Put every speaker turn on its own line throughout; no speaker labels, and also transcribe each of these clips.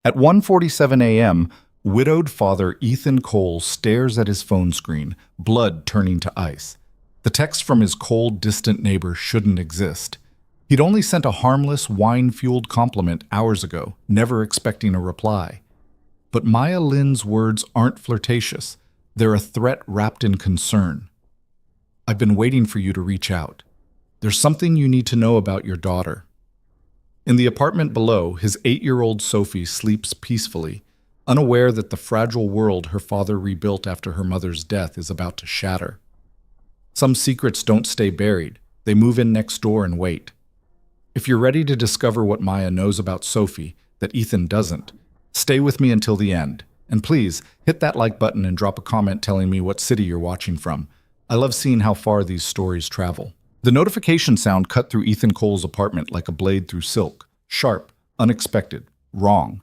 At 1:47 a.m., widowed father Ethan Cole stares at his phone screen, blood turning to ice. The text from his cold, distant neighbor shouldn't exist. He'd only sent a harmless, wine-fueled compliment hours ago, never expecting a reply. But Maya Lin's words aren't flirtatious. They're a threat wrapped in concern. I've been waiting for you to reach out. There's something you need to know about your daughter. In the apartment below, his 8-year-old Sophie sleeps peacefully, unaware that the fragile world her father rebuilt after her mother's death is about to shatter. Some secrets don't stay buried. They move in next door and wait. If you're ready to discover what Maya knows about Sophie that Ethan doesn't, stay with me until the end. And please, hit that like button and drop a comment telling me what city you're watching from. I love seeing how far these stories travel. The notification sound cut through Ethan Cole's apartment like a blade through silk. Sharp, unexpected, wrong.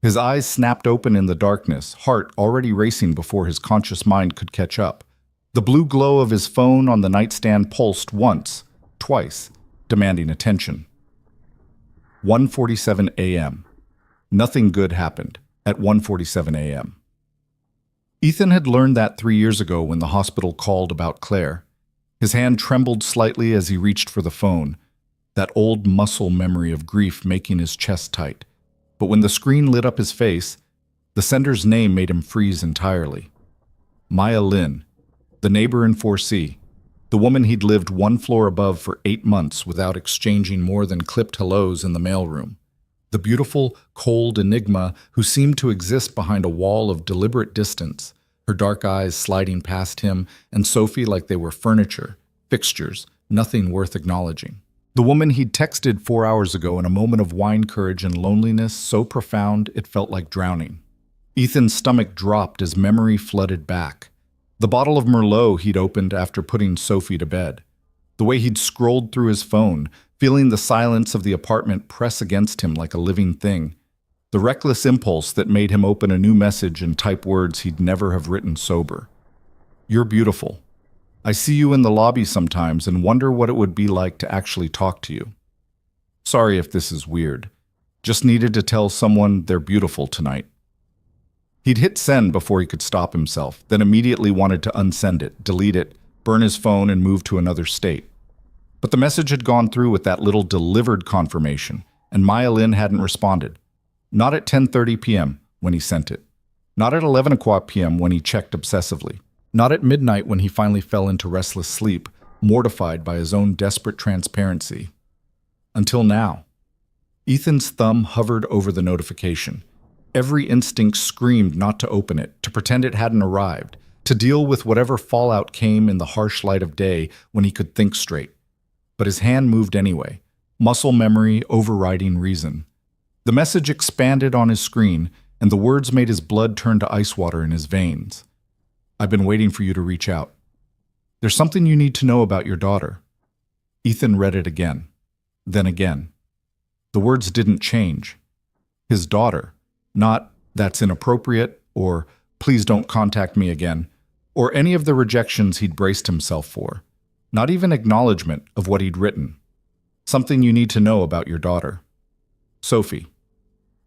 His eyes snapped open in the darkness, heart already racing before his conscious mind could catch up. The blue glow of his phone on the nightstand pulsed once, twice, demanding attention. 1:47 a.m. Nothing good happened at 1:47 a.m. Ethan had learned that 3 years ago when the hospital called about Claire. His hand trembled slightly as he reached for the phone, that old muscle memory of grief making his chest tight. But when the screen lit up his face, the sender's name made him freeze entirely. Maya Lin, the neighbor in 4C, the woman he'd lived one floor above for 8 months without exchanging more than clipped hellos in the mailroom. The beautiful, cold enigma who seemed to exist behind a wall of deliberate distance, her dark eyes sliding past him and Sophie like they were furniture, fixtures, nothing worth acknowledging. The woman he'd texted 4 hours ago in a moment of wine courage and loneliness so profound it felt like drowning. Ethan's stomach dropped as memory flooded back. The bottle of Merlot he'd opened after putting Sophie to bed. The way he'd scrolled through his phone, feeling the silence of the apartment press against him like a living thing. The reckless impulse that made him open a new message and type words he'd never have written sober. You're beautiful. I see you in the lobby sometimes and wonder what it would be like to actually talk to you. Sorry if this is weird. Just needed to tell someone they're beautiful tonight. He'd hit send before he could stop himself, then immediately wanted to unsend it, delete it, burn his phone and move to another state. But the message had gone through with that little delivered confirmation, and Maya Lin hadn't responded. Not at 10:30 p.m. when he sent it. Not at 11 o'clock p.m. when he checked obsessively. Not at midnight when he finally fell into restless sleep, mortified by his own desperate transparency. Until now. Ethan's thumb hovered over the notification. Every instinct screamed not to open it, to pretend it hadn't arrived, to deal with whatever fallout came in the harsh light of day when he could think straight. But his hand moved anyway, muscle memory overriding reason. The message expanded on his screen, and the words made his blood turn to ice water in his veins. I've been waiting for you to reach out. There's something you need to know about your daughter. Ethan read it again, then again. The words didn't change. His daughter, not that's inappropriate, or please don't contact me again, or any of the rejections he'd braced himself for. Not even acknowledgement of what he'd written. Something you need to know about your daughter. Sophie.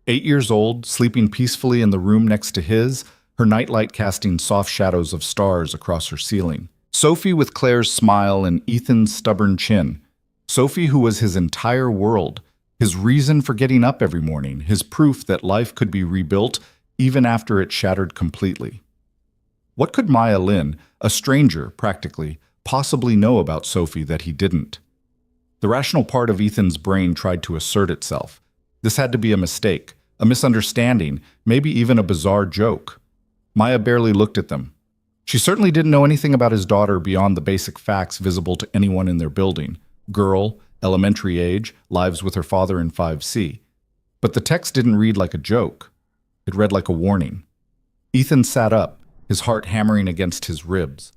8 years old, sleeping peacefully in the room next to his, her nightlight casting soft shadows of stars across her ceiling. Sophie with Claire's smile and Ethan's stubborn chin. Sophie who was his entire world, his reason for getting up every morning, his proof that life could be rebuilt even after it shattered completely. What could Maya Lin, a stranger practically, possibly know about Sophie that he didn't? The rational part of Ethan's brain tried to assert itself. This had to be a mistake, a misunderstanding, maybe even a bizarre joke. Maya barely looked at them. She certainly didn't know anything about his daughter beyond the basic facts visible to anyone in their building. Girl, elementary age, lives with her father in 5C. But the text didn't read like a joke. It read like a warning. Ethan sat up, his heart hammering against his ribs.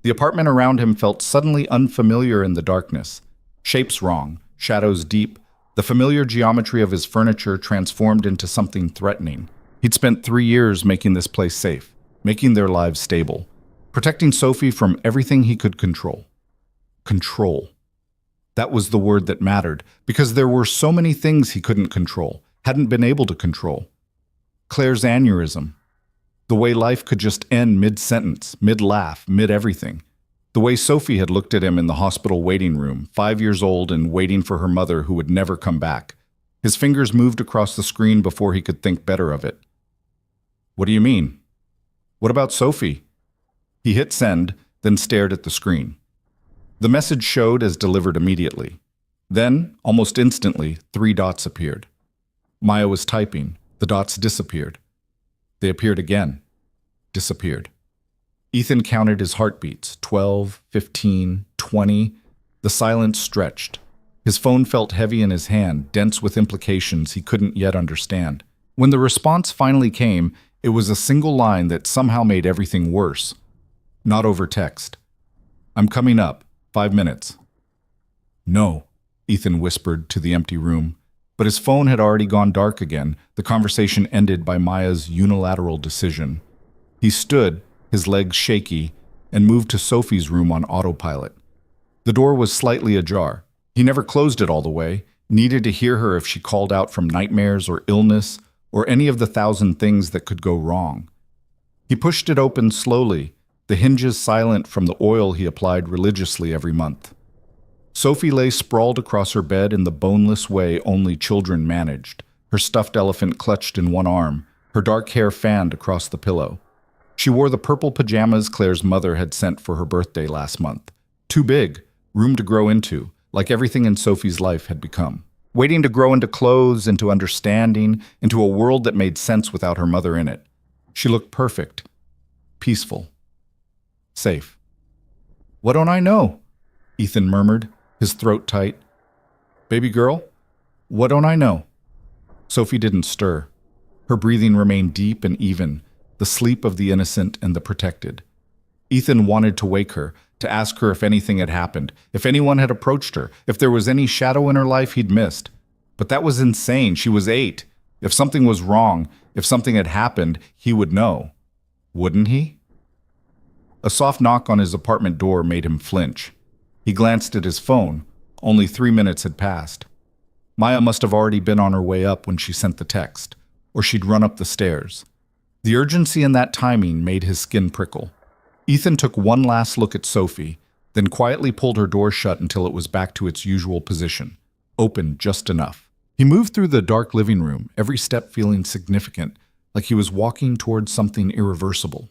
The apartment around him felt suddenly unfamiliar in the darkness. Shapes wrong, shadows deep, the familiar geometry of his furniture transformed into something threatening. He'd spent 3 years making this place safe, making their lives stable, protecting Sophie from everything he could control. Control. That was the word that mattered, because there were so many things he couldn't control, hadn't been able to control. Claire's aneurysm. The way life could just end mid-sentence, mid-laugh, mid-everything. The way Sophie had looked at him in the hospital waiting room, 5 years old and waiting for her mother who would never come back. His fingers moved across the screen before he could think better of it. What do you mean? What about Sophie? He hit send, then stared at the screen. The message showed as delivered immediately. Then, almost instantly, 3 dots appeared. Maya was typing. The dots disappeared. They appeared again. Disappeared. Ethan counted his heartbeats, 12, 15, 20. The silence stretched. His phone felt heavy in his hand, dense with implications he couldn't yet understand. When the response finally came, it was a single line that somehow made everything worse. Not over text. I'm coming up. 5 minutes. No, Ethan whispered to the empty room. But his phone had already gone dark again, the conversation ended by Maya's unilateral decision. He stood, his legs shaky, and moved to Sophie's room on autopilot. The door was slightly ajar. He never closed it all the way, needed to hear her if she called out from nightmares or illness or any of the 1,000 things that could go wrong. He pushed it open slowly, the hinges silent from the oil he applied religiously every month. Sophie lay sprawled across her bed in the boneless way only children managed, her stuffed elephant clutched in one arm, her dark hair fanned across the pillow. She wore the purple pajamas Claire's mother had sent for her birthday last month. Too big, room to grow into, like everything in Sophie's life had become. Waiting to grow into clothes, into understanding, into a world that made sense without her mother in it. She looked perfect, peaceful, safe. What don't I know? Ethan murmured, his throat tight. Baby girl, what don't I know? Sophie didn't stir. Her breathing remained deep and even, the sleep of the innocent and the protected. Ethan wanted to wake her, to ask her if anything had happened, if anyone had approached her, if there was any shadow in her life he'd missed. But that was insane. She was 8. If something was wrong, if something had happened, he would know. Wouldn't he? A soft knock on his apartment door made him flinch. He glanced at his phone. Only 3 minutes had passed. Maya must have already been on her way up when she sent the text, or she'd run up the stairs. The urgency in that timing made his skin prickle. Ethan took one last look at Sophie, then quietly pulled her door shut until it was back to its usual position, open just enough. He moved through the dark living room, every step feeling significant, like he was walking towards something irreversible.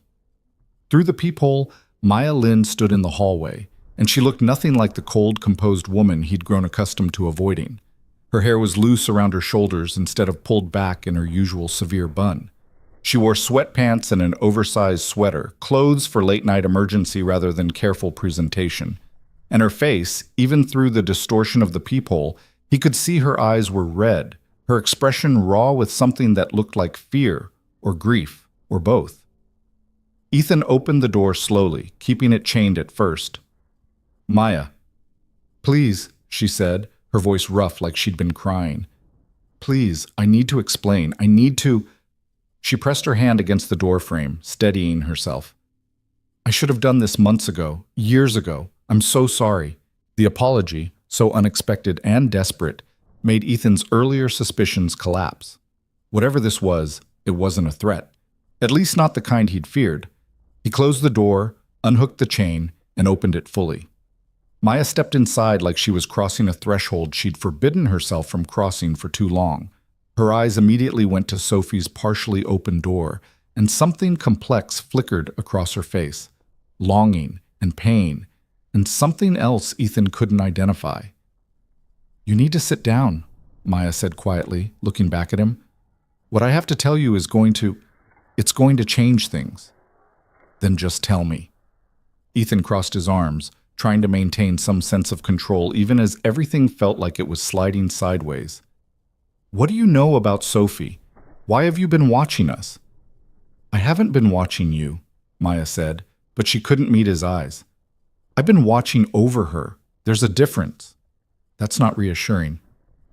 Through the peephole, Maya Lynn stood in the hallway, and she looked nothing like the cold, composed woman he'd grown accustomed to avoiding. Her hair was loose around her shoulders instead of pulled back in her usual severe bun. She wore sweatpants and an oversized sweater, clothes for late-night emergency rather than careful presentation. And her face, even through the distortion of the peephole, he could see her eyes were red, her expression raw with something that looked like fear or grief or both. Ethan opened the door slowly, keeping it chained at first. Maya. Please, she said, her voice rough like she'd been crying. Please, I need to explain. I need to... She pressed her hand against the doorframe, steadying herself. I should have done this months ago, years ago. I'm so sorry. The apology, so unexpected and desperate, made Ethan's earlier suspicions collapse. Whatever this was, it wasn't a threat. At least not the kind he'd feared. He closed the door, unhooked the chain, and opened it fully. Maya stepped inside like she was crossing a threshold she'd forbidden herself from crossing for too long. Her eyes immediately went to Sophie's partially open door, and something complex flickered across her face. Longing and pain, and something else Ethan couldn't identify. You need to sit down, Maya said quietly, looking back at him. What I have to tell you is it's going to change things. Then just tell me. Ethan crossed his arms, trying to maintain some sense of control even as everything felt like it was sliding sideways. What do you know about Sophie? Why have you been watching us? I haven't been watching you, Maya said, but she couldn't meet his eyes. I've been watching over her. There's a difference. That's not reassuring.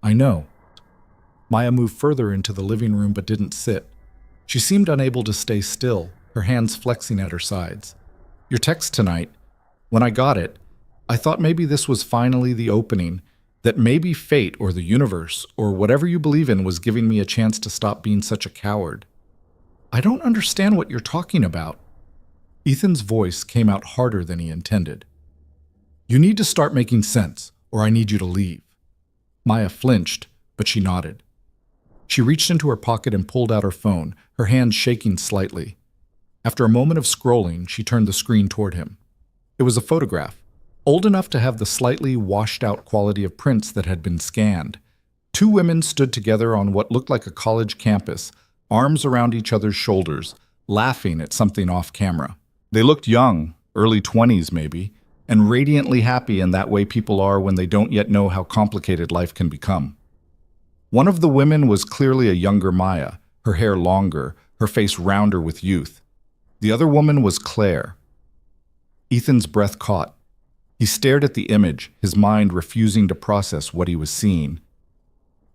I know. Maya moved further into the living room but didn't sit. She seemed unable to stay still, her hands flexing at her sides. Your text tonight, when I got it, I thought maybe this was finally the opening, that maybe fate or the universe or whatever you believe in was giving me a chance to stop being such a coward. I don't understand what you're talking about. Ethan's voice came out harder than he intended. You need to start making sense, or I need you to leave. Maya flinched, but she nodded. She reached into her pocket and pulled out her phone, her hand shaking slightly. After a moment of scrolling, she turned the screen toward him. It was a photograph, old enough to have the slightly washed-out quality of prints that had been scanned. Two women stood together on what looked like a college campus, arms around each other's shoulders, laughing at something off-camera. They looked young, early 20s maybe, and radiantly happy in that way people are when they don't yet know how complicated life can become. One of the women was clearly a younger Maya, her hair longer, her face rounder with youth. The other woman was Claire. Ethan's breath caught. He stared at the image, his mind refusing to process what he was seeing.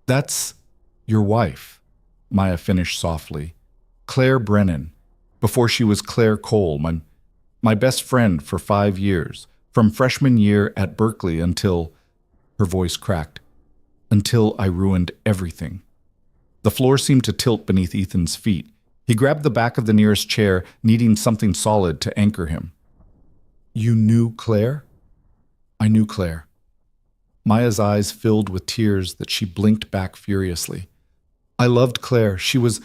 That's your wife, Maya finished softly. Claire Brennan, before she was Claire Cole, my best friend for 5 years, from freshman year at Berkeley until, her voice cracked, until I ruined everything. The floor seemed to tilt beneath Ethan's feet. He grabbed the back of the nearest chair, needing something solid to anchor him. You knew Claire? I knew Claire. Maya's eyes filled with tears that she blinked back furiously. I loved Claire. She was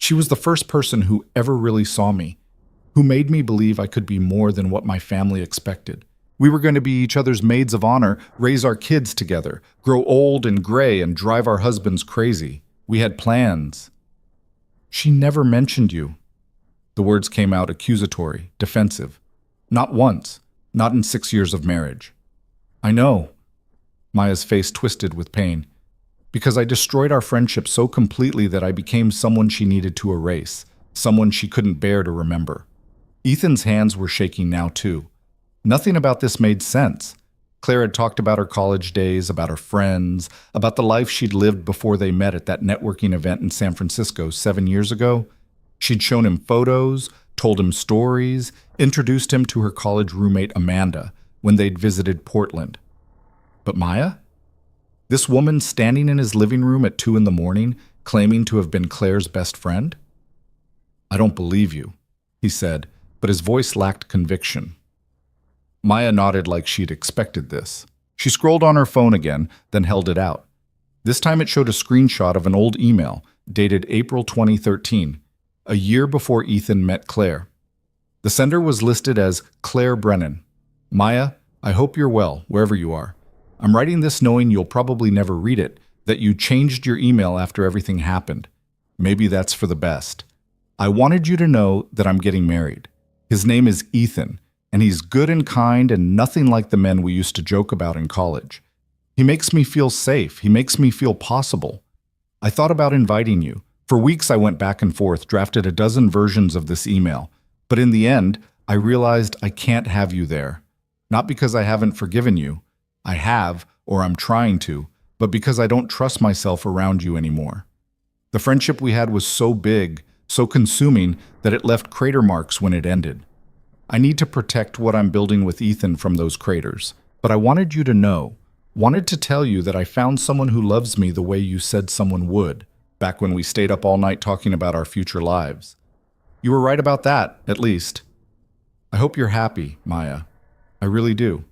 the first person who ever really saw me, who made me believe I could be more than what my family expected. We were going to be each other's maids of honor, raise our kids together, grow old and gray and drive our husbands crazy. We had plans. She never mentioned you. The words came out accusatory, defensive. Not once, not in 6 years of marriage. I know. Maya's face twisted with pain. Because I destroyed our friendship so completely that I became someone she needed to erase, someone she couldn't bear to remember. Ethan's hands were shaking now too. Nothing about this made sense. Claire had talked about her college days, about her friends, about the life she'd lived before they met at that networking event in San Francisco 7 years ago. She'd shown him photos, told him stories, introduced him to her college roommate Amanda when they'd visited Portland. But Maya? This woman standing in his living room at 2 a.m, claiming to have been Claire's best friend? I don't believe you, he said, but his voice lacked conviction. Maya nodded like she'd expected this. She scrolled on her phone again, then held it out. This time it showed a screenshot of an old email, dated April 2013, a year before Ethan met Claire. The sender was listed as Claire Brennan. Maya, I hope you're well, wherever you are. I'm writing this knowing you'll probably never read it, that you changed your email after everything happened. Maybe that's for the best. I wanted you to know that I'm getting married. His name is Ethan, and he's good and kind and nothing like the men we used to joke about in college. He makes me feel safe. He makes me feel possible. I thought about inviting you. For weeks I went back and forth, drafted a dozen versions of this email. But in the end, I realized I can't have you there. Not because I haven't forgiven you. I have, or I'm trying to, but because I don't trust myself around you anymore. The friendship we had was so big, so consuming, that it left crater marks when it ended. I need to protect what I'm building with Ethan from those craters, but I wanted you to know, wanted to tell you that I found someone who loves me the way you said someone would, back when we stayed up all night talking about our future lives. You were right about that, at least. I hope you're happy, Maya. I really do.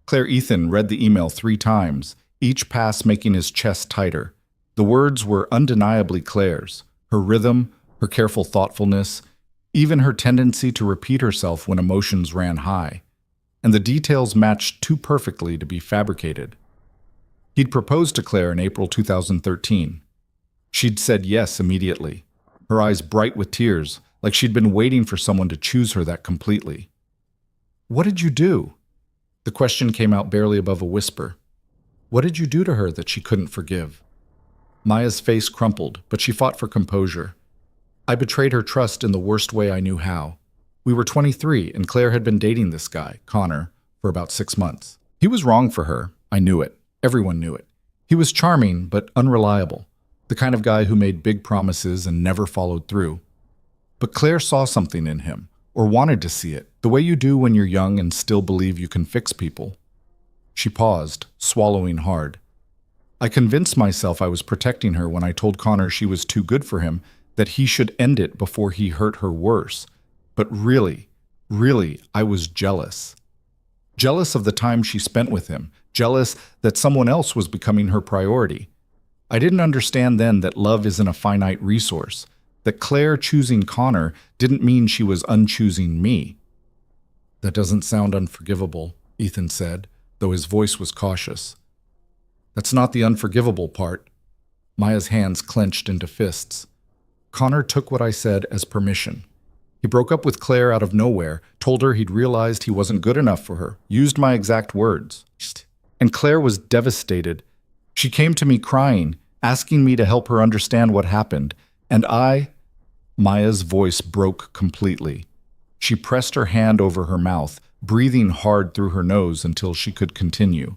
Claire Ethan read the email 3 times, each pass making his chest tighter. The words were undeniably Claire's, her rhythm, her careful thoughtfulness, even her tendency to repeat herself when emotions ran high. And the details matched too perfectly to be fabricated. He'd proposed to Claire in April 2013. She'd said yes immediately, her eyes bright with tears, like she'd been waiting for someone to choose her that completely. What did you do? The question came out barely above a whisper. What did you do to her that she couldn't forgive? Maya's face crumpled, but she fought for composure. I betrayed her trust in the worst way I knew how. We were 23, and Claire had been dating this guy, Connor, for about 6 months. He was wrong for her. I knew it. Everyone knew it. He was charming, but unreliable. The kind of guy who made big promises and never followed through. But Claire saw something in him, or wanted to see it, the way you do when you're young and still believe you can fix people. She paused, swallowing hard. I convinced myself I was protecting her when I told Connor she was too good for him, that he should end it before he hurt her worse. But really, I was jealous. Jealous of the time she spent with him, jealous that someone else was becoming her priority. I didn't understand then that love isn't a finite resource, that Claire choosing Connor didn't mean she was unchoosing me. That doesn't sound unforgivable, Ethan said, though his voice was cautious. That's not the unforgivable part. Maya's hands clenched into fists. Connor took what I said as permission. He broke up with Claire out of nowhere, told her he'd realized he wasn't good enough for her, used my exact words. And Claire was devastated. She came to me crying, asking me to help her understand what happened, and Maya's voice broke completely. She pressed her hand over her mouth, breathing hard through her nose until she could continue.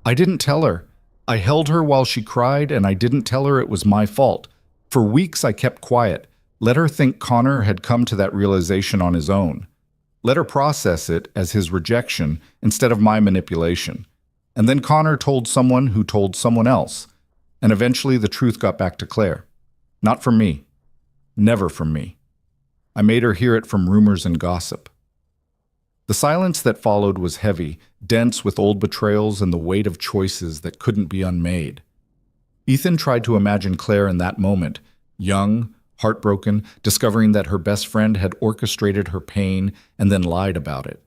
I didn't tell her. I held her while she cried, and I didn't tell her it was my fault. For weeks I kept quiet, let her think Connor had come to that realization on his own. Let her process it as his rejection instead of my manipulation. And then Connor told someone who told someone else, and eventually the truth got back to Claire. Not from me. Never from me. I made her hear it from rumors and gossip. The silence that followed was heavy, dense with old betrayals and the weight of choices that couldn't be unmade. Ethan tried to imagine Claire in that moment, young, heartbroken, discovering that her best friend had orchestrated her pain and then lied about it.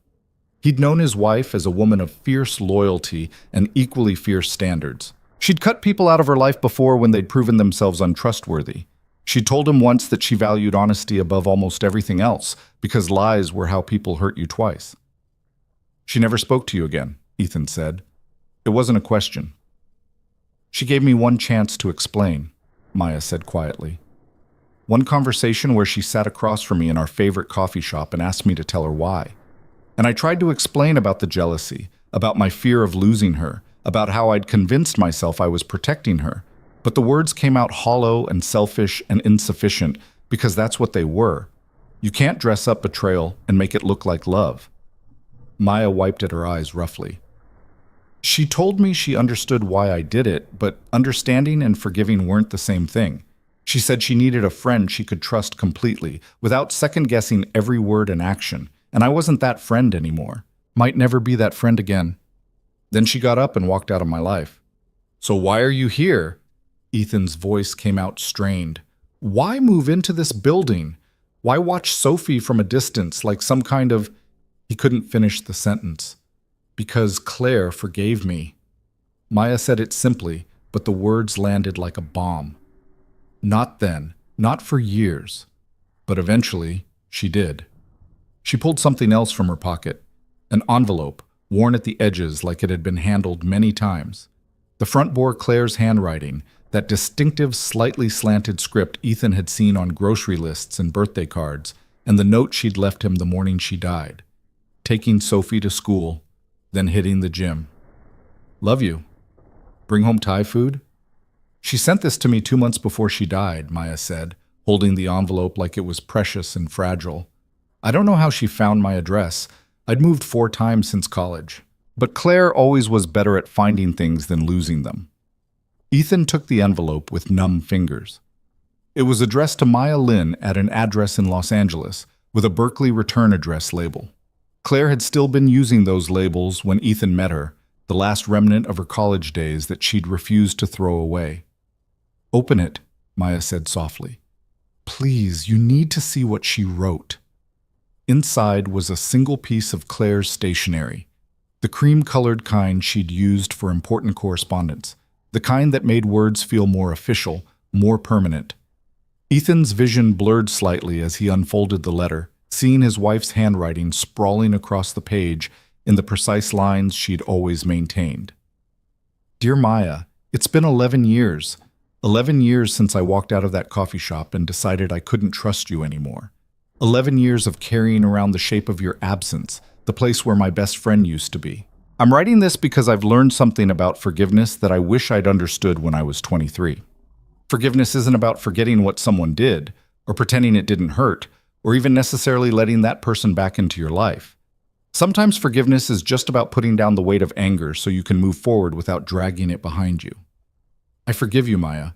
He'd known his wife as a woman of fierce loyalty and equally fierce standards. She'd cut people out of her life before when they'd proven themselves untrustworthy. She told him once that she valued honesty above almost everything else, because lies were how people hurt you twice. She never spoke to you again, Ethan said. It wasn't a question. She gave me one chance to explain, Maya said quietly. One conversation where she sat across from me in our favorite coffee shop and asked me to tell her why. And I tried to explain about the jealousy, about my fear of losing her, about how I'd convinced myself I was protecting her. But the words came out hollow and selfish and insufficient because that's what they were. You can't dress up betrayal and make it look like love. Maya wiped at her eyes roughly. She told me she understood why I did it, but understanding and forgiving weren't the same thing. She said she needed a friend she could trust completely, without second-guessing every word and action, and I wasn't that friend anymore. Might never be that friend again. Then she got up and walked out of my life. So why are you here? Ethan's voice came out strained. Why move into this building? Why watch Sophie from a distance like some kind of... He couldn't finish the sentence. Because Claire forgave me. Maya said it simply, but the words landed like a bomb. Not then, not for years. But eventually, she did. She pulled something else from her pocket. An envelope, worn at the edges like it had been handled many times. The front bore Claire's handwriting, that distinctive, slightly slanted script Ethan had seen on grocery lists and birthday cards, and the note she'd left him the morning she died. Taking Sophie to school, then hitting the gym. Love you. Bring home Thai food? She sent this to me 2 months before she died, Maya said, holding the envelope like it was precious and fragile. I don't know how she found my address. I'd moved 4 times since college. But Claire always was better at finding things than losing them. Ethan took the envelope with numb fingers. It was addressed to Maya Lynn at an address in Los Angeles, with a Berkeley return address label. Claire had still been using those labels when Ethan met her, the last remnant of her college days that she'd refused to throw away. Open it, Maya said softly. Please, you need to see what she wrote. Inside was a single piece of Claire's stationery, the cream-colored kind she'd used for important correspondence, the kind that made words feel more official, more permanent. Ethan's vision blurred slightly as he unfolded the letter, seeing his wife's handwriting sprawling across the page in the precise lines she'd always maintained. Dear Maya, it's been 11 years. 11 years since I walked out of that coffee shop and decided I couldn't trust you anymore. 11 years of carrying around the shape of your absence, the place where my best friend used to be. I'm writing this because I've learned something about forgiveness that I wish I'd understood when I was 23. Forgiveness isn't about forgetting what someone did, or pretending it didn't hurt, or even necessarily letting that person back into your life. Sometimes forgiveness is just about putting down the weight of anger so you can move forward without dragging it behind you. I forgive you, Maya.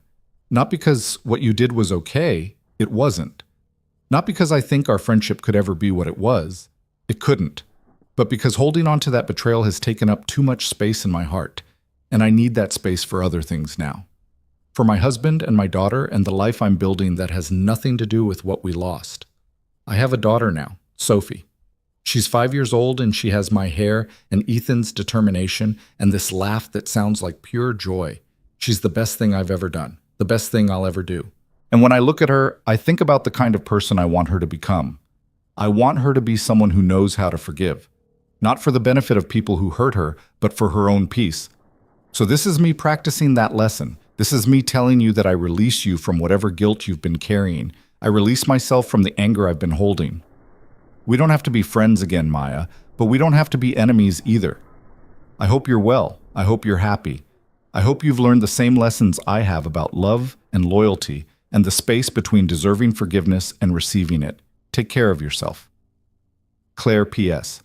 Not because what you did was okay, it wasn't. Not because I think our friendship could ever be what it was. It couldn't. But because holding on to that betrayal has taken up too much space in my heart, and I need that space for other things now. For my husband and my daughter and the life I'm building that has nothing to do with what we lost. I have a daughter now, Sophie. She's 5 years old and she has my hair and Ethan's determination and this laugh that sounds like pure joy. She's the best thing I've ever done, the best thing I'll ever do. And when I look at her, I think about the kind of person I want her to become. I want her to be someone who knows how to forgive. Not for the benefit of people who hurt her, but for her own peace. So this is me practicing that lesson. This is me telling you that I release you from whatever guilt you've been carrying. I release myself from the anger I've been holding. We don't have to be friends again, Maya, but we don't have to be enemies either. I hope you're well. I hope you're happy. I hope you've learned the same lessons I have about love and loyalty and the space between deserving forgiveness and receiving it. Take care of yourself. Claire P.S.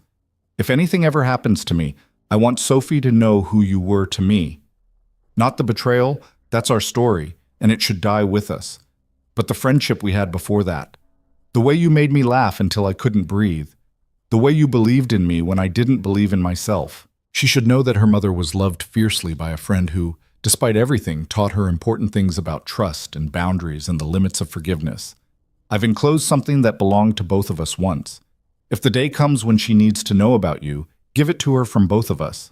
If anything ever happens to me, I want Sophie to know who you were to me. Not the betrayal, that's our story, and it should die with us. But the friendship we had before that. The way you made me laugh until I couldn't breathe. The way you believed in me when I didn't believe in myself. She should know that her mother was loved fiercely by a friend who, despite everything, taught her important things about trust and boundaries and the limits of forgiveness. I've enclosed something that belonged to both of us once. If the day comes when she needs to know about you, give it to her from both of us.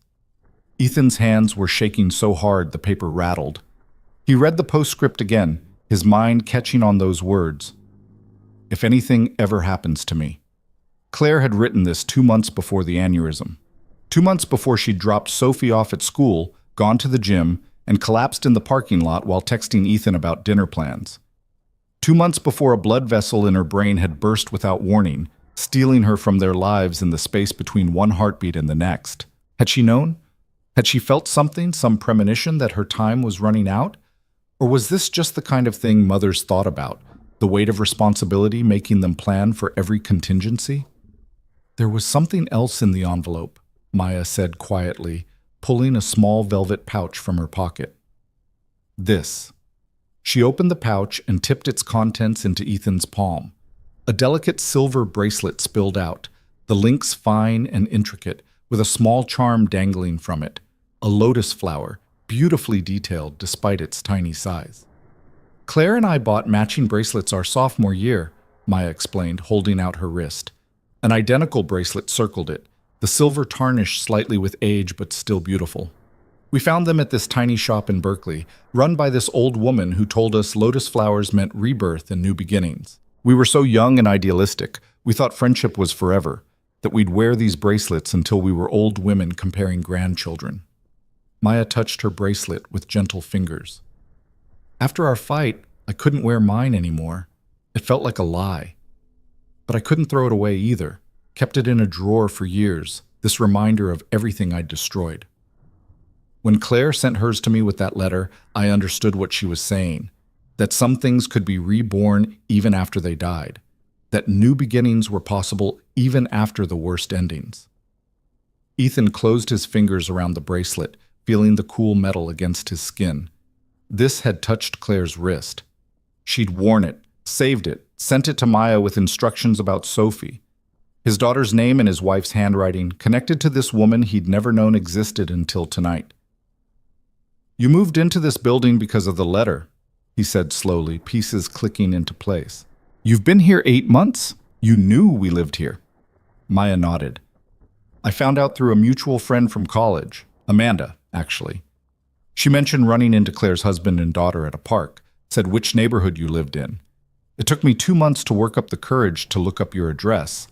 Ethan's hands were shaking so hard the paper rattled. He read the postscript again, his mind catching on those words. If anything ever happens to me. Claire had written this 2 months before the aneurysm. 2 months before she'd dropped Sophie off at school, gone to the gym, and collapsed in the parking lot while texting Ethan about dinner plans. 2 months before a blood vessel in her brain had burst without warning, stealing her from their lives in the space between one heartbeat and the next. Had she known? Had she felt something, some premonition that her time was running out? Or was this just the kind of thing mothers thought about, the weight of responsibility making them plan for every contingency? There was something else in the envelope, Maya said quietly, pulling a small velvet pouch from her pocket. This. She opened the pouch and tipped its contents into Ethan's palm. A delicate silver bracelet spilled out, the links fine and intricate, with a small charm dangling from it, a lotus flower, beautifully detailed despite its tiny size. Claire and I bought matching bracelets our sophomore year, Maya explained, holding out her wrist. An identical bracelet circled it, the silver tarnished slightly with age but still beautiful. We found them at this tiny shop in Berkeley, run by this old woman who told us lotus flowers meant rebirth and new beginnings. We were so young and idealistic, we thought friendship was forever, that we'd wear these bracelets until we were old women comparing grandchildren. Maya touched her bracelet with gentle fingers. After our fight, I couldn't wear mine anymore. It felt like a lie. But I couldn't throw it away either. Kept it in a drawer for years, this reminder of everything I'd destroyed. When Claire sent hers to me with that letter, I understood what she was saying. That some things could be reborn even after they died. That new beginnings were possible even after the worst endings. Ethan closed his fingers around the bracelet, feeling the cool metal against his skin. This had touched Claire's wrist. She'd worn it, saved it, sent it to Maya with instructions about Sophie. His daughter's name in his wife's handwriting, connected to this woman he'd never known existed until tonight. You moved into this building because of the letter, he said slowly, pieces clicking into place. You've been here 8 months? You knew we lived here. Maya nodded. I found out through a mutual friend from college, Amanda, actually. She mentioned running into Claire's husband and daughter at a park, said which neighborhood you lived in. It took me 2 months to work up the courage to look up your address,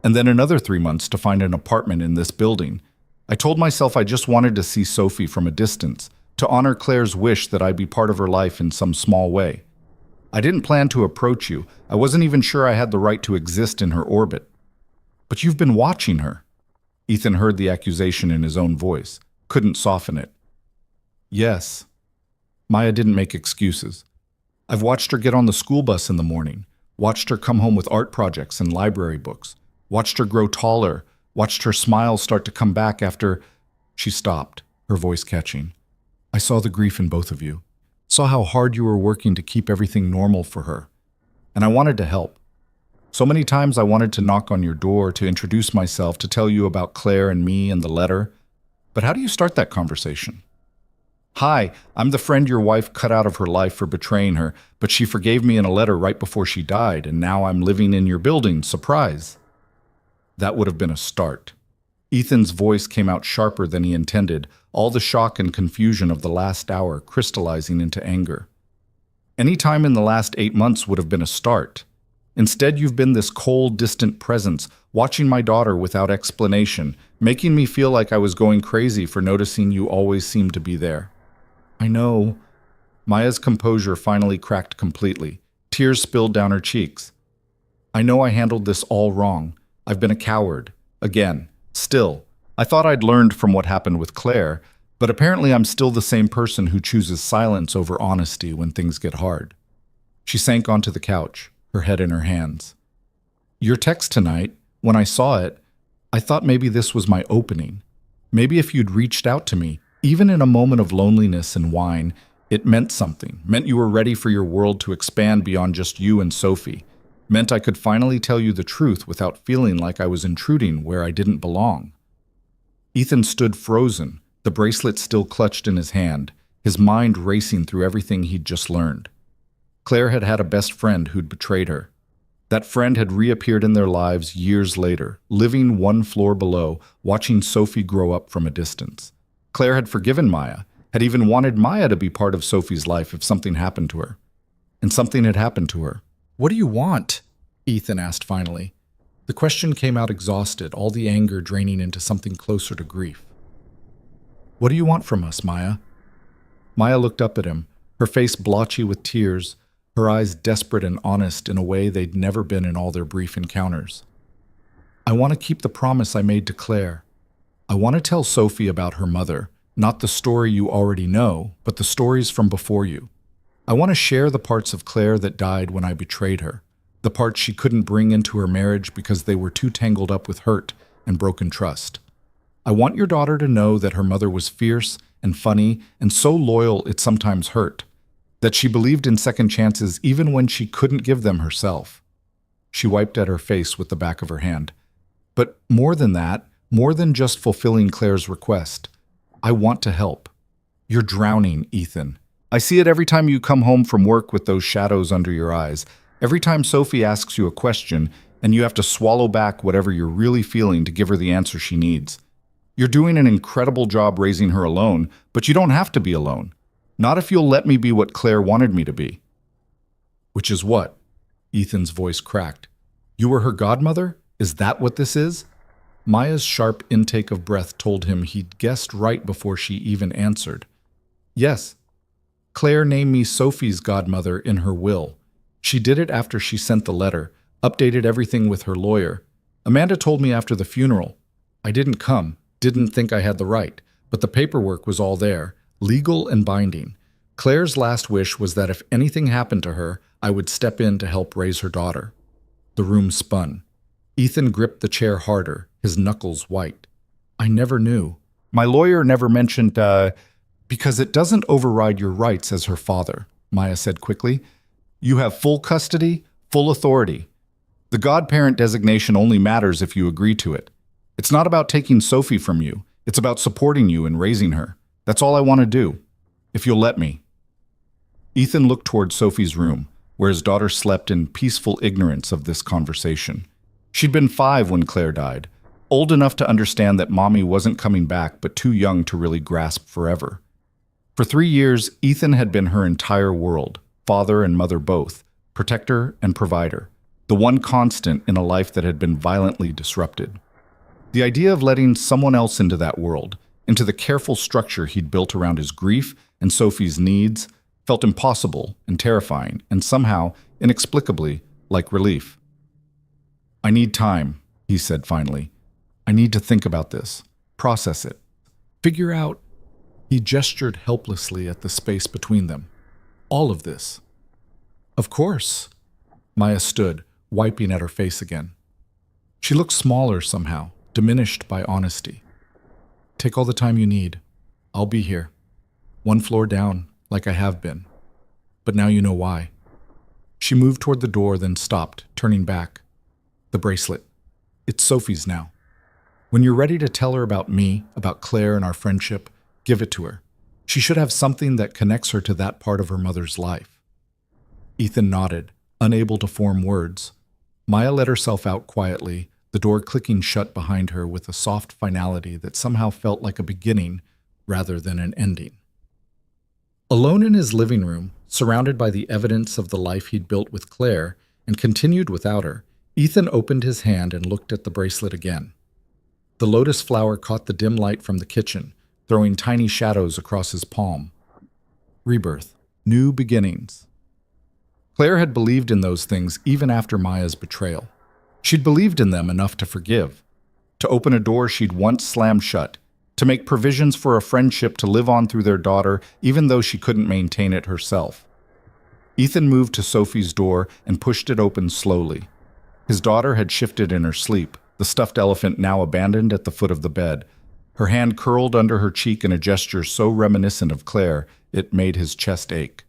and then another 3 months to find an apartment in this building. I told myself I just wanted to see Sophie from a distance, to honor Claire's wish that I be part of her life in some small way. I didn't plan to approach you. I wasn't even sure I had the right to exist in her orbit. But you've been watching her. Ethan heard the accusation in his own voice, couldn't soften it. Yes. Maya didn't make excuses. I've watched her get on the school bus in the morning, watched her come home with art projects and library books, watched her grow taller, watched her smile start to come back after... She stopped, her voice catching. I saw the grief in both of you. Saw how hard you were working to keep everything normal for her. and I wanted to help. So many times I wanted to knock on your door to introduce myself, to tell you about Claire and me and the letter. But how do you start that conversation? Hi, I'm the friend your wife cut out of her life for betraying her, but she forgave me in a letter right before she died, and now I'm living in your building. Surprise. That would have been a start. Ethan's voice came out sharper than he intended, all the shock and confusion of the last hour crystallizing into anger. Any time in the last 8 months would have been a start. Instead, you've been this cold, distant presence, watching my daughter without explanation, making me feel like I was going crazy for noticing you always seemed to be there. I know. Maya's composure finally cracked completely. Tears spilled down her cheeks. I know I handled this all wrong. I've been a coward. Again. Still, I thought I'd learned from what happened with Claire, but apparently I'm still the same person who chooses silence over honesty when things get hard. She sank onto the couch, her head in her hands. Your text tonight, when I saw it, I thought maybe this was my opening. Maybe if you'd reached out to me, even in a moment of loneliness and whine, it meant something, meant you were ready for your world to expand beyond just you and Sophie, meant I could finally tell you the truth without feeling like I was intruding where I didn't belong. Ethan stood frozen, the bracelet still clutched in his hand, his mind racing through everything he'd just learned. Claire had had a best friend who'd betrayed her. That friend had reappeared in their lives years later, living one floor below, watching Sophie grow up from a distance. Claire had forgiven Maya, had even wanted Maya to be part of Sophie's life if something happened to her. And something had happened to her. What do you want? Ethan asked finally. The question came out exhausted, all the anger draining into something closer to grief. What do you want from us, Maya? Maya looked up at him, her face blotchy with tears, her eyes desperate and honest in a way they'd never been in all their brief encounters. I want to keep the promise I made to Claire. I want to tell Sophie about her mother, not the story you already know, but the stories from before you. I want to share the parts of Claire that died when I betrayed her, the parts she couldn't bring into her marriage because they were too tangled up with hurt and broken trust. I want your daughter to know that her mother was fierce and funny and so loyal it sometimes hurt, that she believed in second chances even when she couldn't give them herself. She wiped at her face with the back of her hand. But more than that, more than just fulfilling Claire's request, I want to help. You're drowning, Ethan. I see it every time you come home from work with those shadows under your eyes. Every time Sophie asks you a question and you have to swallow back whatever you're really feeling to give her the answer she needs. You're doing an incredible job raising her alone, but you don't have to be alone. Not if you'll let me be what Claire wanted me to be. Which is what? Ethan's voice cracked. You were her godmother? Is that what this is? Maya's sharp intake of breath told him he'd guessed right before she even answered. Yes. Claire named me Sophie's godmother in her will. She did it after she sent the letter, updated everything with her lawyer. Amanda told me after the funeral. I didn't come, didn't think I had the right, but the paperwork was all there, legal and binding. Claire's last wish was that if anything happened to her, I would step in to help raise her daughter. The room spun. Ethan gripped the chair harder, his knuckles white. I never knew. My lawyer never mentioned, because it doesn't override your rights as her father, Maya said quickly. You have full custody, full authority. The godparent designation only matters if you agree to it. It's not about taking Sophie from you. It's about supporting you and raising her. That's all I want to do, if you'll let me. Ethan looked toward Sophie's room, where his daughter slept in peaceful ignorance of this conversation. She'd been 5 when Claire died, old enough to understand that Mommy wasn't coming back, but too young to really grasp forever. For 3 years, Ethan had been her entire world, father and mother both, protector and provider, the one constant in a life that had been violently disrupted. The idea of letting someone else into that world, into the careful structure he'd built around his grief and Sophie's needs, felt impossible and terrifying, and somehow, inexplicably, like relief. I need time, he said finally. I need to think about this, process it, figure out. He gestured helplessly at the space between them. All of this. Of course. Maya stood, wiping at her face again. She looked smaller somehow, diminished by honesty. Take all the time you need. I'll be here. 1 floor down, like I have been. But now you know why. She moved toward the door, then stopped, turning back. The bracelet. It's Sophie's now. When you're ready to tell her about me, about Claire and our friendship, give it to her. She should have something that connects her to that part of her mother's life. Ethan nodded, unable to form words. Maya let herself out quietly, the door clicking shut behind her with a soft finality that somehow felt like a beginning rather than an ending. Alone in his living room, surrounded by the evidence of the life he'd built with Claire and continued without her, Ethan opened his hand and looked at the bracelet again. The lotus flower caught the dim light from the kitchen, throwing tiny shadows across his palm. Rebirth. New beginnings. Claire had believed in those things even after Maya's betrayal. She'd believed in them enough to forgive, to open a door she'd once slammed shut, to make provisions for a friendship to live on through their daughter even though she couldn't maintain it herself. Ethan moved to Sophie's door and pushed it open slowly. His daughter had shifted in her sleep, the stuffed elephant now abandoned at the foot of the bed, her hand curled under her cheek in a gesture so reminiscent of Claire it made his chest ache.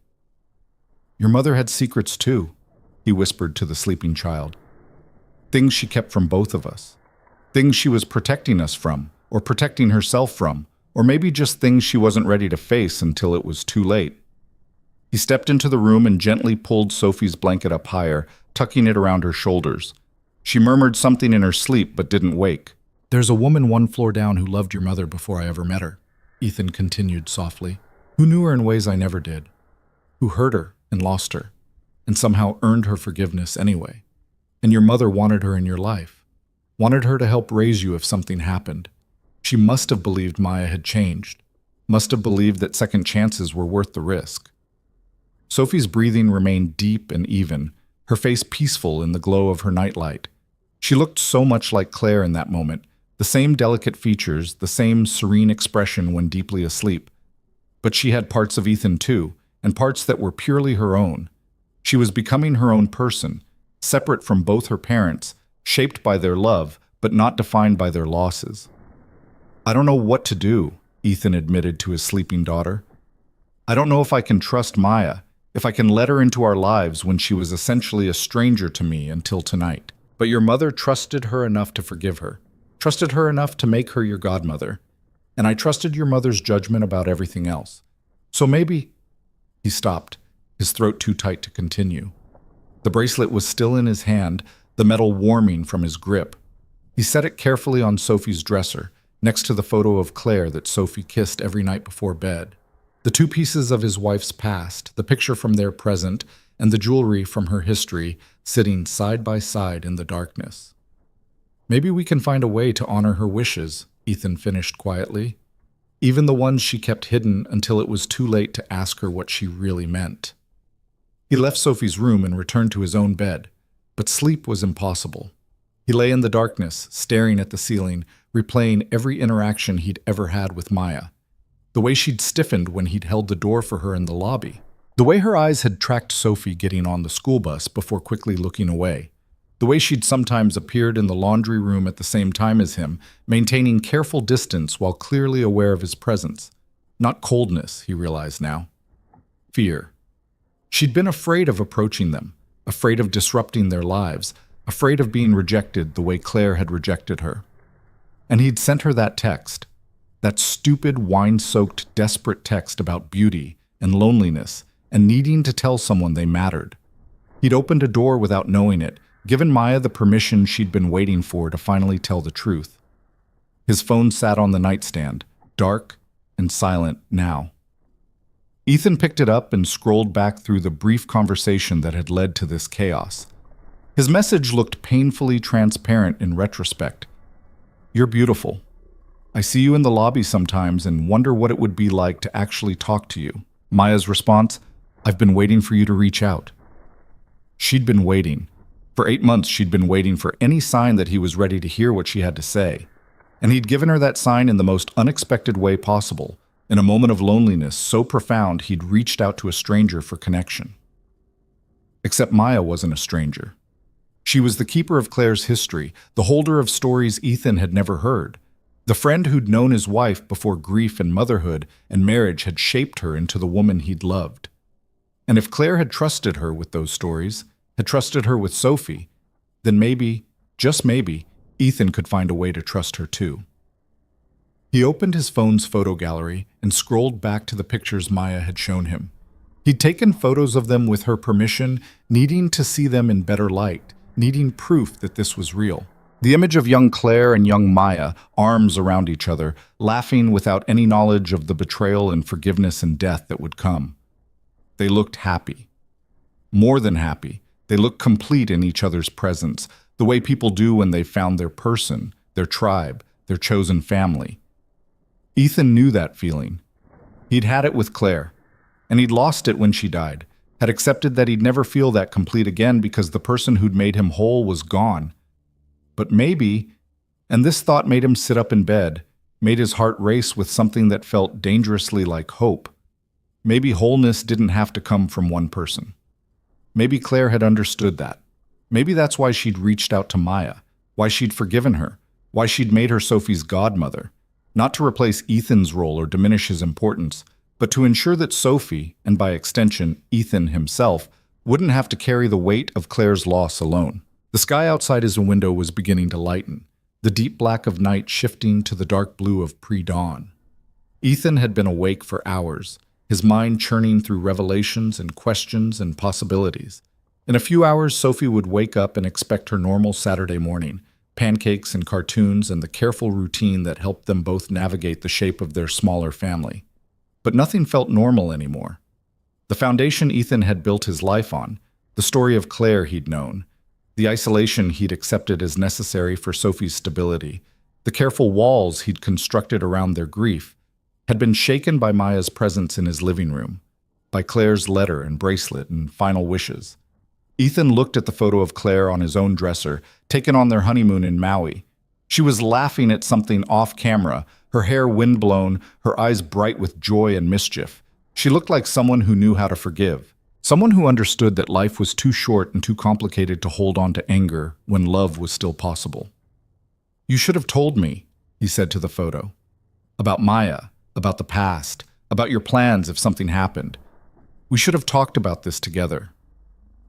"Your mother had secrets too," he whispered to the sleeping child. "Things she kept from both of us. Things she was protecting us from, or protecting herself from, or maybe just things she wasn't ready to face until it was too late." He stepped into the room and gently pulled Sophie's blanket up higher, tucking it around her shoulders. She murmured something in her sleep but didn't wake. "There's a woman one floor down who loved your mother before I ever met her," Ethan continued softly, "who knew her in ways I never did, who hurt her and lost her, and somehow earned her forgiveness anyway. And your mother wanted her in your life, wanted her to help raise you if something happened. She must have believed Maya had changed, must have believed that second chances were worth the risk." Sophie's breathing remained deep and even, her face peaceful in the glow of her nightlight. She looked so much like Claire in that moment, the same delicate features, the same serene expression when deeply asleep. But she had parts of Ethan too, and parts that were purely her own. She was becoming her own person, separate from both her parents, shaped by their love, but not defined by their losses. "I don't know what to do," Ethan admitted to his sleeping daughter. "I don't know if I can trust Maya, if I can let her into our lives when she was essentially a stranger to me until tonight. But your mother trusted her enough to forgive her, trusted her enough to make her your godmother, and I trusted your mother's judgment about everything else. So maybe—" He stopped, his throat too tight to continue. The bracelet was still in his hand, the metal warming from his grip. He set it carefully on Sophie's dresser, next to the photo of Claire that Sophie kissed every night before bed. The two pieces of his wife's past, the picture from their present, and the jewelry from her history, sitting side by side in the darkness. "Maybe we can find a way to honor her wishes," Ethan finished quietly. "Even the ones she kept hidden until it was too late to ask her what she really meant." He left Sophie's room and returned to his own bed, but sleep was impossible. He lay in the darkness, staring at the ceiling, replaying every interaction he'd ever had with Maya. The way she'd stiffened when he'd held the door for her in the lobby. The way her eyes had tracked Sophie getting on the school bus before quickly looking away. The way she'd sometimes appeared in the laundry room at the same time as him, maintaining careful distance while clearly aware of his presence. Not coldness, he realized now. Fear. She'd been afraid of approaching them, afraid of disrupting their lives, afraid of being rejected the way Claire had rejected her. And he'd sent her that text, that stupid, wine-soaked, desperate text about beauty and loneliness and needing to tell someone they mattered. He'd opened a door without knowing it, given Maya the permission she'd been waiting for to finally tell the truth. His phone sat on the nightstand, dark and silent now. Ethan picked it up and scrolled back through the brief conversation that had led to this chaos. His message looked painfully transparent in retrospect. "You're beautiful. I see you in the lobby sometimes and wonder what it would be like to actually talk to you." Maya's response, "I've been waiting for you to reach out." She'd been waiting. For 8 months she'd been waiting for any sign that he was ready to hear what she had to say. And he'd given her that sign in the most unexpected way possible, in a moment of loneliness so profound he'd reached out to a stranger for connection. Except Maya wasn't a stranger. She was the keeper of Claire's history, the holder of stories Ethan had never heard, the friend who'd known his wife before grief and motherhood and marriage had shaped her into the woman he'd loved. And if Claire had trusted her with those stories, had trusted her with Sophie, then maybe, just maybe, Ethan could find a way to trust her too. He opened his phone's photo gallery and scrolled back to the pictures Maya had shown him. He'd taken photos of them with her permission, needing to see them in better light, needing proof that this was real. The image of young Claire and young Maya, arms around each other, laughing without any knowledge of the betrayal and forgiveness and death that would come. They looked happy. More than happy. They looked complete in each other's presence, the way people do when they've found their person, their tribe, their chosen family. Ethan knew that feeling. He'd had it with Claire, and he'd lost it when she died, had accepted that he'd never feel that complete again because the person who'd made him whole was gone. But maybe, and this thought made him sit up in bed, made his heart race with something that felt dangerously like hope. Maybe wholeness didn't have to come from one person. Maybe Claire had understood that. Maybe that's why she'd reached out to Maya, why she'd forgiven her, why she'd made her Sophie's godmother. Not to replace Ethan's role or diminish his importance, but to ensure that Sophie, and by extension Ethan himself, wouldn't have to carry the weight of Claire's loss alone. The sky outside his window was beginning to lighten, the deep black of night shifting to the dark blue of pre-dawn. Ethan had been awake for hours, his mind churning through revelations and questions and possibilities. In a few hours, Sophie would wake up and expect her normal Saturday morning, pancakes and cartoons and the careful routine that helped them both navigate the shape of their smaller family. But nothing felt normal anymore. The foundation Ethan had built his life on, the story of Claire he'd known, the isolation he'd accepted as necessary for Sophie's stability, the careful walls he'd constructed around their grief, had been shaken by Maya's presence in his living room, by Claire's letter and bracelet and final wishes. Ethan looked at the photo of Claire on his own dresser, taken on their honeymoon in Maui. She was laughing at something off camera, her hair windblown, her eyes bright with joy and mischief. She looked like someone who knew how to forgive, someone who understood that life was too short and too complicated to hold on to anger when love was still possible. "You should have told me," he said to the photo, "about Maya, about the past, about your plans if something happened. We should have talked about this together."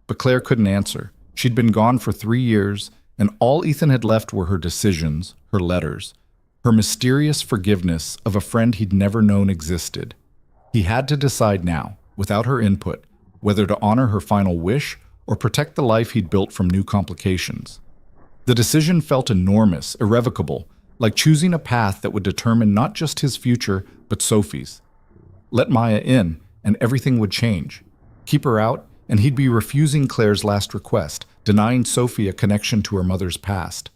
But Claire couldn't answer. She'd been gone for 3 years, and all Ethan had left were her decisions, her letters, her mysterious forgiveness of a friend he'd never known existed. He had to decide now, without her input, whether to honor her final wish or protect the life he'd built from new complications. The decision felt enormous, irrevocable, like choosing a path that would determine not just his future, but Sophie's. Let Maya in, and everything would change. Keep her out, and he'd be refusing Claire's last request, denying Sophie a connection to her mother's past.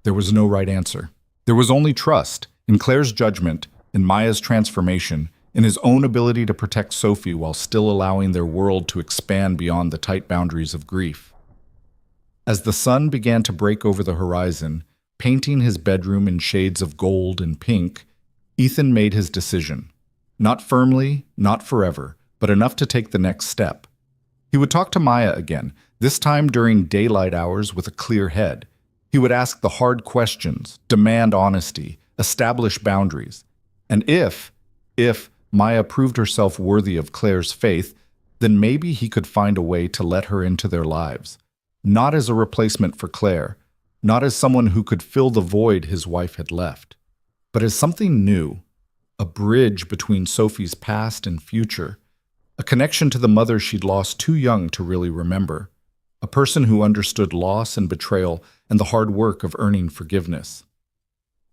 There was no right answer. There was only trust, in Claire's judgment, in Maya's transformation, in his own ability to protect Sophie while still allowing their world to expand beyond the tight boundaries of grief. As the sun began to break over the horizon, painting his bedroom in shades of gold and pink, Ethan made his decision. Not firmly, not forever, but enough to take the next step. He would talk to Maya again, this time during daylight hours with a clear head. He would ask the hard questions, demand honesty, establish boundaries. And if Maya proved herself worthy of Claire's faith, then maybe he could find a way to let her into their lives. Not as a replacement for Claire, not as someone who could fill the void his wife had left, but as something new, a bridge between Sophie's past and future, a connection to the mother she'd lost too young to really remember, a person who understood loss and betrayal and the hard work of earning forgiveness.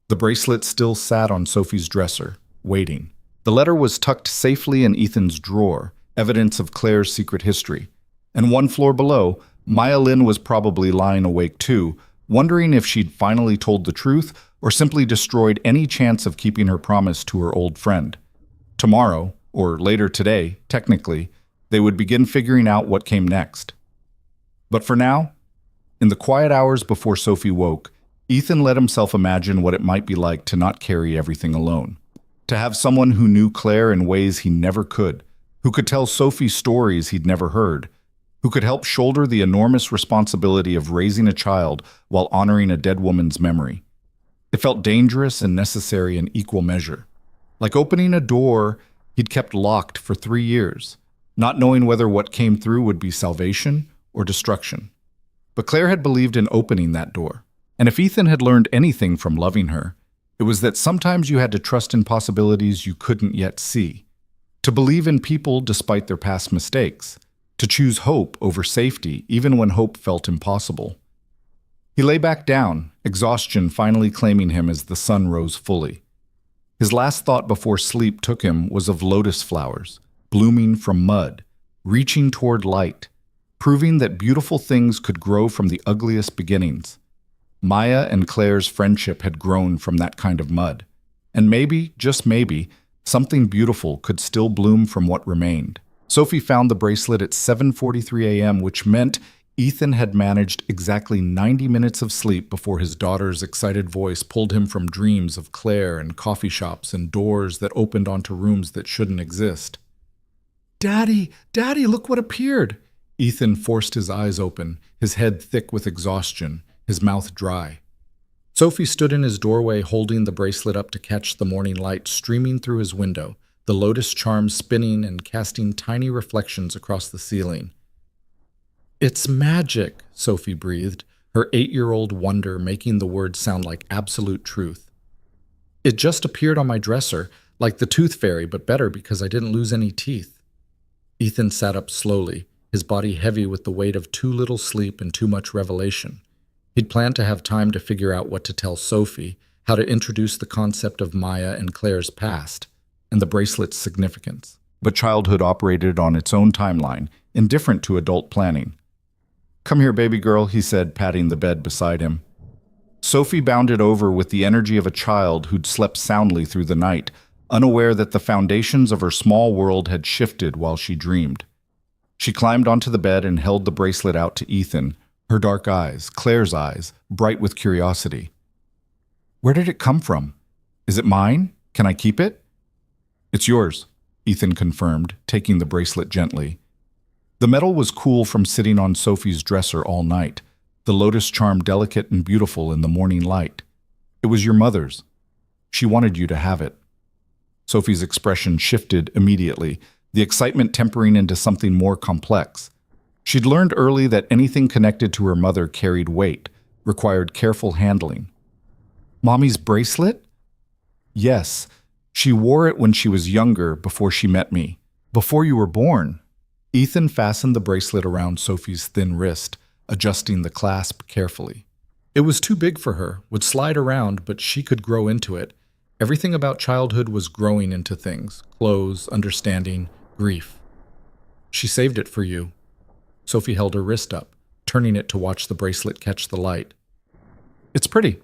The bracelet still sat on Sophie's dresser, waiting. The letter was tucked safely in Ethan's drawer, evidence of Claire's secret history. And 1 floor below, Maya Lynn was probably lying awake too, wondering if she'd finally told the truth or simply destroyed any chance of keeping her promise to her old friend. Tomorrow, or later today, technically, they would begin figuring out what came next. But for now, in the quiet hours before Sophie woke, Ethan let himself imagine what it might be like to not carry everything alone. To have someone who knew Claire in ways he never could, who could tell Sophie stories he'd never heard, who could help shoulder the enormous responsibility of raising a child while honoring a dead woman's memory. It felt dangerous and necessary in equal measure. Like opening a door he'd kept locked for 3 years. not knowing whether what came through would be salvation or destruction. But Claire had believed in opening that door. And if Ethan had learned anything from loving her, it was that sometimes you had to trust in possibilities you couldn't yet see, to believe in people despite their past mistakes, to choose hope over safety even when hope felt impossible. He lay back down, exhaustion finally claiming him as the sun rose fully. His last thought before sleep took him was of lotus flowers, blooming from mud, reaching toward light, proving that beautiful things could grow from the ugliest beginnings. Maya and Claire's friendship had grown from that kind of mud. And maybe, just maybe, something beautiful could still bloom from what remained. Sophie found the bracelet at 7:43 a.m., which meant Ethan had managed exactly 90 minutes of sleep before his daughter's excited voice pulled him from dreams of Claire and coffee shops and doors that opened onto rooms that shouldn't exist. "Daddy, Daddy, look what appeared!" Ethan forced his eyes open, his head thick with exhaustion, his mouth dry. Sophie stood in his doorway holding the bracelet up to catch the morning light streaming through his window, the lotus charm spinning and casting tiny reflections across the ceiling. "It's magic," Sophie breathed, her 8-year-old wonder making the words sound like absolute truth. "It just appeared on my dresser, like the tooth fairy, but better because I didn't lose any teeth." Ethan sat up slowly, his body heavy with the weight of too little sleep and too much revelation. He'd planned to have time to figure out what to tell Sophie, how to introduce the concept of Maya and Claire's past, and the bracelet's significance. But childhood operated on its own timeline, indifferent to adult planning. "Come here, baby girl," he said, patting the bed beside him. Sophie bounded over with the energy of a child who'd slept soundly through the night, unaware that the foundations of her small world had shifted while she dreamed. She climbed onto the bed and held the bracelet out to Ethan, her dark eyes, Claire's eyes, bright with curiosity. "Where did it come from? Is it mine? Can I keep it?" "It's yours," Ethan confirmed, taking the bracelet gently. The metal was cool from sitting on Sophie's dresser all night, the lotus charm delicate and beautiful in the morning light. "It was your mother's. She wanted you to have it." Sophie's expression shifted immediately, the excitement tempering into something more complex. She'd learned early that anything connected to her mother carried weight, required careful handling. "Mommy's bracelet?" "Yes. She wore it when she was younger, before she met me. Before you were born." Ethan fastened the bracelet around Sophie's thin wrist, adjusting the clasp carefully. It was too big for her, would slide around, but she could grow into it. Everything about childhood was growing into things: clothes, understanding, grief. "She saved it for you." Sophie held her wrist up, turning it to watch the bracelet catch the light. "It's pretty.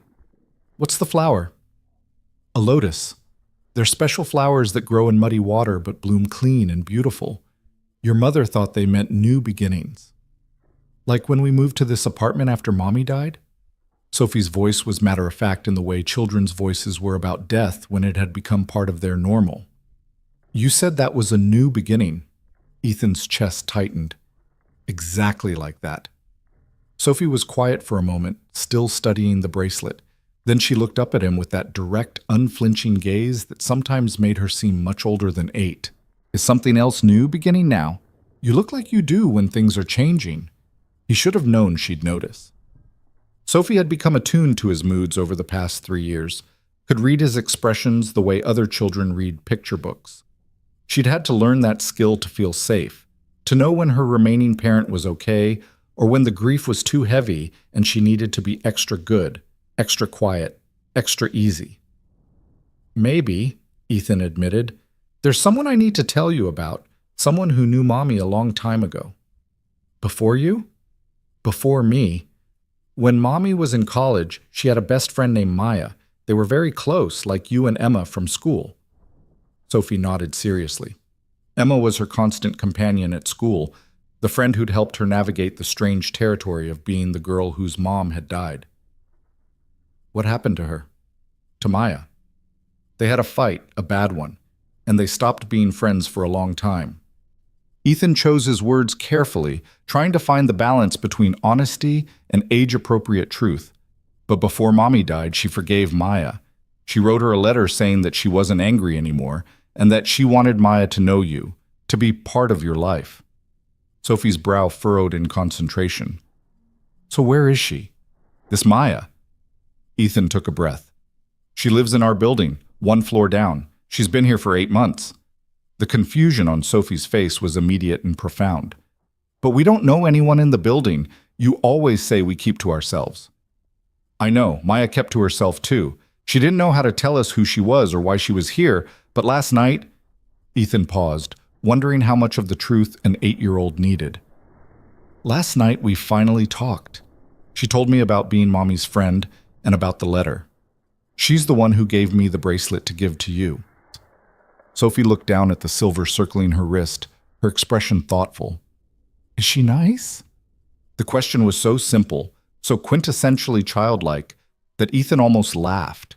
What's the flower?" "A lotus. They're special flowers that grow in muddy water but bloom clean and beautiful. Your mother thought they meant new beginnings. Like when we moved to this apartment after Mommy died?" Sophie's voice was matter-of-fact in the way children's voices were about death when it had become part of their normal. "You said that was a new beginning." Ethan's chest tightened. "Exactly like that." Sophie was quiet for a moment, still studying the bracelet. Then she looked up at him with that direct, unflinching gaze that sometimes made her seem much older than 8. "Is something else new beginning now? You look like you do when things are changing." He should have known she'd notice. Sophie had become attuned to his moods over the past 3 years, could read his expressions the way other children read picture books. She'd had to learn that skill to feel safe, to know when her remaining parent was okay, or when the grief was too heavy and she needed to be extra good, extra quiet, extra easy. "Maybe," Ethan admitted, "there's someone I need to tell you about, someone who knew Mommy a long time ago." "Before you?" "Before me. When Mommy was in college, she had a best friend named Maya. They were very close, like you and Emma from school." Sophie nodded seriously. Emma was her constant companion at school, the friend who'd helped her navigate the strange territory of being the girl whose mom had died. "What happened to her?" "To Maya. They had a fight, a bad one, and they stopped being friends for a long time." Ethan chose his words carefully, trying to find the balance between honesty and age-appropriate truth. But before Mommy died, she forgave Maya. She wrote her a letter saying that she wasn't angry anymore, and that she wanted Maya to know you, to be part of your life. Sophie's brow furrowed in concentration. So where is she? This Maya? Ethan took a breath. She lives in our building, 1 floor down. She's been here for 8 months. The confusion on Sophie's face was immediate and profound. But we don't know anyone in the building. You always say we keep to ourselves. I know, Maya kept to herself too. She didn't know how to tell us who she was or why she was here, but last night... Ethan paused, wondering how much of the truth an 8-year-old needed. Last night we finally talked. She told me about being Mommy's friend and about the letter. She's the one who gave me the bracelet to give to you. Sophie looked down at the silver circling her wrist, her expression thoughtful. Is she nice? The question was so simple, so quintessentially childlike, that Ethan almost laughed.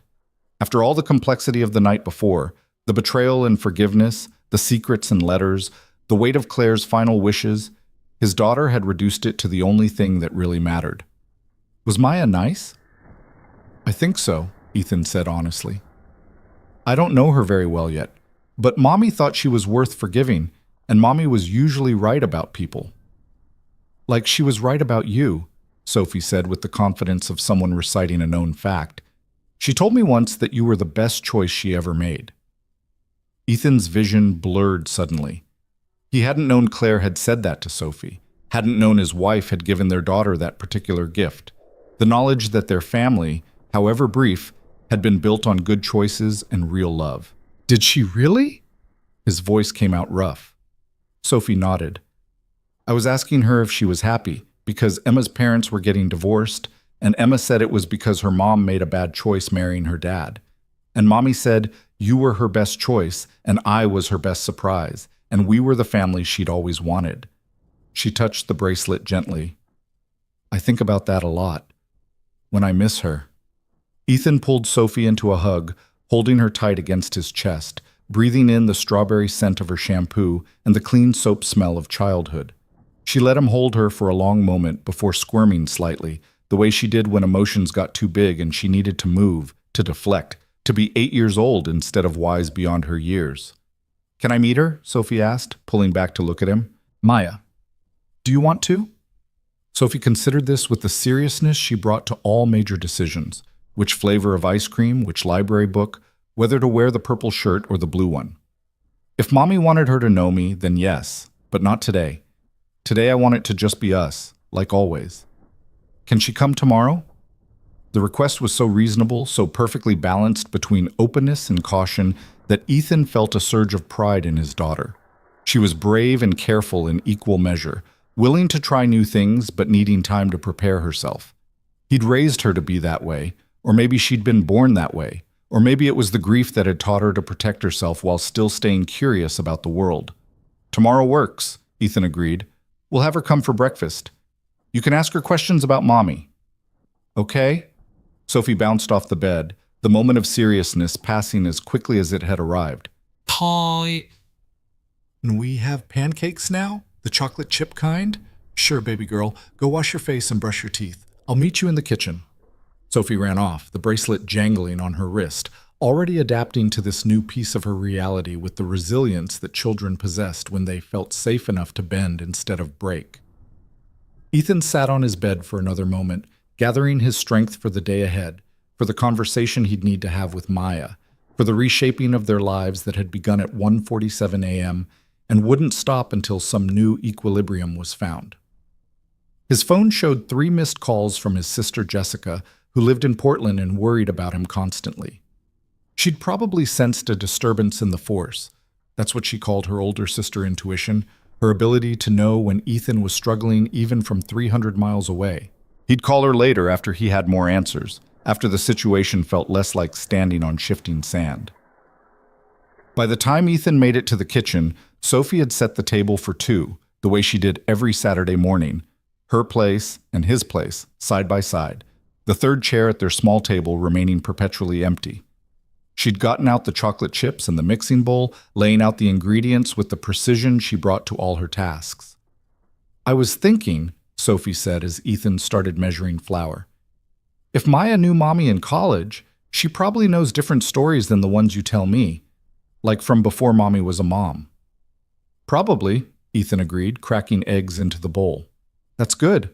After all the complexity of the night before, the betrayal and forgiveness, the secrets and letters, the weight of Claire's final wishes, his daughter had reduced it to the only thing that really mattered. Was Maya nice? I think so, Ethan said honestly. I don't know her very well yet, but Mommy thought she was worth forgiving, and Mommy was usually right about people. Like she was right about you, Sophie said with the confidence of someone reciting a known fact. She told me once that you were the best choice she ever made. Ethan's vision blurred suddenly. He hadn't known Claire had said that to Sophie, hadn't known his wife had given their daughter that particular gift. The knowledge that their family, however brief, had been built on good choices and real love. Did she really? His voice came out rough. Sophie nodded. I was asking her if she was happy, because Emma's parents were getting divorced, and Emma said it was because her mom made a bad choice marrying her dad. And Mommy said you were her best choice, and I was her best surprise, and we were the family she'd always wanted. She touched the bracelet gently. I think about that a lot. When I miss her. Ethan pulled Sophie into a hug, holding her tight against his chest, breathing in the strawberry scent of her shampoo and the clean soap smell of childhood. She let him hold her for a long moment before squirming slightly, the way she did when emotions got too big and she needed to move, to deflect, to be 8 years old instead of wise beyond her years. Can I meet her? Sophie asked, pulling back to look at him. Maya, do you want to? Sophie considered this with the seriousness she brought to all major decisions. Which flavor of ice cream, which library book, whether to wear the purple shirt or the blue one. If Mommy wanted her to know me, then yes, but not today. Today I want it to just be us, like always. Can she come tomorrow? The request was so reasonable, so perfectly balanced between openness and caution that Ethan felt a surge of pride in his daughter. She was brave and careful in equal measure, willing to try new things but needing time to prepare herself. He'd raised her to be that way, or maybe she'd been born that way, or maybe it was the grief that had taught her to protect herself while still staying curious about the world. Tomorrow works, Ethan agreed. We'll have her come for breakfast. You can ask her questions about Mommy. Okay? Sophie bounced off the bed, the moment of seriousness passing as quickly as it had arrived.
Pie.
And we have pancakes now? The chocolate chip kind? Sure, baby girl. Go wash your face and brush your teeth. I'll meet you in the kitchen. Sophie ran off, the bracelet jangling on her wrist, already adapting to this new piece of her reality with the resilience that children possessed when they felt safe enough to bend instead of break. Ethan sat on his bed for another moment, gathering his strength for the day ahead, for the conversation he'd need to have with Maya, for the reshaping of their lives that had begun at 1:47 a.m. and wouldn't stop until some new equilibrium was found. His phone showed 3 missed calls from his sister Jessica, who lived in Portland and worried about him constantly. She'd probably sensed a disturbance in the force. That's what she called her older sister intuition, her ability to know when Ethan was struggling even from 300 miles away. He'd call her later after he had more answers, after the situation felt less like standing on shifting sand. By the time Ethan made it to the kitchen, Sophie had set the table for 2, the way she did every Saturday morning, her place and his place, side by side, the third chair at their small table remaining perpetually empty. She'd gotten out the chocolate chips and the mixing bowl, laying out the ingredients with the precision she brought to all her tasks. I was thinking, Sophie said as Ethan started measuring flour, if Maya knew Mommy in college, she probably knows different stories than the ones you tell me, like from before Mommy was a mom. Probably, Ethan agreed, cracking eggs into the bowl. That's good.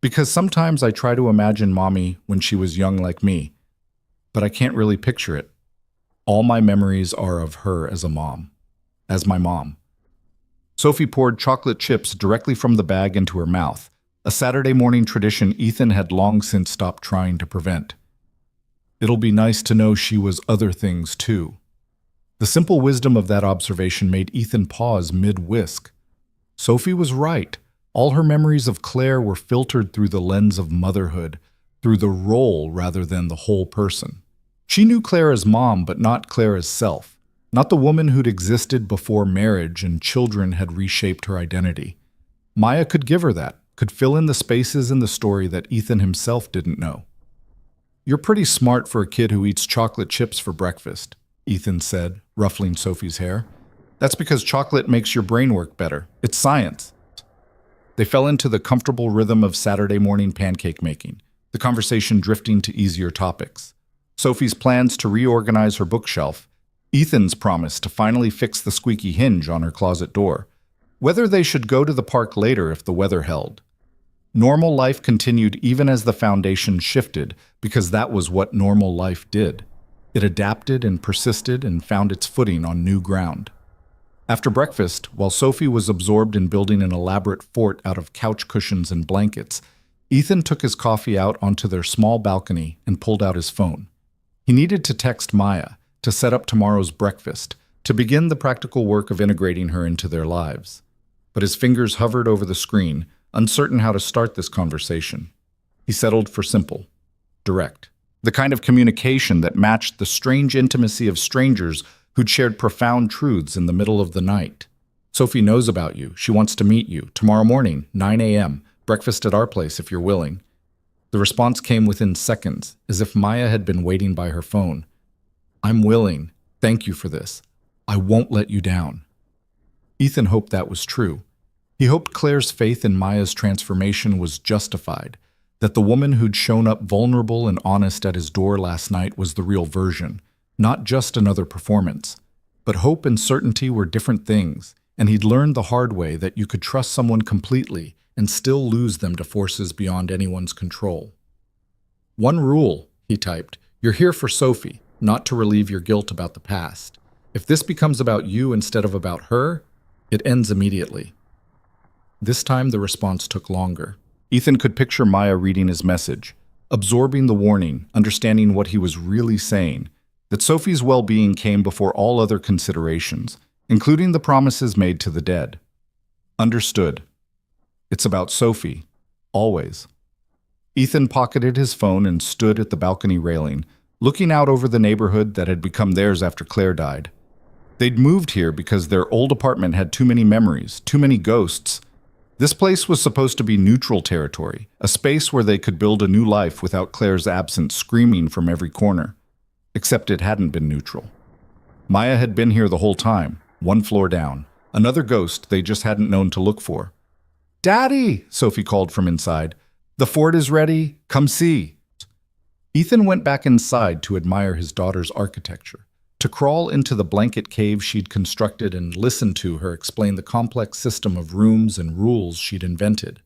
Because sometimes I try to imagine Mommy when she was young like me, but I can't really picture it. All my memories are of her as a mom, as my mom. Sophie poured chocolate chips directly from the bag into her mouth, a Saturday morning tradition Ethan had long since stopped trying to prevent. It'll be nice to know she was other things too. The simple wisdom of that observation made Ethan pause mid-whisk. Sophie was right. All her memories of Claire were filtered through the lens of motherhood, through the role rather than the whole person. She knew Claire as mom, but not Claire as self, not the woman who'd existed before marriage and children had reshaped her identity. Maya could give her that, could fill in the spaces in the story that Ethan himself didn't know. You're pretty smart for a kid who eats chocolate chips for breakfast, Ethan said, ruffling Sophie's hair. That's because chocolate makes your brain work better. It's science. They fell into the comfortable rhythm of Saturday morning pancake making, the conversation drifting to easier topics. Sophie's plans to reorganize her bookshelf, Ethan's promise to finally fix the squeaky hinge on her closet door, whether they should go to the park later if the weather held. Normal life continued even as the foundation shifted, because that was what normal life did. It adapted and persisted and found its footing on new ground. After breakfast, while Sophie was absorbed in building an elaborate fort out of couch cushions and blankets, Ethan took his coffee out onto their small balcony and pulled out his phone. He needed to text Maya, to set up tomorrow's breakfast, to begin the practical work of integrating her into their lives. But his fingers hovered over the screen, uncertain how to start this conversation. He settled for simple, direct. The kind of communication that matched the strange intimacy of strangers who'd shared profound truths in the middle of the night. Sophie knows about you. She wants to meet you. Tomorrow morning, 9 a.m., breakfast at our place if you're willing. The response came within seconds, as if Maya had been waiting by her phone. I'm willing. Thank you for this. I won't let you down. Ethan hoped that was true. He hoped Claire's faith in Maya's transformation was justified, that the woman who'd shown up vulnerable and honest at his door last night was the real version, not just another performance. But hope and certainty were different things, and he'd learned the hard way that you could trust someone completely and still lose them to forces beyond anyone's control. One rule, he typed, you're here for Sophie, not to relieve your guilt about the past. If this becomes about you instead of about her, it ends immediately. This time the response took longer. Ethan could picture Maya reading his message, absorbing the warning, understanding what he was really saying, that Sophie's well-being came before all other considerations, including the promises made to the dead. Understood. It's about Sophie, always. Ethan pocketed his phone and stood at the balcony railing, looking out over the neighborhood that had become theirs after Claire died. They'd moved here because their old apartment had too many memories, too many ghosts. This place was supposed to be neutral territory, a space where they could build a new life without Claire's absence screaming from every corner. Except it hadn't been neutral. Maya had been here the whole time, one floor down, another ghost they just hadn't known to look for. "Daddy!" Sophie called from inside. "The fort is ready. Come see." Ethan went back inside to admire his daughter's architecture, to crawl into the blanket cave she'd constructed and listen to her explain the complex system of rooms and rules she'd invented.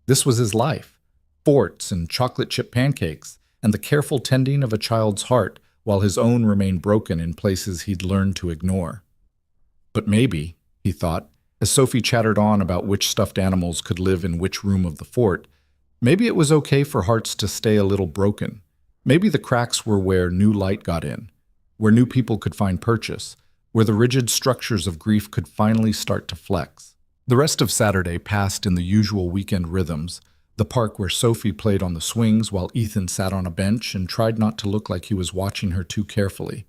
This was his life, forts and chocolate chip pancakes, and the careful tending of a child's heart while his own remained broken in places he'd learned to ignore. But maybe, he thought, as Sophie chattered on about which stuffed animals could live in which room of the fort, maybe it was okay for hearts to stay a little broken. Maybe the cracks were where new light got in, where new people could find purchase, where the rigid structures of grief could finally start to flex. The rest of Saturday passed in the usual weekend rhythms, the park where Sophie played on the swings while Ethan sat on a bench and tried not to look like he was watching her too carefully,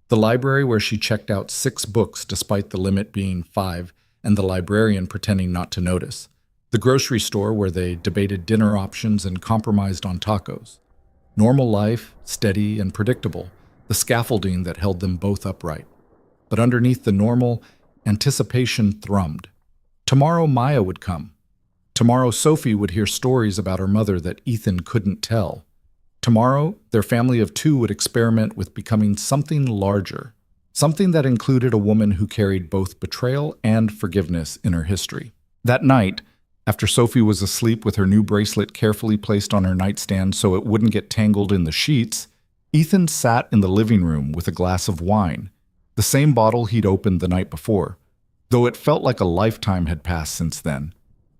the library where she checked out 6 books despite the limit being 5, and the librarian pretending not to notice, the grocery store where they debated dinner options and compromised on tacos. Normal life, steady and predictable, the scaffolding that held them both upright. But underneath the normal, anticipation thrummed. Tomorrow Maya would come. Tomorrow Sophie would hear stories about her mother that Ethan couldn't tell. Tomorrow, their family of 2 would experiment with becoming something larger, something that included a woman who carried both betrayal and forgiveness in her history. That night, after Sophie was asleep with her new bracelet carefully placed on her nightstand so it wouldn't get tangled in the sheets, Ethan sat in the living room with a glass of wine, the same bottle he'd opened the night before, though it felt like a lifetime had passed since then.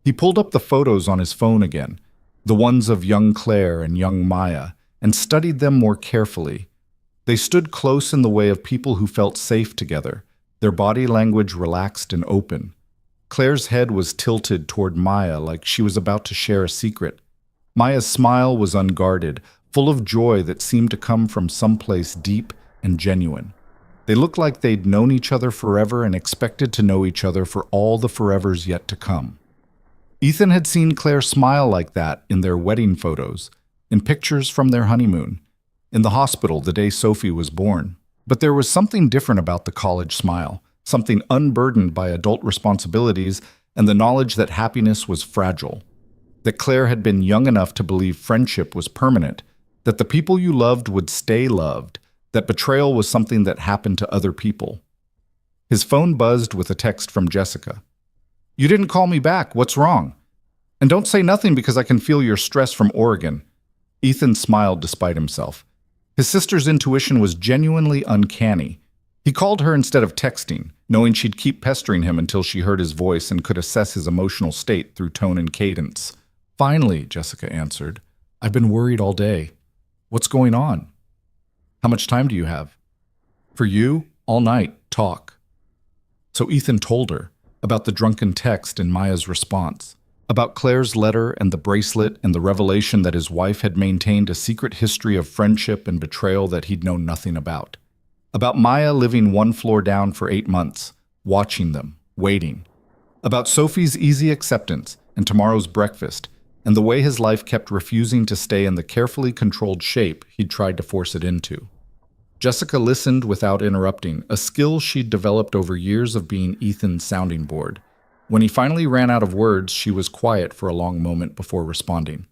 He pulled up the photos on his phone again, the ones of young Claire and young Maya, and studied them more carefully. They stood close in the way of people who felt safe together, their body language relaxed and open. Claire's head was tilted toward Maya like she was about to share a secret. Maya's smile was unguarded, full of joy that seemed to come from someplace deep and genuine. They looked like they'd known each other forever and expected to know each other for all the forevers yet to come. Ethan had seen Claire smile like that in their wedding photos, in pictures from their honeymoon, in the hospital the day Sophie was born. But there was something different about the college smile, something unburdened by adult responsibilities and the knowledge that happiness was fragile, that Claire had been young enough to believe friendship was permanent, that the people you loved would stay loved, that betrayal was something that happened to other people. His phone buzzed with a text from Jessica. "You didn't call me back. What's wrong? And don't say nothing because I can feel your stress from Oregon." Ethan smiled despite himself. His sister's intuition was genuinely uncanny. He called her instead of texting, knowing she'd keep pestering him until she heard his voice and could assess his emotional state through tone and cadence. "Finally," Jessica answered. "I've been worried all day. What's going on? How much time do you have?" "For you, all night, talk." So Ethan told her about the drunken text and Maya's response, about Claire's letter and the bracelet and the revelation that his wife had maintained a secret history of friendship and betrayal that he'd known nothing about Maya living one floor down for 8 months, watching them, waiting, about Sophie's easy acceptance and tomorrow's breakfast, and the way his life kept refusing to stay in the carefully controlled shape he'd tried to force it into. Jessica listened without interrupting, a skill she'd developed over years of being Ethan's sounding board. When he finally ran out of words, she was quiet for a long moment before responding.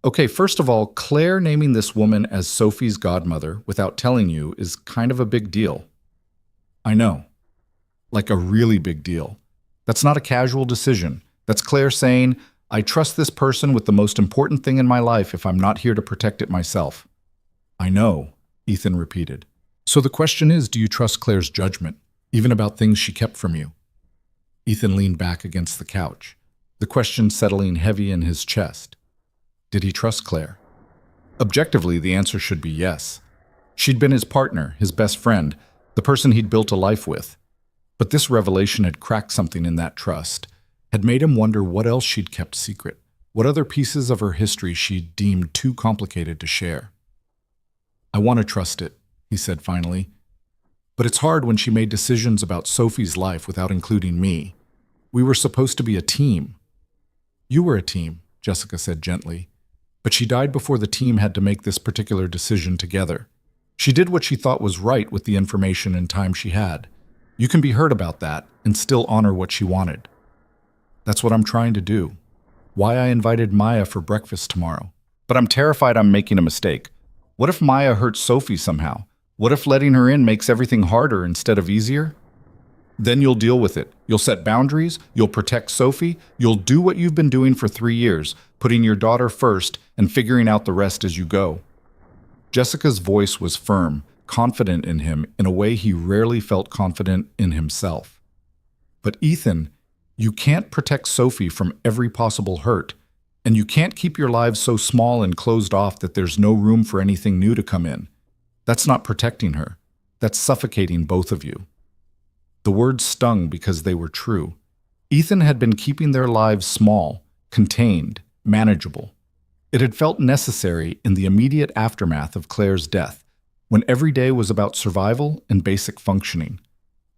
"Okay, first of all, Claire naming this woman as Sophie's godmother without telling you is kind of a big deal." "I know. Like a really big deal. That's not a casual decision. That's Claire saying, I trust this person with the most important thing in my life if I'm not here to protect it myself." "I know," Ethan repeated. "So the question is, do you trust Claire's judgment, even about things she kept from you?" Ethan leaned back against the couch, the question settling heavy in his chest. Did he trust Claire? Objectively, the answer should be yes. She'd been his partner, his best friend, the person he'd built a life with. But this revelation had cracked something in that trust, had made him wonder what else she'd kept secret, what other pieces of her history she'd deemed too complicated to share. "I want to trust it," he said finally. "But it's hard when she made decisions about Sophie's life without including me. We were supposed to be a team." "You were a team," Jessica said gently. "But she died before the team had to make this particular decision together. She did what she thought was right with the information and time she had. You can be hurt about that and still honor what she wanted. That's what I'm trying to do. Why I invited Maya for breakfast tomorrow. But I'm terrified I'm making a mistake. What if Maya hurts Sophie somehow? What if letting her in makes everything harder instead of easier? Then you'll deal with it. You'll set boundaries, you'll protect Sophie, you'll do what you've been doing for 3 years, putting your daughter first and figuring out the rest as you go." Jessica's voice was firm, confident in him in a way he rarely felt confident in himself. "But Ethan, you can't protect Sophie from every possible hurt, and you can't keep your lives so small and closed off that there's no room for anything new to come in. That's not protecting her. That's suffocating both of you." The words stung because they were true. Ethan had been keeping their lives small, contained, manageable. It had felt necessary in the immediate aftermath of Claire's death, when every day was about survival and basic functioning.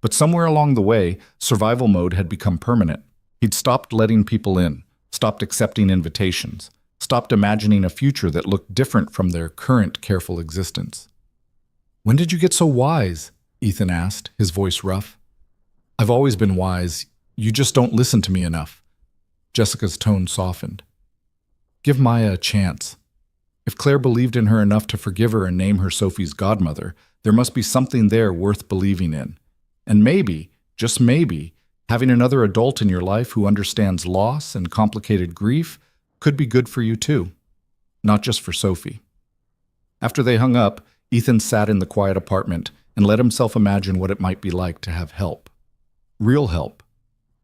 But somewhere along the way, survival mode had become permanent. He'd stopped letting people in, stopped accepting invitations, stopped imagining a future that looked different from their current careful existence. "When did you get so wise?" Ethan asked, his voice rough. "I've always been wise. You just don't listen to me enough." Jessica's tone softened. "Give Maya a chance. If Claire believed in her enough to forgive her and name her Sophie's godmother, There must be something there worth believing in. And maybe, just maybe, having another adult in your life who understands loss and complicated grief could be good for you too, not just for Sophie. After they hung up, Ethan sat in the quiet apartment and let himself imagine what it might be like to have help. Real help.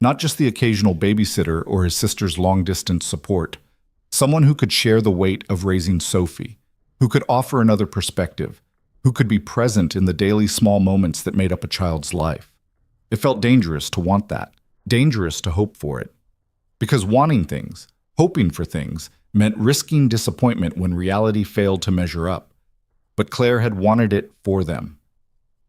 Not just the occasional babysitter or his sister's long-distance support. Someone who could share the weight of raising Sophie, who could offer another perspective, who could be present in the daily small moments that made up a child's life. It felt dangerous to want that, dangerous to hope for it. Because wanting things, hoping for things, meant risking disappointment when reality failed to measure up. But Claire had wanted it for them,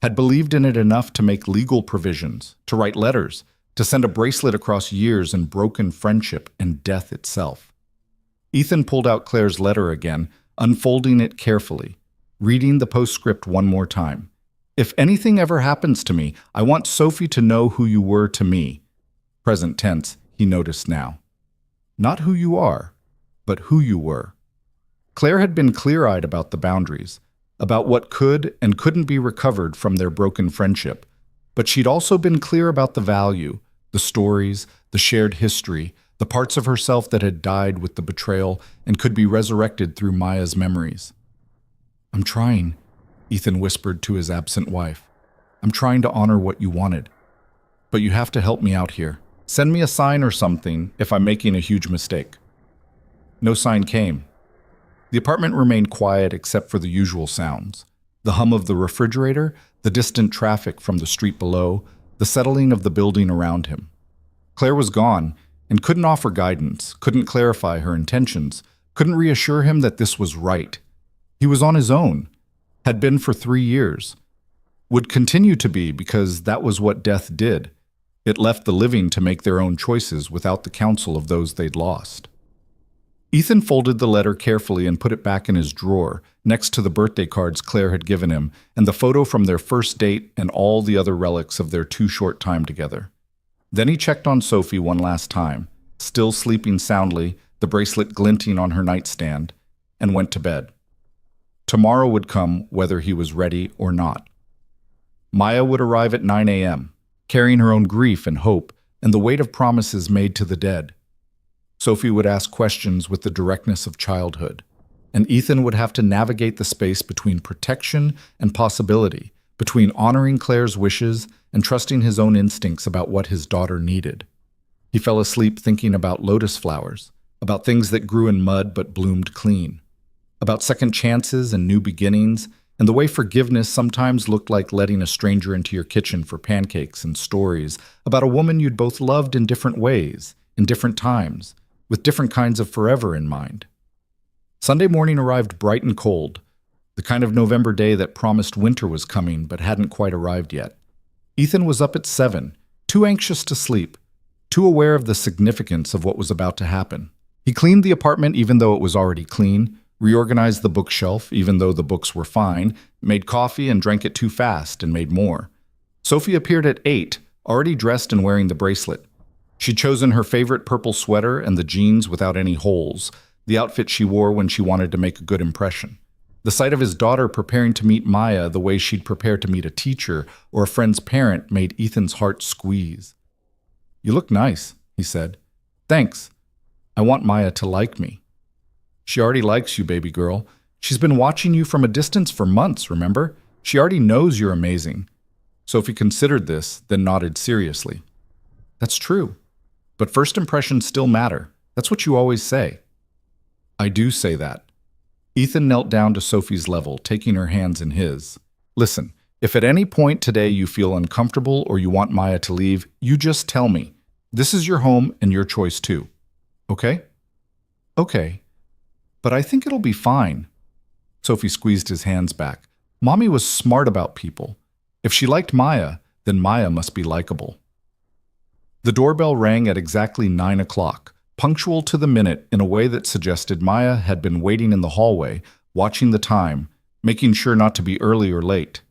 had believed in it enough to make legal provisions, to write letters, to send a bracelet across years and broken friendship and death itself. Ethan pulled out Claire's letter again, unfolding it carefully, reading the postscript one more time. If anything ever happens to me, I want Sophie to know who you were to me. Present tense, he noticed now. Not who you are, but who you were. Claire had been clear-eyed about the boundaries, about what could and couldn't be recovered from their broken friendship, but she'd also been clear about the value, the stories, the shared history, the parts of herself that had died with the betrayal and could be resurrected through Maya's memories. I'm trying, Ethan whispered to his absent wife. I'm trying to honor what you wanted. But you have to help me out here. Send me a sign or something if I'm making a huge mistake. No sign came. The apartment remained quiet except for the usual sounds. The hum of the refrigerator, the distant traffic from the street below, the settling of the building around him. Claire was gone and couldn't offer guidance, couldn't clarify her intentions, couldn't reassure him that this was right. He was on his own, had been for 3 years, would continue to be because that was what death did. It left the living to make their own choices without the counsel of those they'd lost. Ethan folded the letter carefully and put it back in his drawer, next to the birthday cards Claire had given him and the photo from their first date and all the other relics of their too short time together. Then he checked on Sophie one last time, still sleeping soundly, the bracelet glinting on her nightstand, and went to bed. Tomorrow would come whether he was ready or not. Maya would arrive at 9 a.m., carrying her own grief and hope and the weight of promises made to the dead. Sophie would ask questions with the directness of childhood, and Ethan would have to navigate the space between protection and possibility, between honoring Claire's wishes and trusting his own instincts about what his daughter needed. He fell asleep thinking about lotus flowers, about things that grew in mud but bloomed clean, about second chances and new beginnings, and the way forgiveness sometimes looked like letting a stranger into your kitchen for pancakes, and stories about a woman you'd both loved in different ways, in different times, with different kinds of forever in mind. Sunday morning arrived bright and cold, the kind of November day that promised winter was coming but hadn't quite arrived yet. Ethan was up at 7, too anxious to sleep, too aware of the significance of what was about to happen. He cleaned the apartment even though it was already clean, reorganized the bookshelf even though the books were fine, made coffee and drank it too fast and made more. Sophie appeared at 8, already dressed and wearing the bracelet. She'd chosen her favorite purple sweater and the jeans without any holes, the outfit she wore when she wanted to make a good impression. The sight of his daughter preparing to meet Maya the way she'd prepare to meet a teacher or a friend's parent made Ethan's heart squeeze. You look nice, he said. Thanks. I want Maya to like me. She already likes you, baby girl. She's been watching you from a distance for months, remember? She already knows you're amazing. Sophie considered this, then nodded seriously. That's true. But first impressions still matter. That's what you always say. I do say that. Ethan knelt down to Sophie's level, taking her hands in his. Listen, if at any point today you feel uncomfortable or you want Maya to leave, you just tell me. This is your home and your choice too. Okay? Okay. But I think it'll be fine. Sophie squeezed his hands back. Mommy was smart about people. If she liked Maya, then Maya must be likable. The doorbell rang at exactly 9 o'clock, punctual to the minute in a way that suggested Maya had been waiting in the hallway, watching the time, making sure not to be early or late.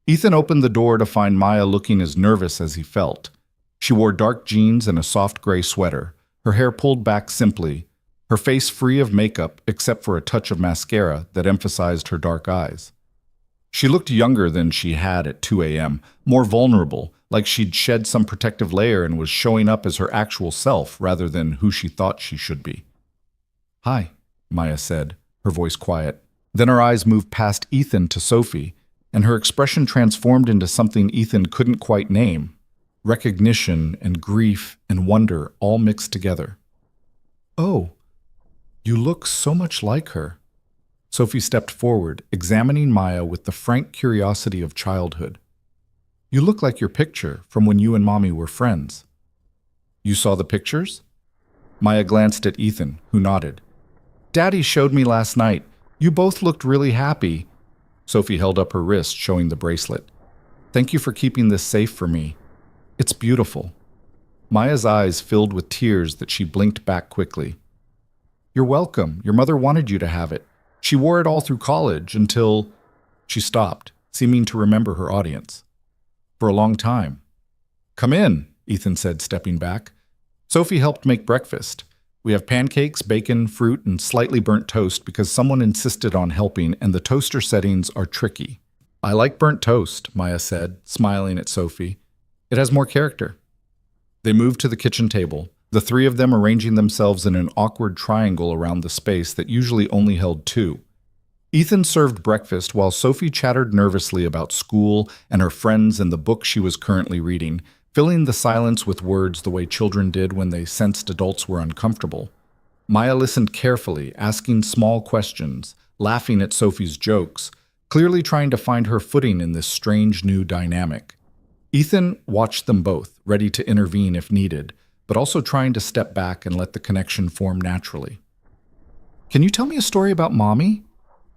Ethan opened the door to find Maya looking as nervous as he felt. She wore dark jeans and a soft gray sweater, her hair pulled back simply, her face free of makeup except for a touch of mascara that emphasized her dark eyes. She looked younger than she had at 2 a.m., more vulnerable, like she'd shed some protective layer and was showing up as her actual self rather than who she thought she should be. "Hi," Maya said, her voice quiet. Then her eyes moved past Ethan to Sophie, and her expression transformed into something Ethan couldn't quite name. Recognition and grief and wonder all mixed together. "Oh, you look so much like her." Sophie stepped forward, examining Maya with the frank curiosity of childhood. "You look like your picture from when you and Mommy were friends." "You saw the pictures?" Maya glanced at Ethan, who nodded. "Daddy showed me last night. You both looked really happy." Sophie held up her wrist, showing the bracelet. "Thank you for keeping this safe for me. It's beautiful." Maya's eyes filled with tears that she blinked back quickly. "You're welcome. Your mother wanted you to have it. She wore it all through college until—" She stopped, seeming to remember her audience. "For a long time." "Come in," Ethan said, stepping back. Sophie helped make breakfast. We have pancakes, bacon, fruit, and slightly burnt toast because someone insisted on helping and the toaster settings are tricky. "I like burnt toast," Maya said, smiling at Sophie. "It has more character." They moved to the kitchen table, the three of them arranging themselves in an awkward triangle around the space that usually only held two. Ethan served breakfast while Sophie chattered nervously about school and her friends and the book she was currently reading, filling the silence with words the way children did when they sensed adults were uncomfortable. Maya listened carefully, asking small questions, laughing at Sophie's jokes, clearly trying to find her footing in this strange new dynamic. Ethan watched them both, ready to intervene if needed, but also trying to step back and let the connection form naturally. "Can you tell me a story about Mommy?"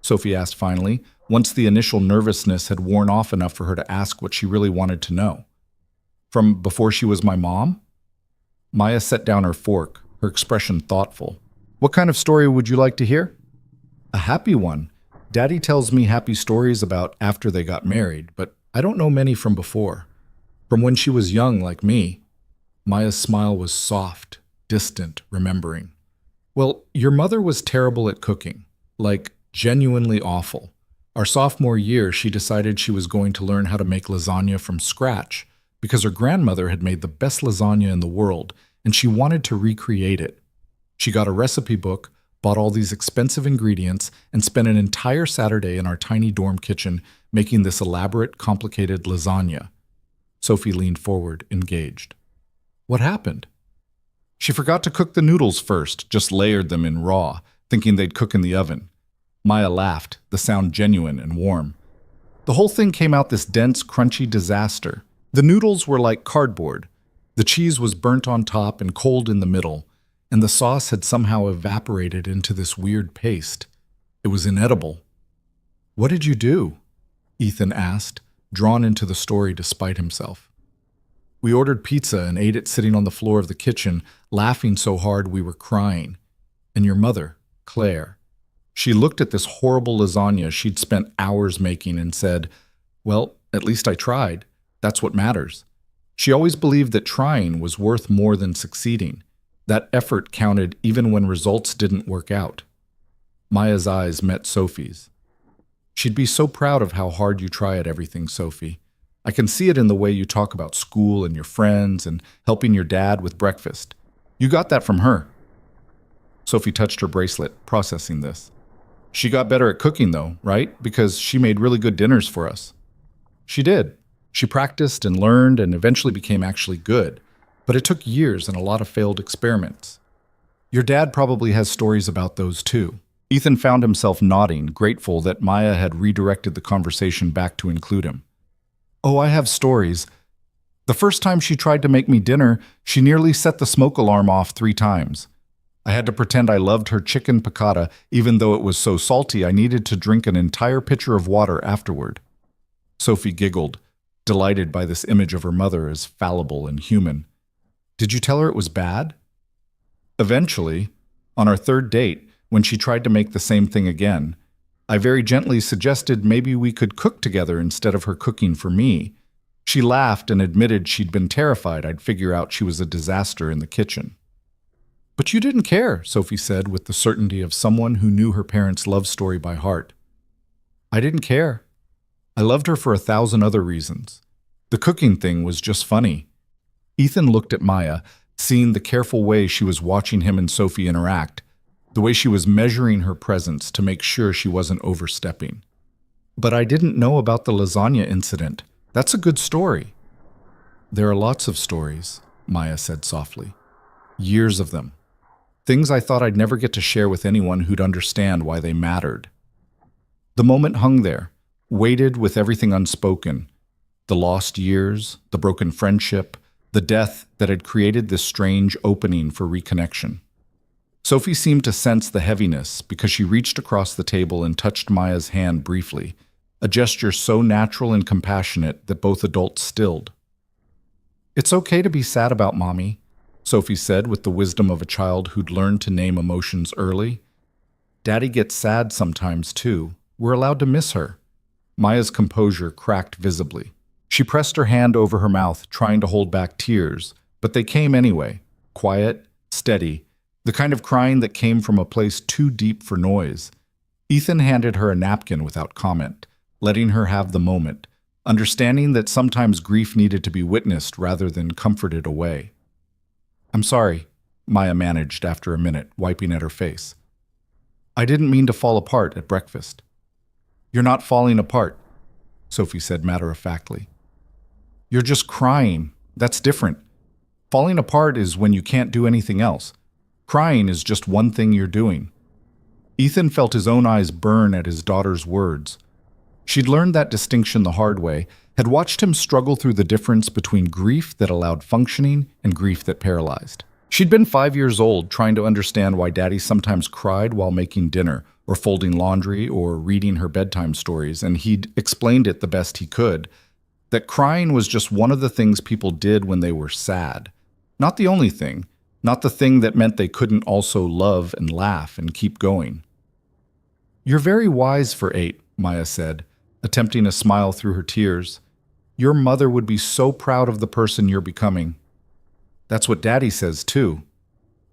Sophie asked finally, once the initial nervousness had worn off enough for her to ask what she really wanted to know. "From before she was my mom?" Maya set down her fork, her expression thoughtful. "What kind of story would you like to hear?" "A happy one. Daddy tells me happy stories about after they got married, but I don't know many from before. From when she was young like me." Maya's smile was soft, distant, remembering. "Well, your mother was terrible at cooking, like genuinely awful. Our sophomore year, she decided she was going to learn how to make lasagna from scratch because her grandmother had made the best lasagna in the world, and she wanted to recreate it. She got a recipe book, bought all these expensive ingredients, and spent an entire Saturday in our tiny dorm kitchen making this elaborate, complicated lasagna." Sophie leaned forward, engaged. "What happened?" "She forgot to cook the noodles first, just layered them in raw, thinking they'd cook in the oven." Maya laughed, the sound genuine and warm. "The whole thing came out this dense, crunchy disaster. The noodles were like cardboard. The cheese was burnt on top and cold in the middle, and the sauce had somehow evaporated into this weird paste. It was inedible." "What did you do?" Ethan asked, drawn into the story despite himself. "We ordered pizza and ate it sitting on the floor of the kitchen, laughing so hard we were crying. And your mother, Claire, she looked at this horrible lasagna she'd spent hours making and said, 'Well, at least I tried. That's what matters.' She always believed that trying was worth more than succeeding. That effort counted even when results didn't work out." Maya's eyes met Sophie's. "She'd be so proud of how hard you try at everything, Sophie. I can see it in the way you talk about school and your friends and helping your dad with breakfast. You got that from her." Sophie touched her bracelet, processing this. "She got better at cooking, though, right? Because she made really good dinners for us." "She did. She practiced and learned and eventually became actually good. But it took years and a lot of failed experiments. Your dad probably has stories about those too." Ethan found himself nodding, grateful that Maya had redirected the conversation back to include him. "Oh, I have stories. The first time she tried to make me dinner, she nearly set the smoke alarm off 3 times. I had to pretend I loved her chicken piccata, even though it was so salty I needed to drink an entire pitcher of water afterward." Sophie giggled, delighted by this image of her mother as fallible and human. "Did you tell her it was bad?" "Eventually, on our 3rd date, when she tried to make the same thing again, I very gently suggested maybe we could cook together instead of her cooking for me. She laughed and admitted she'd been terrified I'd figure out she was a disaster in the kitchen." "But you didn't care," Sophie said with the certainty of someone who knew her parents' love story by heart. "I didn't care. I loved her for 1,000 other reasons. The cooking thing was just funny. Ethan looked at Maya, seeing the careful way she was watching him and Sophie interact, the way she was measuring her presence to make sure she wasn't overstepping. But I didn't know about the lasagna incident. That's a good story. There are lots of stories, Maya said softly. Years of them. Things I thought I'd never get to share with anyone who'd understand why they mattered. The moment hung there, waited with everything unspoken. The lost years, the broken friendship, the death that had created this strange opening for reconnection. Sophie seemed to sense the heaviness because she reached across the table and touched Maya's hand briefly, a gesture so natural and compassionate that both adults stilled. "It's okay to be sad about Mommy," Sophie said with the wisdom of a child who'd learned to name emotions early. "Daddy gets sad sometimes, too. We're allowed to miss her." Maya's composure cracked visibly. She pressed her hand over her mouth, trying to hold back tears, but they came anyway, quiet, steady, the kind of crying that came from a place too deep for noise. Ethan handed her a napkin without comment, letting her have the moment, understanding that sometimes grief needed to be witnessed rather than comforted away. "I'm sorry," Maya managed after a minute, wiping at her face. "I didn't mean to fall apart at breakfast." "You're not falling apart," Sophie said matter-of-factly. "You're just crying. That's different. Falling apart is when you can't do anything else. Crying is just one thing you're doing." Ethan felt his own eyes burn at his daughter's words. She'd learned that distinction the hard way, had watched him struggle through the difference between grief that allowed functioning and grief that paralyzed. She'd been 5 years old trying to understand why Daddy sometimes cried while making dinner, or folding laundry, or reading her bedtime stories, and he'd explained it the best he could, that crying was just one of the things people did when they were sad. Not the only thing, not the thing that meant they couldn't also love and laugh and keep going. "You're very wise for 8, Maya said, attempting a smile through her tears. "Your mother would be so proud of the person you're becoming." "That's what Daddy says, too."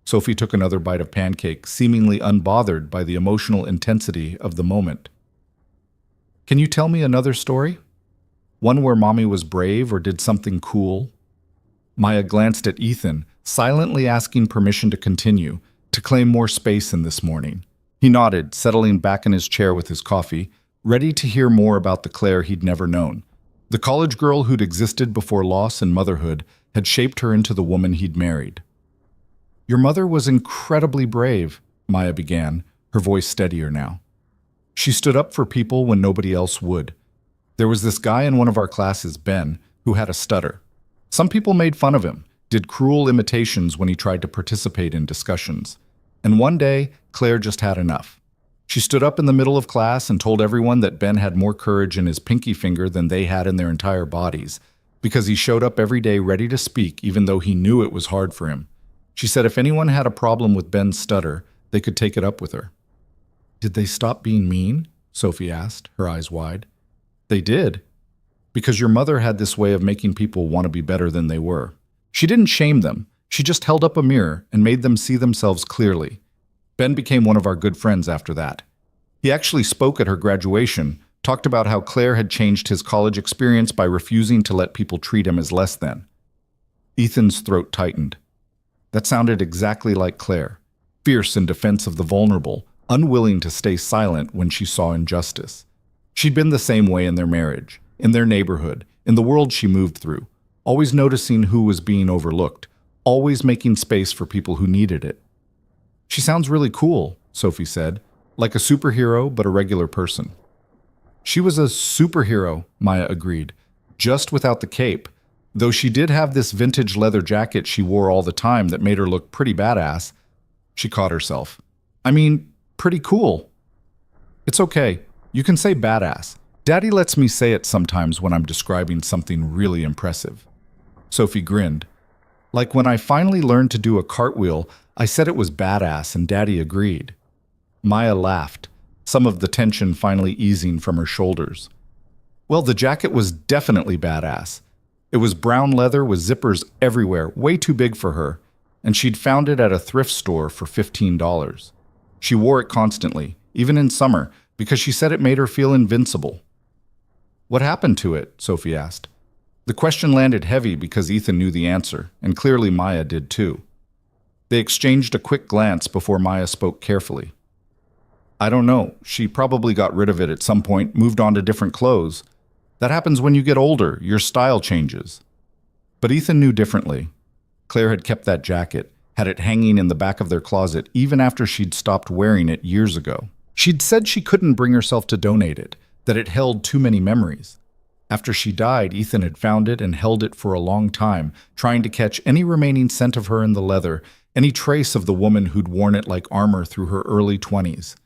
Sophie took another bite of pancake, seemingly unbothered by the emotional intensity of the moment. "Can you tell me another story? One where Mommy was brave or did something cool?" Maya glanced at Ethan, silently asking permission to continue, to claim more space in this morning. He nodded, settling back in his chair with his coffee, ready to hear more about the Claire he'd never known. The college girl who'd existed before loss and motherhood had shaped her into the woman he'd married. "Your mother was incredibly brave," Maya began, her voice steadier now. "She stood up for people when nobody else would. There was this guy in one of our classes, Ben, who had a stutter. Some people made fun of him, did cruel imitations when he tried to participate in discussions. And one day, Claire just had enough. She stood up in the middle of class and told everyone that Ben had more courage in his pinky finger than they had in their entire bodies, because he showed up every day ready to speak even though he knew it was hard for him. She said if anyone had a problem with Ben's stutter, they could take it up with her." "Did they stop being mean?" Sophie asked, her eyes wide. "They did. Because your mother had this way of making people want to be better than they were. She didn't shame them. She just held up a mirror and made them see themselves clearly. Ben became one of our good friends after that. He actually spoke at her graduation, talked about how Claire had changed his college experience by refusing to let people treat him as less than." Ethan's throat tightened. That sounded exactly like Claire, fierce in defense of the vulnerable, unwilling to stay silent when she saw injustice. She'd been the same way in their marriage, in their neighborhood, in the world she moved through, always noticing who was being overlooked, always making space for people who needed it. "She sounds really cool," Sophie said, "like a superhero but a regular person." "She was a superhero," Maya agreed, "just without the cape. Though she did have this vintage leather jacket she wore all the time that made her look pretty badass." She caught herself. "I mean, pretty cool." "It's okay. You can say badass. Daddy lets me say it sometimes when I'm describing something really impressive." Sophie grinned. "Like when I finally learned to do a cartwheel, I said it was badass and Daddy agreed." Maya laughed, some of the tension finally easing from her shoulders. "Well, the jacket was definitely badass. It was brown leather with zippers everywhere, way too big for her, and she'd found it at a thrift store for $15. She wore it constantly, even in summer, because she said it made her feel invincible." What happened to it? Sophie asked. The question landed heavy because Ethan knew the answer, and clearly Maya did too. They exchanged a quick glance before Maya spoke carefully. I don't know. She probably got rid of it at some point, moved on to different clothes. That happens when you get older. Your style changes. But Ethan knew differently. Claire had kept that jacket, had it hanging in the back of their closet even after she'd stopped wearing it years ago. She'd said she couldn't bring herself to donate it, that it held too many memories. After she died, Ethan had found it and held it for a long time, trying to catch any remaining scent of her in the leather, any trace of the woman who'd worn it like armor through her early 20s.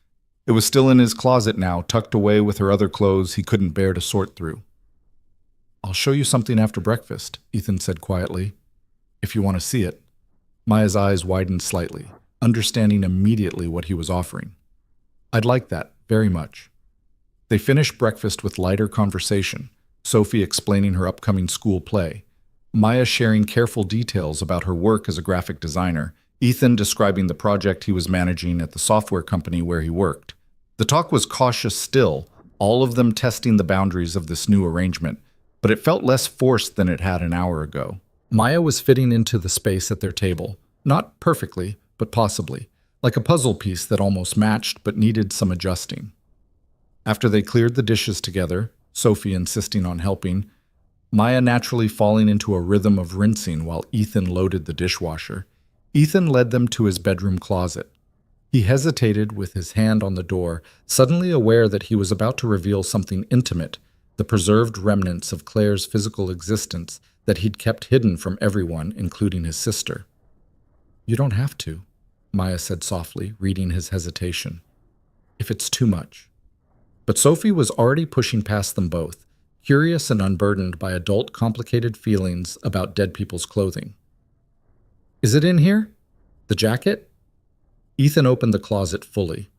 It was still in his closet now, tucked away with her other clothes he couldn't bear to sort through. I'll show you something after breakfast, Ethan said quietly, if you want to see it. Maya's eyes widened slightly, understanding immediately what he was offering. I'd like that, very much. They finished breakfast with lighter conversation, Sophie explaining her upcoming school play, Maya sharing careful details about her work as a graphic designer, Ethan describing the project he was managing at the software company where he worked. The talk was cautious still, all of them testing the boundaries of this new arrangement, but it felt less forced than it had an hour ago. Maya was fitting into the space at their table, not perfectly, but possibly, like a puzzle piece that almost matched but needed some adjusting. After they cleared the dishes together, Sophie insisting on helping, Maya naturally falling into a rhythm of rinsing while Ethan loaded the dishwasher, Ethan led them to his bedroom closet. He hesitated with his hand on the door, suddenly aware that he was about to reveal something intimate, the preserved remnants of Claire's physical existence that he'd kept hidden from everyone, including his sister. You don't have to, Maya said softly, reading his hesitation. If it's too much. But Sophie was already pushing past them both, curious and unburdened by adult complicated feelings about dead people's clothing. Is it in here? The jacket? Ethan opened the closet fully.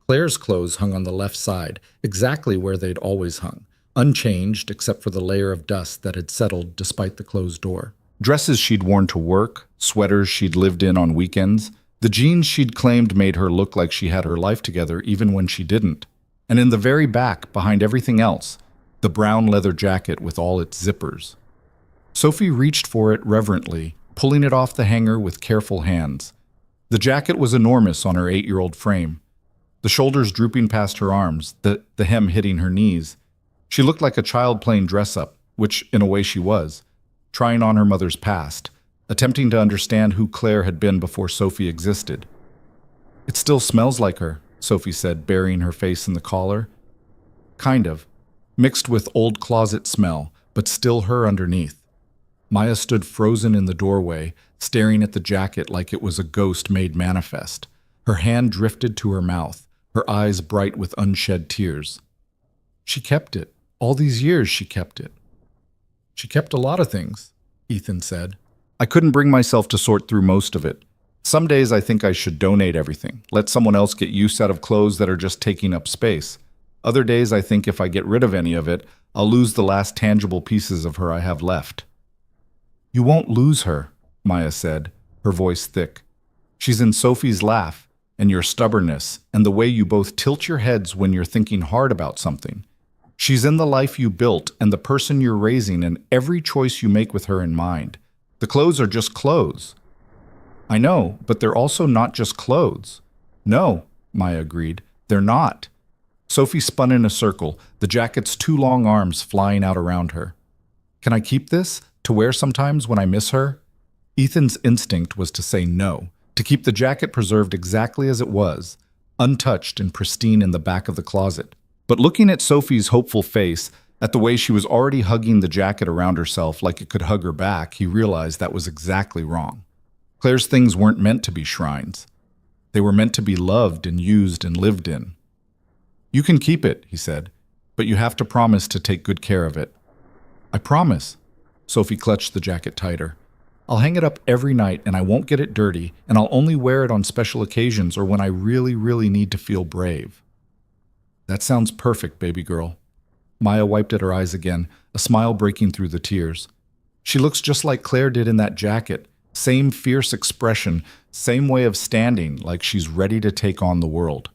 Claire's clothes hung on the left side, exactly where they'd always hung, unchanged except for the layer of dust that had settled despite the closed door. Dresses she'd worn to work, sweaters she'd lived in on weekends, the jeans she'd claimed made her look like she had her life together even when she didn't. And in the very back, behind everything else, the brown leather jacket with all its zippers. Sophie reached for it reverently, pulling it off the hanger with careful hands. The jacket was enormous on her 8-year-old frame, the shoulders drooping past her arms, the hem hitting her knees. She looked like a child playing dress-up, which in a way she was, trying on her mother's past, attempting to understand who Claire had been before Sophie existed. It still smells like her, Sophie said, burying her face in the collar. Kind of, mixed with old closet smell, but still her underneath. Maya stood frozen in the doorway, staring at the jacket like it was a ghost made manifest. Her hand drifted to her mouth, her eyes bright with unshed tears. She kept it. All these years she kept it. She kept a lot of things, Ethan said. I couldn't bring myself to sort through most of it. Some days I think I should donate everything, let someone else get use out of clothes that are just taking up space. Other days I think if I get rid of any of it, I'll lose the last tangible pieces of her I have left. You won't lose her, Maya said, her voice thick. She's in Sophie's laugh, and your stubbornness, and the way you both tilt your heads when you're thinking hard about something. She's in the life you built and the person you're raising and every choice you make with her in mind. The clothes are just clothes. I know, but they're also not just clothes. No, Maya agreed, they're not. Sophie spun in a circle, the jacket's 2 long arms flying out around her. Can I keep this? To wear sometimes when I miss her? Ethan's instinct was to say no, to keep the jacket preserved exactly as it was, untouched and pristine in the back of the closet. But looking at Sophie's hopeful face, at the way she was already hugging the jacket around herself like it could hug her back, he realized that was exactly wrong. Claire's things weren't meant to be shrines. They were meant to be loved and used and lived in. You can keep it, he said, but you have to promise to take good care of it. I promise. Sophie clutched the jacket tighter. I'll hang it up every night and I won't get it dirty, and I'll only wear it on special occasions or when I really, really need to feel brave. That sounds perfect, baby girl. Maya wiped at her eyes again, a smile breaking through the tears. She looks just like Claire did in that jacket. Same fierce expression, same way of standing, like she's ready to take on the world.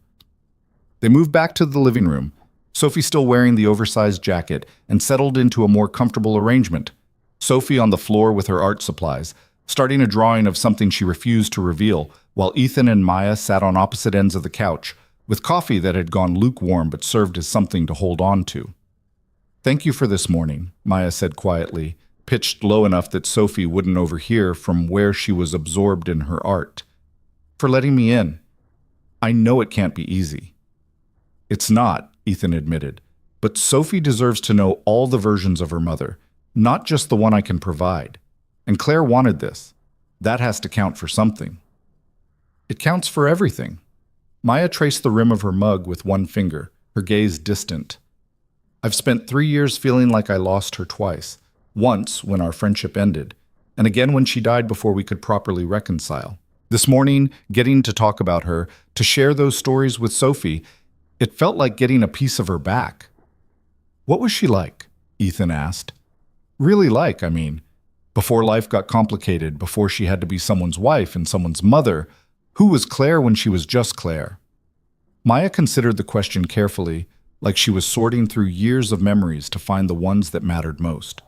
They moved back to the living room. Sophie still wearing the oversized jacket and settled into a more comfortable arrangement. Sophie on the floor with her art supplies, starting a drawing of something she refused to reveal, while Ethan and Maya sat on opposite ends of the couch, with coffee that had gone lukewarm but served as something to hold on to. "Thank you for this morning," Maya said quietly, pitched low enough that Sophie wouldn't overhear from where she was absorbed in her art. "For letting me in. I know it can't be easy." "It's not," Ethan admitted, "but Sophie deserves to know all the versions of her mother, not just the one I can provide. And Claire wanted this. That has to count for something." "It counts for everything." Maya traced the rim of her mug with one finger, her gaze distant. "I've spent 3 years feeling like I lost her twice. Once, when our friendship ended, and again when she died before we could properly reconcile. This morning, getting to talk about her, to share those stories with Sophie, it felt like getting a piece of her back." "What was she like?" Ethan asked. "Really like, I mean. Before life got complicated, before she had to be someone's wife and someone's mother, who was Claire when she was just Claire?" Maya considered the question carefully, like she was sorting through years of memories to find the ones that mattered most.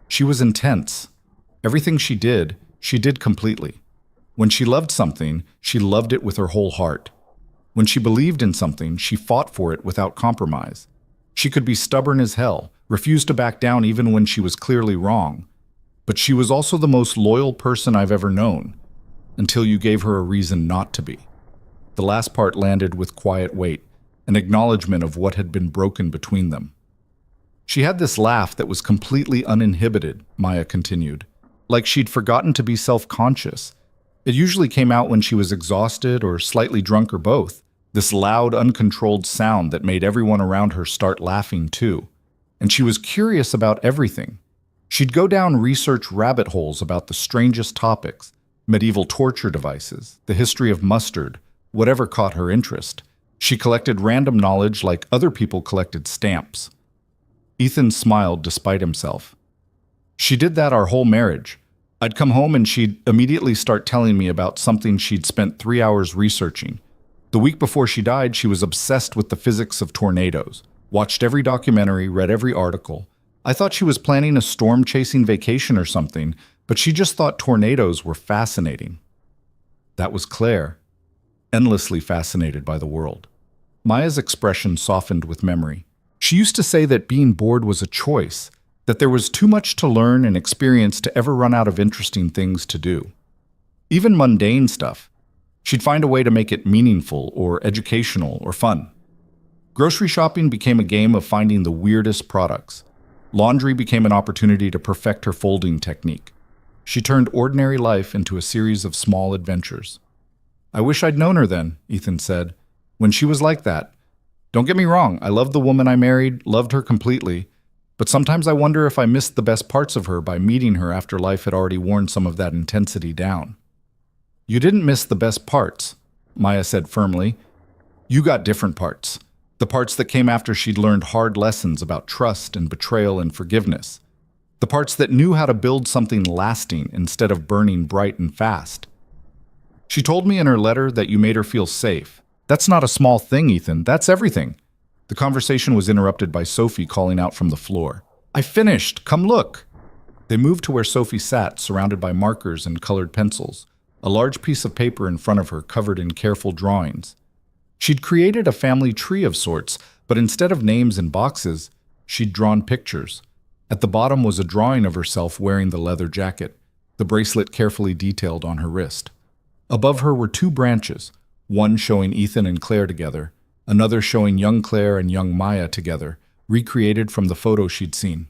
"She was intense. Everything she did completely. When she loved something, she loved it with her whole heart. When she believed in something, she fought for it without compromise. She could be stubborn as hell, refused to back down even when she was clearly wrong. But she was also the most loyal person I've ever known, until you gave her a reason not to be." The last part landed with quiet weight, an acknowledgement of what had been broken between them. "She had this laugh that was completely uninhibited," Maya continued, "like she'd forgotten to be self-conscious. It usually came out when she was exhausted or slightly drunk or both, this loud, uncontrolled sound that made everyone around her start laughing too. And she was curious about everything. She'd go down research rabbit holes about the strangest topics, medieval torture devices, the history of mustard, whatever caught her interest. She collected random knowledge like other people collected stamps." Ethan smiled despite himself. "She did that our whole marriage. I'd come home and she'd immediately start telling me about something she'd spent 3 hours researching. The week before she died, she was obsessed with the physics of tornadoes, watched every documentary, read every article. I thought she was planning a storm-chasing vacation or something, but she just thought tornadoes were fascinating." That was Claire, endlessly fascinated by the world. Maya's expression softened with memory. She used to say that being bored was a choice, that there was too much to learn and experience to ever run out of interesting things to do. Even mundane stuff. She'd find a way to make it meaningful or educational or fun. Grocery shopping became a game of finding the weirdest products. Laundry became an opportunity to perfect her folding technique. She turned ordinary life into a series of small adventures. "I wish I'd known her then," Ethan said, "when she was like that. Don't get me wrong, I loved the woman I married, loved her completely, but sometimes I wonder if I missed the best parts of her by meeting her after life had already worn some of that intensity down." "You didn't miss the best parts," Maya said firmly. "You got different parts. The parts that came after she'd learned hard lessons about trust and betrayal and forgiveness. The parts that knew how to build something lasting instead of burning bright and fast. She told me in her letter that you made her feel safe. That's not a small thing, Ethan. That's everything." The conversation was interrupted by Sophie calling out from the floor. "I finished. Come look." They moved to where Sophie sat, surrounded by markers and colored pencils, a large piece of paper in front of her covered in careful drawings. She'd created a family tree of sorts, but instead of names and boxes, she'd drawn pictures. At the bottom was a drawing of herself wearing the leather jacket, the bracelet carefully detailed on her wrist. Above her were 2 branches, one showing Ethan and Claire together, another showing young Claire and young Maya together, recreated from the photo she'd seen.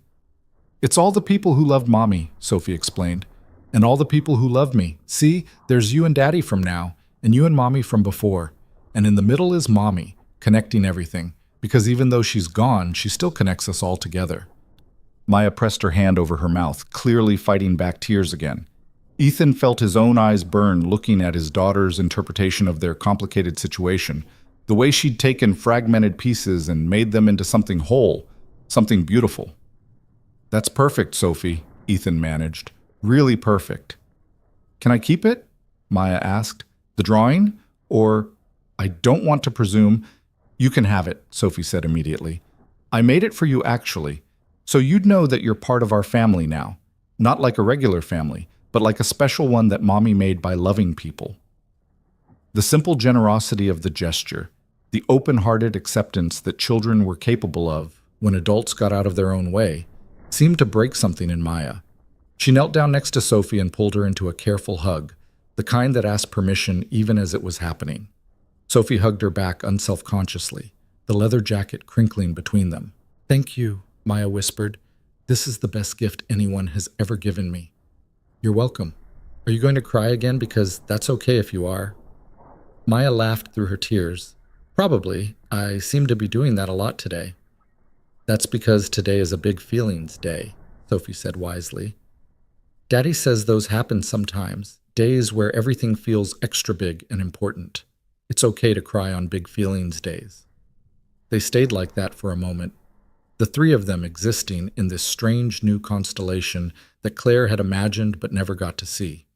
"It's all the people who loved Mommy," Sophie explained, "and all the people who loved me. See, there's you and Daddy from now, and you and Mommy from before. And in the middle is Mommy, connecting everything, because even though she's gone, she still connects us all together." Maya pressed her hand over her mouth, clearly fighting back tears again. Ethan felt his own eyes burn looking at his daughter's interpretation of their complicated situation, the way she'd taken fragmented pieces and made them into something whole, something beautiful. "That's perfect, Sophie," Ethan managed. "Really perfect." "Can I keep it?" Maya asked. "The drawing? Or, I don't want to presume, You can have it, Sophie said immediately. I made it for you actually, so you'd know that you're part of our family now. Not like a regular family, but like a special one that Mommy made by loving people. The simple generosity of the gesture, the open-hearted acceptance that children were capable of when adults got out of their own way, seemed to break something in Maya. She knelt down next to Sophie and pulled her into a careful hug, the kind that asked permission even as it was happening. Sophie hugged her back unselfconsciously, the leather jacket crinkling between them. "Thank you," Maya whispered. "This is the best gift anyone has ever given me." "You're welcome. Are you going to cry again? Because that's okay if you are." Maya laughed through her tears. "Probably. I seem to be doing that a lot today." "That's because today is a big feelings day," Sophie said wisely. "Daddy says those happen sometimes, days where everything feels extra big and important. It's okay to cry on big feelings days." They stayed like that for a moment, the three of them existing in this strange new constellation that Claire had imagined but never got to see.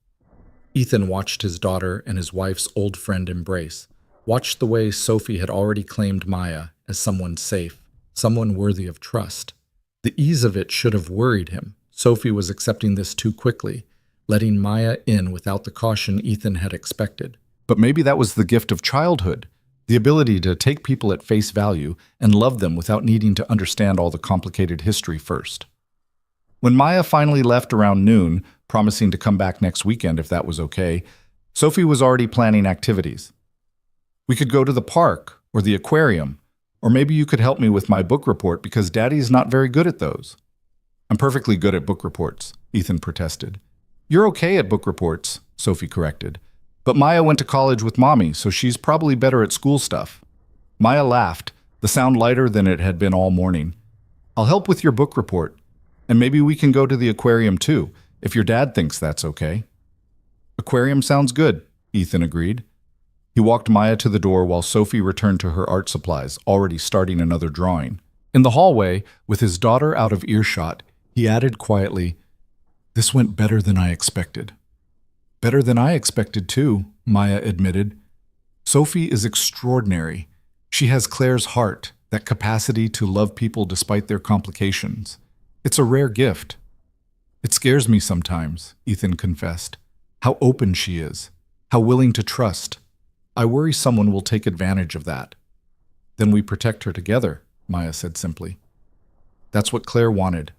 Ethan watched his daughter and his wife's old friend embrace, watched the way Sophie had already claimed Maya as someone safe, someone worthy of trust. The ease of it should have worried him. Sophie was accepting this too quickly, letting Maya in without the caution Ethan had expected. But maybe that was the gift of childhood, the ability to take people at face value and love them without needing to understand all the complicated history first. When Maya finally left around noon, promising to come back next weekend if that was okay, Sophie was already planning activities. "We could go to the park or the aquarium, or maybe you could help me with my book report because Daddy's not very good at those." "I'm perfectly good at book reports," Ethan protested. "You're okay at book reports," Sophie corrected. "But Maya went to college with Mommy, so she's probably better at school stuff." Maya laughed, the sound lighter than it had been all morning. "I'll help with your book report, and maybe we can go to the aquarium too, if your dad thinks that's okay." "Aquarium sounds good," Ethan agreed. He walked Maya to the door while Sophie returned to her art supplies, already starting another drawing. In the hallway, with his daughter out of earshot, he added quietly, "This went better than I expected." "Better than I expected, too," Maya admitted. "Sophie is extraordinary. She has Claire's heart, that capacity to love people despite their complications. It's a rare gift." "It scares me sometimes," Ethan confessed. "How open she is, how willing to trust. I worry someone will take advantage of that." "Then we protect her together," Maya said simply. "That's what Claire wanted.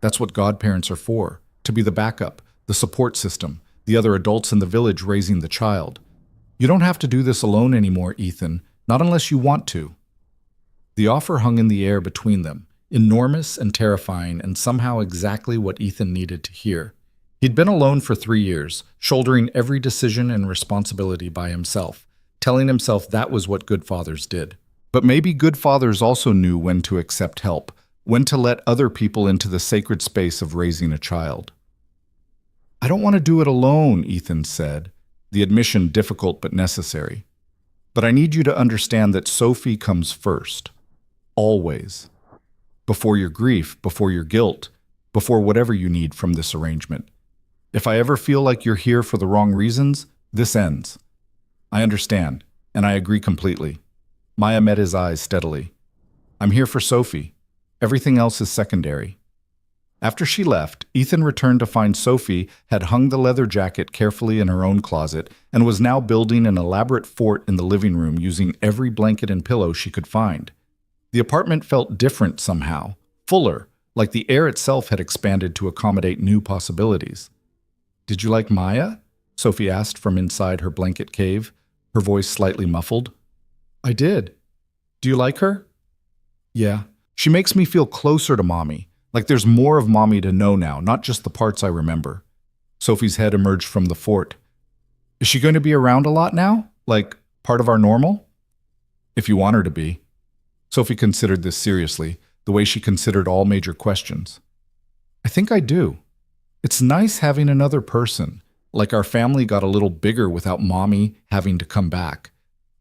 That's what godparents are for, to be the backup, the support system, the other adults in the village raising the child. You don't have to do this alone anymore, Ethan, not unless you want to." The offer hung in the air between them, enormous and terrifying, and somehow exactly what Ethan needed to hear. He'd been alone for 3 years, shouldering every decision and responsibility by himself, telling himself that was what good fathers did. But maybe good fathers also knew when to accept help, when to let other people into the sacred space of raising a child. "I don't want to do it alone," Ethan said, the admission difficult but necessary. "But I need you to understand that Sophie comes first. Always. Before your grief, before your guilt, before whatever you need from this arrangement. If I ever feel like you're here for the wrong reasons, this ends. I understand, and I agree completely." Maya met his eyes steadily. "I'm here for Sophie. Everything else is secondary." After she left, Ethan returned to find Sophie had hung the leather jacket carefully in her own closet and was now building an elaborate fort in the living room using every blanket and pillow she could find. The apartment felt different somehow, fuller, like the air itself had expanded to accommodate new possibilities. "Did you like Maya?" Sophie asked from inside her blanket cave, her voice slightly muffled. "I did. Do you like her?" "Yeah. She makes me feel closer to Mommy. Like there's more of Mommy to know now, not just the parts I remember." Sophie's head emerged from the fort. "Is she going to be around a lot now? Like, part of our normal?" "If you want her to be." Sophie considered this seriously, the way she considered all major questions. "I think I do. It's nice having another person, like our family got a little bigger without Mommy having to come back.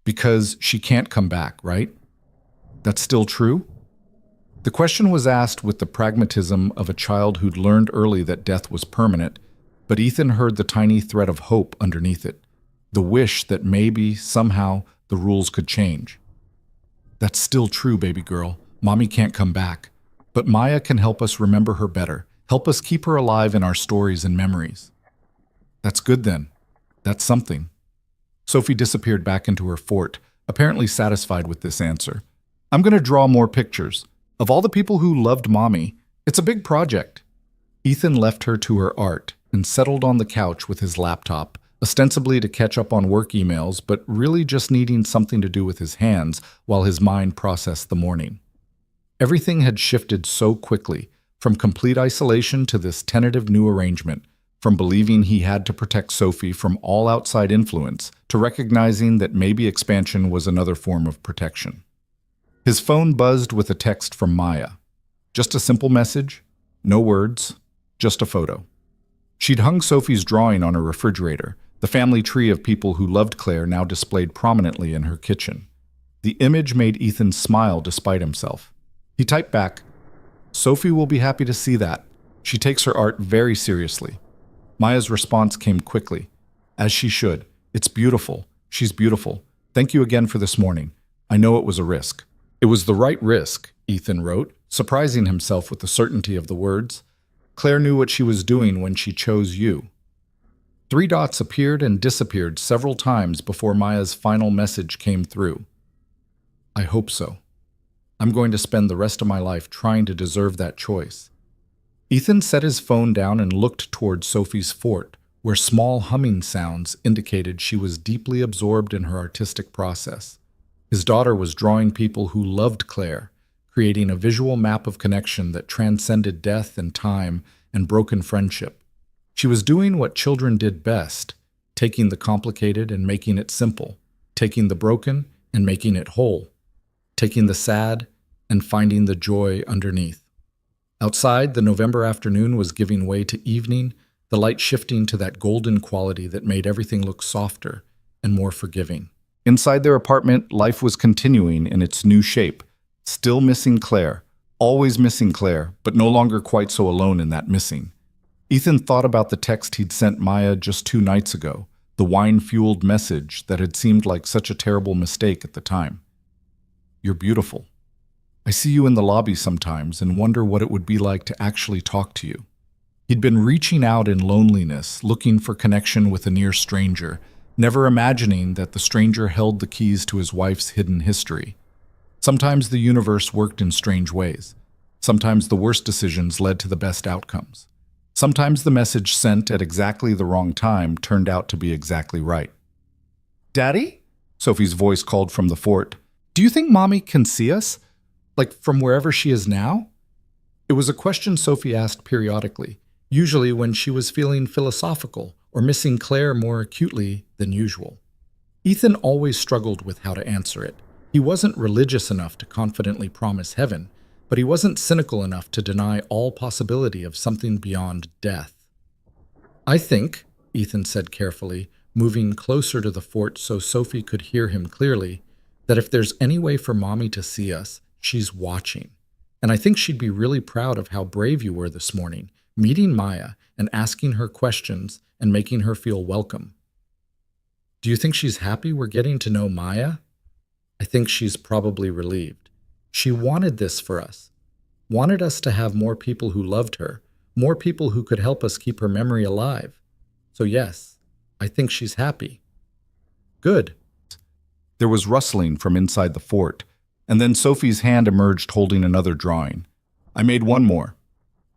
Because she can't come back, right? That's still true?" The question was asked with the pragmatism of a child who'd learned early that death was permanent, but Ethan heard the tiny thread of hope underneath it, the wish that maybe, somehow, the rules could change. That's still true, baby girl. Mommy can't come back. But Maya can help us remember her better, help us keep her alive in our stories and memories. That's good then. That's something. Sophie disappeared back into her fort, apparently satisfied with this answer. I'm going to draw more pictures. Of all the people who loved Mommy, it's a big project. Ethan left her to her art and settled on the couch with his laptop, ostensibly to catch up on work emails, but really just needing something to do with his hands while his mind processed the morning. Everything had shifted so quickly, from complete isolation to this tentative new arrangement, from believing he had to protect Sophie from all outside influence to recognizing that maybe expansion was another form of protection. His phone buzzed with a text from Maya. Just a simple message, no words, just a photo. She'd hung Sophie's drawing on her refrigerator, the family tree of people who loved Claire now displayed prominently in her kitchen. The image made Ethan smile despite himself. He typed back, "Sophie will be happy to see that. She takes her art very seriously." Maya's response came quickly. "As she should. It's beautiful. She's beautiful. Thank you again for this morning. I know it was a risk." "It was the right risk," Ethan wrote, surprising himself with the certainty of the words. Claire knew what she was doing when she chose you. 3 dots appeared and disappeared several times before Maya's final message came through. "I hope so. I'm going to spend the rest of my life trying to deserve that choice." Ethan set his phone down and looked toward Sophie's fort, where small humming sounds indicated she was deeply absorbed in her artistic process. His daughter was drawing people who loved Claire, creating a visual map of connection that transcended death and time and broken friendship. She was doing what children did best, taking the complicated and making it simple, taking the broken and making it whole, taking the sad and finding the joy underneath. Outside, the November afternoon was giving way to evening, the light shifting to that golden quality that made everything look softer and more forgiving. Inside their apartment, life was continuing in its new shape, still missing Claire, always missing Claire, but no longer quite so alone in that missing. Ethan thought about the text he'd sent Maya just 2 nights ago, the wine-fueled message that had seemed like such a terrible mistake at the time. "You're beautiful. I see you in the lobby sometimes and wonder what it would be like to actually talk to you." He'd been reaching out in loneliness, looking for connection with a near stranger, never imagining that the stranger held the keys to his wife's hidden history. Sometimes the universe worked in strange ways. Sometimes the worst decisions led to the best outcomes. Sometimes the message sent at exactly the wrong time turned out to be exactly right. "Daddy?" Sophie's voice called from the fort. "Do you think Mommy can see us? Like from wherever she is now?" It was a question Sophie asked periodically, usually when she was feeling philosophical or missing Claire more acutely than usual. Ethan always struggled with how to answer it. He wasn't religious enough to confidently promise heaven, but he wasn't cynical enough to deny all possibility of something beyond death. "I think," Ethan said carefully, moving closer to the fort so Sophie could hear him clearly, "that if there's any way for Mommy to see us, she's watching. And I think she'd be really proud of how brave you were this morning, meeting Maya and asking her questions and making her feel welcome." "Do you think she's happy we're getting to know Maya?" "I think she's probably relieved. She wanted this for us. Wanted us to have more people who loved her, more people who could help us keep her memory alive. So yes, I think she's happy." "Good." There was rustling from inside the fort, and then Sophie's hand emerged holding another drawing. "I made one more.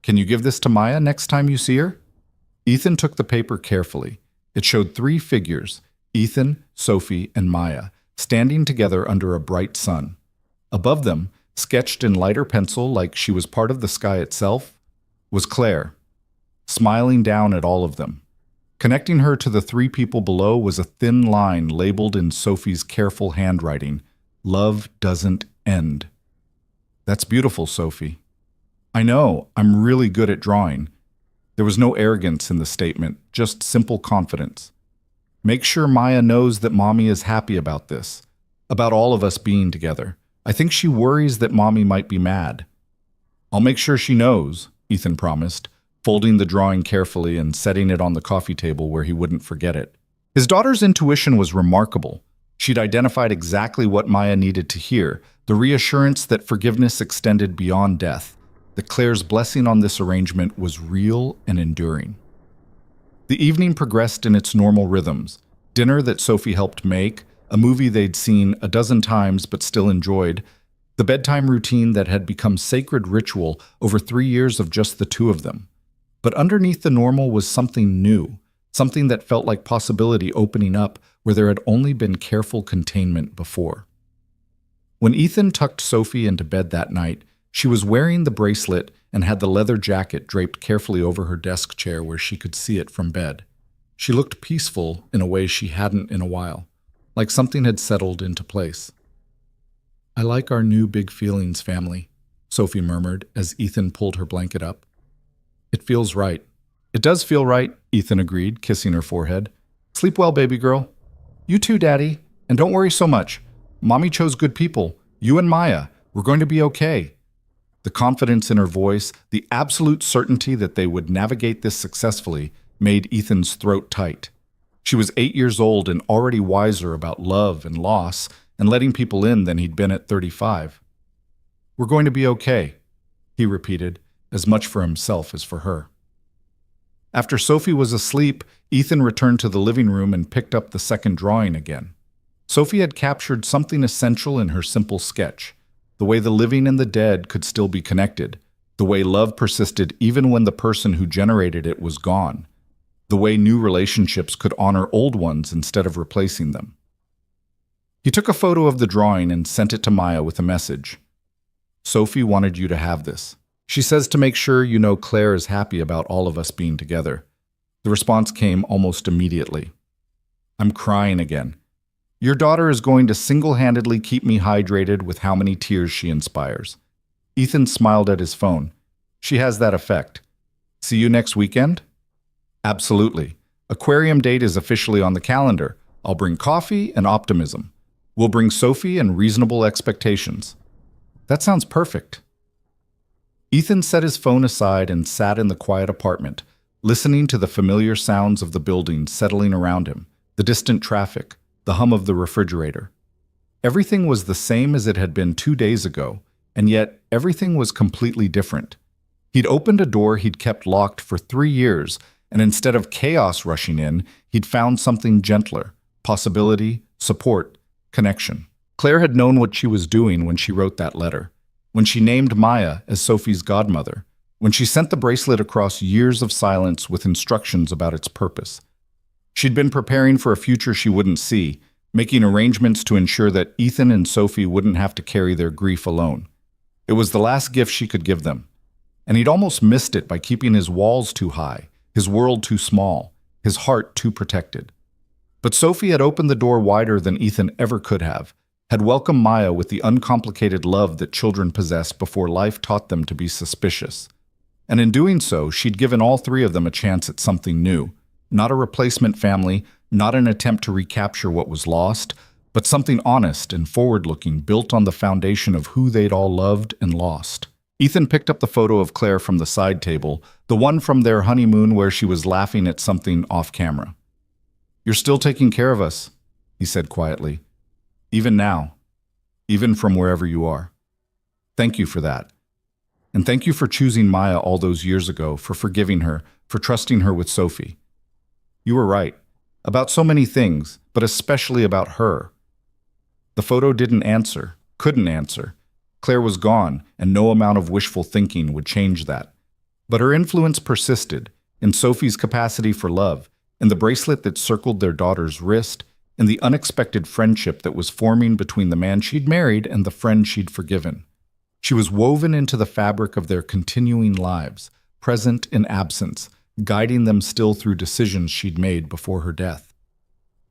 Can you give this to Maya next time you see her?" Ethan took the paper carefully. It showed 3 figures, Ethan, Sophie, and Maya, standing together under a bright sun. Above them, sketched in lighter pencil like she was part of the sky itself, was Claire, smiling down at all of them. Connecting her to the 3 people below was a thin line labeled in Sophie's careful handwriting, "Love doesn't end." "That's beautiful, Sophie." "I know, I'm really good at drawing." There was no arrogance in the statement, just simple confidence. "Make sure Maya knows that Mommy is happy about this, about all of us being together. I think she worries that Mommy might be mad." "I'll make sure she knows," Ethan promised, folding the drawing carefully and setting it on the coffee table where he wouldn't forget it. His daughter's intuition was remarkable. She'd identified exactly what Maya needed to hear, the reassurance that forgiveness extended beyond death, that Claire's blessing on this arrangement was real and enduring. The evening progressed in its normal rhythms. Dinner that Sophie helped make, a movie they'd seen a dozen times but still enjoyed, the bedtime routine that had become sacred ritual over 3 years of just the two of them. But underneath the normal was something new, something that felt like possibility opening up where there had only been careful containment before. When Ethan tucked Sophie into bed that night, she was wearing the bracelet and had the leather jacket draped carefully over her desk chair where she could see it from bed. She looked peaceful in a way she hadn't in a while, like something had settled into place. "I like our new big feelings, family," Sophie murmured as Ethan pulled her blanket up. "It feels right." "It does feel right," Ethan agreed, kissing her forehead. "Sleep well, baby girl." "You too, Daddy. And don't worry so much. Mommy chose good people. You and Maya. We're going to be okay." The confidence in her voice, the absolute certainty that they would navigate this successfully, made Ethan's throat tight. She was 8 years old and already wiser about love and loss and letting people in than he'd been at 35. "We're going to be okay," he repeated, as much for himself as for her. After Sophie was asleep, Ethan returned to the living room and picked up the second drawing again. Sophie had captured something essential in her simple sketch, the way the living and the dead could still be connected, the way love persisted even when the person who generated it was gone, the way new relationships could honor old ones instead of replacing them. He took a photo of the drawing and sent it to Maya with a message. "Sophie wanted you to have this. She says to make sure you know Claire is happy about all of us being together." The response came almost immediately. "I'm crying again. Your daughter is going to single-handedly keep me hydrated with how many tears she inspires." Ethan smiled at his phone. "She has that effect. See you next weekend?" "Absolutely. Aquarium date is officially on the calendar. I'll bring coffee and optimism. We'll bring Sophie and reasonable expectations." "That sounds perfect." Ethan set his phone aside and sat in the quiet apartment, listening to the familiar sounds of the building settling around him, the distant traffic, the hum of the refrigerator. Everything was the same as it had been 2 days ago, and yet everything was completely different. He'd opened a door he'd kept locked for 3 years, and instead of chaos rushing in, he'd found something gentler: possibility, support, connection. Claire had known what she was doing when she wrote that letter, when she named Maya as Sophie's godmother, when she sent the bracelet across years of silence with instructions about its purpose. She'd been preparing for a future she wouldn't see, making arrangements to ensure that Ethan and Sophie wouldn't have to carry their grief alone. It was the last gift she could give them, and he'd almost missed it by keeping his walls too high, his world too small, his heart too protected. But Sophie had opened the door wider than Ethan ever could have, had welcomed Maya with the uncomplicated love that children possess before life taught them to be suspicious. And in doing so, she'd given all 3 of them a chance at something new. Not a replacement family, not an attempt to recapture what was lost, but something honest and forward-looking built on the foundation of who they'd all loved and lost. Ethan picked up the photo of Claire from the side table, the one from their honeymoon where she was laughing at something off-camera. "You're still taking care of us," he said quietly. "Even now. Even from wherever you are. Thank you for that. And thank you for choosing Maya all those years ago, for forgiving her, for trusting her with Sophie. You were right. About so many things, but especially about her." The photo didn't answer, couldn't answer. Claire was gone, and no amount of wishful thinking would change that. But her influence persisted, in Sophie's capacity for love, in the bracelet that circled their daughter's wrist, in the unexpected friendship that was forming between the man she'd married and the friend she'd forgiven. She was woven into the fabric of their continuing lives, present in absence, guiding them still through decisions she'd made before her death.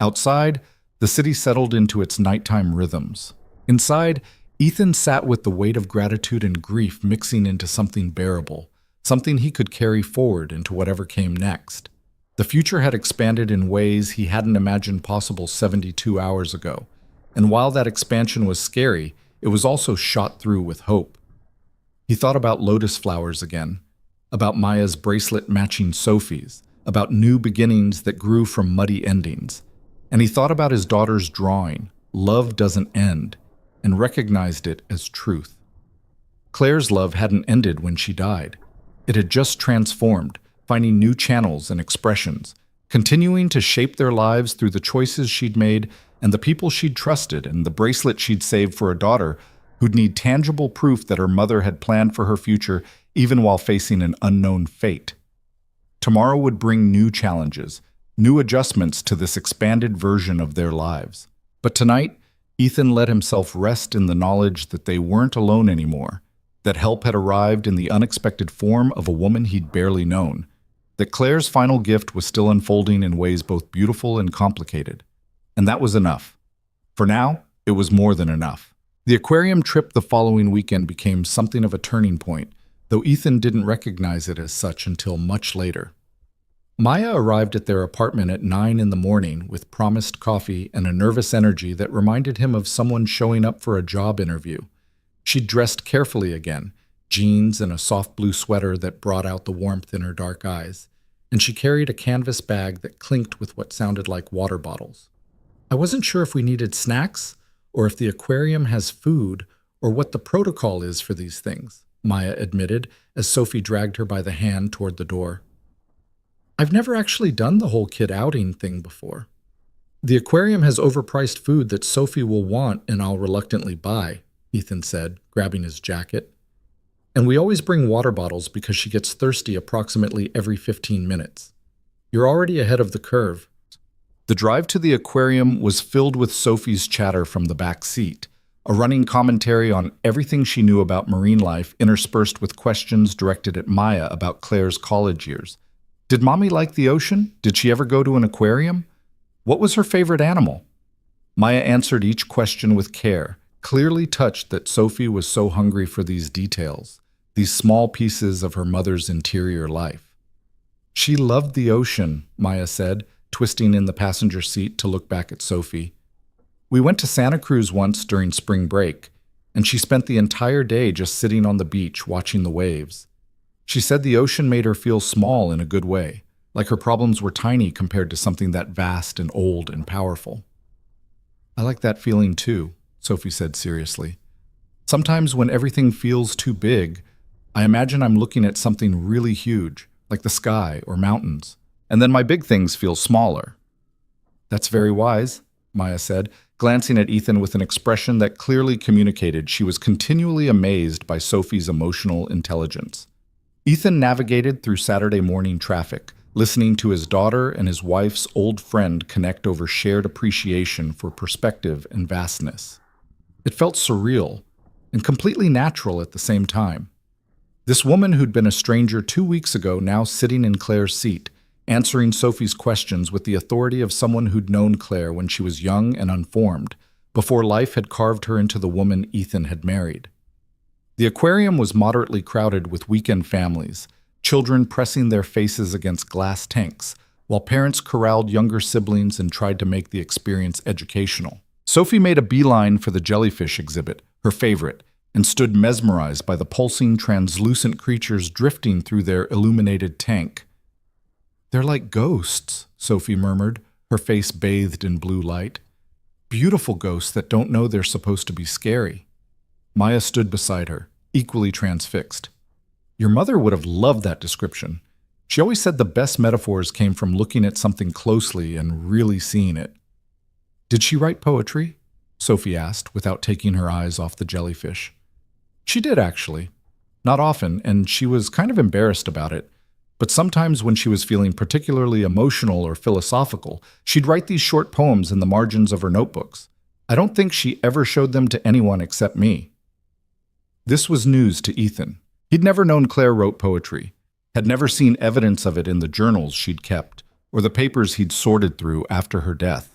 Outside, the city settled into its nighttime rhythms. Inside, Ethan sat with the weight of gratitude and grief mixing into something bearable, something he could carry forward into whatever came next. The future had expanded in ways he hadn't imagined possible 72 hours ago, and while that expansion was scary, it was also shot through with hope. He thought about lotus flowers again, about Maya's bracelet matching Sophie's, about new beginnings that grew from muddy endings. and he thought about his daughter's drawing, "Love Doesn't End," and recognized it as truth. Claire's love hadn't ended when she died. It had just transformed, finding new channels and expressions, continuing to shape their lives through the choices she'd made and the people she'd trusted and the bracelet she'd saved for a daughter who'd need tangible proof that her mother had planned for her future even while facing an unknown fate. Tomorrow would bring new challenges, new adjustments to this expanded version of their lives. But tonight, Ethan let himself rest in the knowledge that they weren't alone anymore, that help had arrived in the unexpected form of a woman he'd barely known, that Claire's final gift was still unfolding in ways both beautiful and complicated. And that was enough. For now, it was more than enough. The aquarium trip the following weekend became something of a turning point, though Ethan didn't recognize it as such until much later. Maya arrived at their apartment at 9 in the morning with promised coffee and a nervous energy that reminded him of someone showing up for a job interview. She'd dressed carefully again, jeans and a soft blue sweater that brought out the warmth in her dark eyes, and she carried a canvas bag that clinked with what sounded like water bottles. "I wasn't sure if we needed snacks, or if the aquarium has food, or what the protocol is for these things," Maya admitted as Sophie dragged her by the hand toward the door. "I've never actually done the whole kid outing thing before. The aquarium has overpriced food that Sophie will want and I'll reluctantly buy," Ethan said, grabbing his jacket. "And we always bring water bottles because she gets thirsty approximately every 15 minutes. You're already ahead of the curve." The drive to the aquarium was filled with Sophie's chatter from the back seat, a running commentary on everything she knew about marine life interspersed with questions directed at Maya about Claire's college years. Did Mommy like the ocean? Did she ever go to an aquarium? What was her favorite animal? Maya answered each question with care, clearly touched that Sophie was so hungry for these details, these small pieces of her mother's interior life. "She loved the ocean," Maya said, twisting in the passenger seat to look back at Sophie. "We went to Santa Cruz once during spring break, and she spent the entire day just sitting on the beach watching the waves. She said the ocean made her feel small in a good way, like her problems were tiny compared to something that vast and old and powerful." "I like that feeling too," Sophie said seriously. "Sometimes when everything feels too big, I imagine I'm looking at something really huge, like the sky or mountains, and then my big things feel smaller." "That's very wise," Maya said, glancing at Ethan with an expression that clearly communicated she was continually amazed by Sophie's emotional intelligence. Ethan navigated through Saturday morning traffic, listening to his daughter and his wife's old friend connect over shared appreciation for perspective and vastness. It felt surreal and completely natural at the same time. This woman who'd been a stranger 2 weeks ago now sitting in Claire's seat, answering Sophie's questions with the authority of someone who'd known Claire when she was young and unformed, before life had carved her into the woman Ethan had married. The aquarium was moderately crowded with weekend families, children pressing their faces against glass tanks, while parents corralled younger siblings and tried to make the experience educational. Sophie made a beeline for the jellyfish exhibit, her favorite, and stood mesmerized by the pulsing, translucent creatures drifting through their illuminated tank. "They're like ghosts," Sophie murmured, her face bathed in blue light. "Beautiful ghosts that don't know they're supposed to be scary." Maya stood beside her, equally transfixed. "Your mother would have loved that description. She always said the best metaphors came from looking at something closely and really seeing it." "Did she write poetry?" Sophie asked, without taking her eyes off the jellyfish. "She did, actually. Not often, and she was kind of embarrassed about it. But sometimes when she was feeling particularly emotional or philosophical, she'd write these short poems in the margins of her notebooks. I don't think she ever showed them to anyone except me." This was news to Ethan. He'd never known Claire wrote poetry, had never seen evidence of it in the journals she'd kept, or the papers he'd sorted through after her death.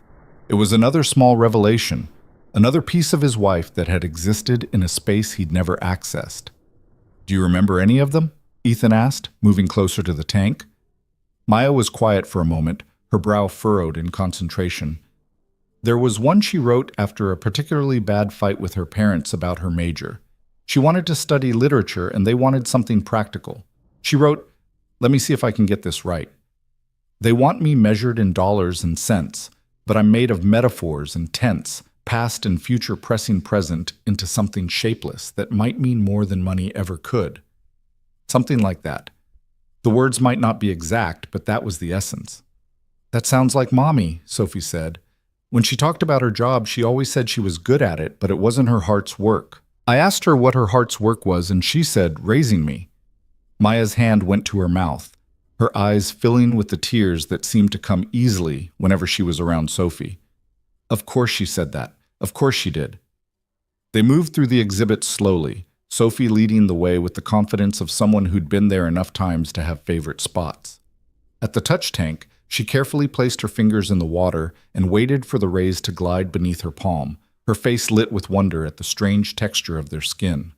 It was another small revelation, another piece of his wife that had existed in a space he'd never accessed. "Do you remember any of them?" Ethan asked, moving closer to the tank. Maya was quiet for a moment, her brow furrowed in concentration. There was one she wrote after a particularly bad fight with her parents about her major. She wanted to study literature and they wanted something practical. She wrote, let me see if I can get this right. "They want me measured in dollars and cents, but I'm made of metaphors and tense, past and future pressing present into something shapeless that might mean more than money ever could. Something like that. The words might not be exact, but that was the essence. That sounds like Mommy, Sophie said. When she talked about her job, she always said she was good at it, but it wasn't her heart's work. I asked her what her heart's work was, and she said, raising me. Maya's hand went to her mouth, her eyes filling with the tears that seemed to come easily whenever she was around Sophie. Of course she said that. Of course she did. They moved through the exhibit slowly, Sophie leading the way with the confidence of someone who'd been there enough times to have favorite spots. At the touch tank, she carefully placed her fingers in the water and waited for the rays to glide beneath her palm, her face lit with wonder at the strange texture of their skin.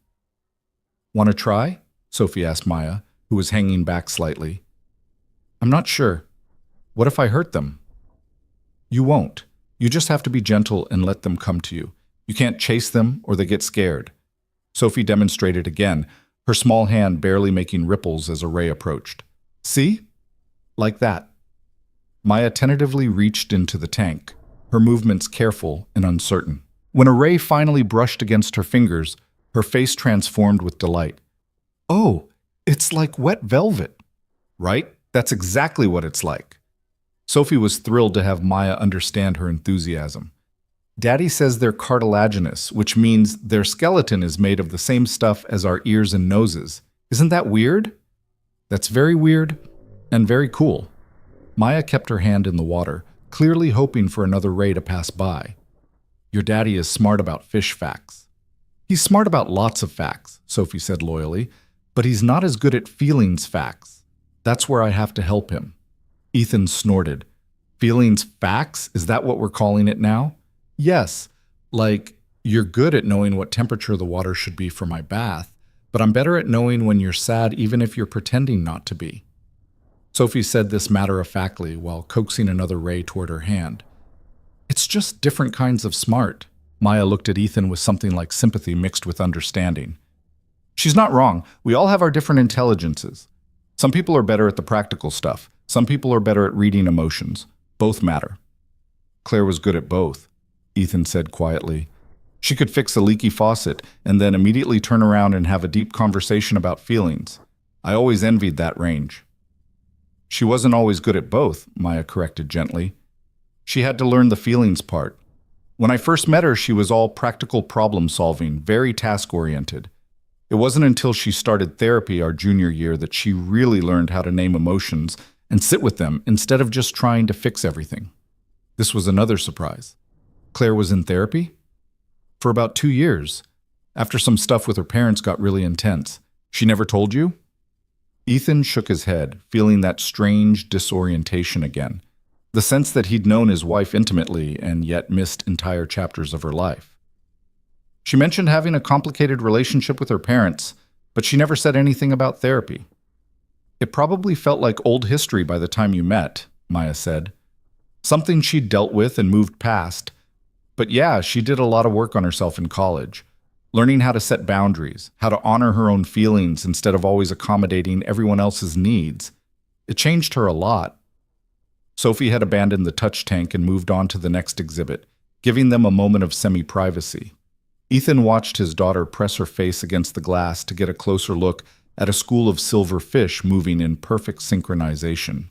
Want to try? Sophie asked Maya, who was hanging back slightly. I'm not sure. What if I hurt them? You won't. You just have to be gentle and let them come to you. You can't chase them or they get scared. Sophie demonstrated again, her small hand barely making ripples as a ray approached. See? Like that. Maya tentatively reached into the tank, her movements careful and uncertain. When a ray finally brushed against her fingers, her face transformed with delight. Oh, it's like wet velvet. Right? That's exactly what it's like. Sophie was thrilled to have Maya understand her enthusiasm. Daddy says they're cartilaginous, which means their skeleton is made of the same stuff as our ears and noses. Isn't that weird? That's very weird and very cool. Maya kept her hand in the water, clearly hoping for another ray to pass by. Your daddy is smart about fish facts. He's smart about lots of facts, Sophie said loyally, but he's not as good at feelings facts. That's where I have to help him. Ethan snorted. Feelings facts? Is that what we're calling it now? Yes. Like, you're good at knowing what temperature the water should be for my bath, but I'm better at knowing when you're sad even if you're pretending not to be. Sophie said this matter-of-factly while coaxing another ray toward her hand. It's just different kinds of smart. Maya looked at Ethan with something like sympathy mixed with understanding. She's not wrong. We all have our different intelligences. Some people are better at the practical stuff. Some people are better at reading emotions. Both matter. Claire was good at both, Ethan said quietly. She could fix a leaky faucet and then immediately turn around and have a deep conversation about feelings. I always envied that range. She wasn't always good at both, Maya corrected gently. She had to learn the feelings part. When I first met her, she was all practical problem-solving, very task-oriented. It wasn't until she started therapy our junior year that she really learned how to name emotions and sit with them instead of just trying to fix everything. This was another surprise. Claire was in therapy? For about 2 years. After some stuff with her parents got really intense. She never told you? Ethan shook his head, feeling that strange disorientation again. The sense that he'd known his wife intimately and yet missed entire chapters of her life. She mentioned having a complicated relationship with her parents, but she never said anything about therapy. It probably felt like old history by the time you met, Maya said. Something she'd dealt with and moved past. But yeah, she did a lot of work on herself in college, learning how to set boundaries, how to honor her own feelings instead of always accommodating everyone else's needs. It changed her a lot. Sophie had abandoned the touch tank and moved on to the next exhibit, giving them a moment of semi-privacy. Ethan watched his daughter press her face against the glass to get a closer look at a school of silver fish moving in perfect synchronization.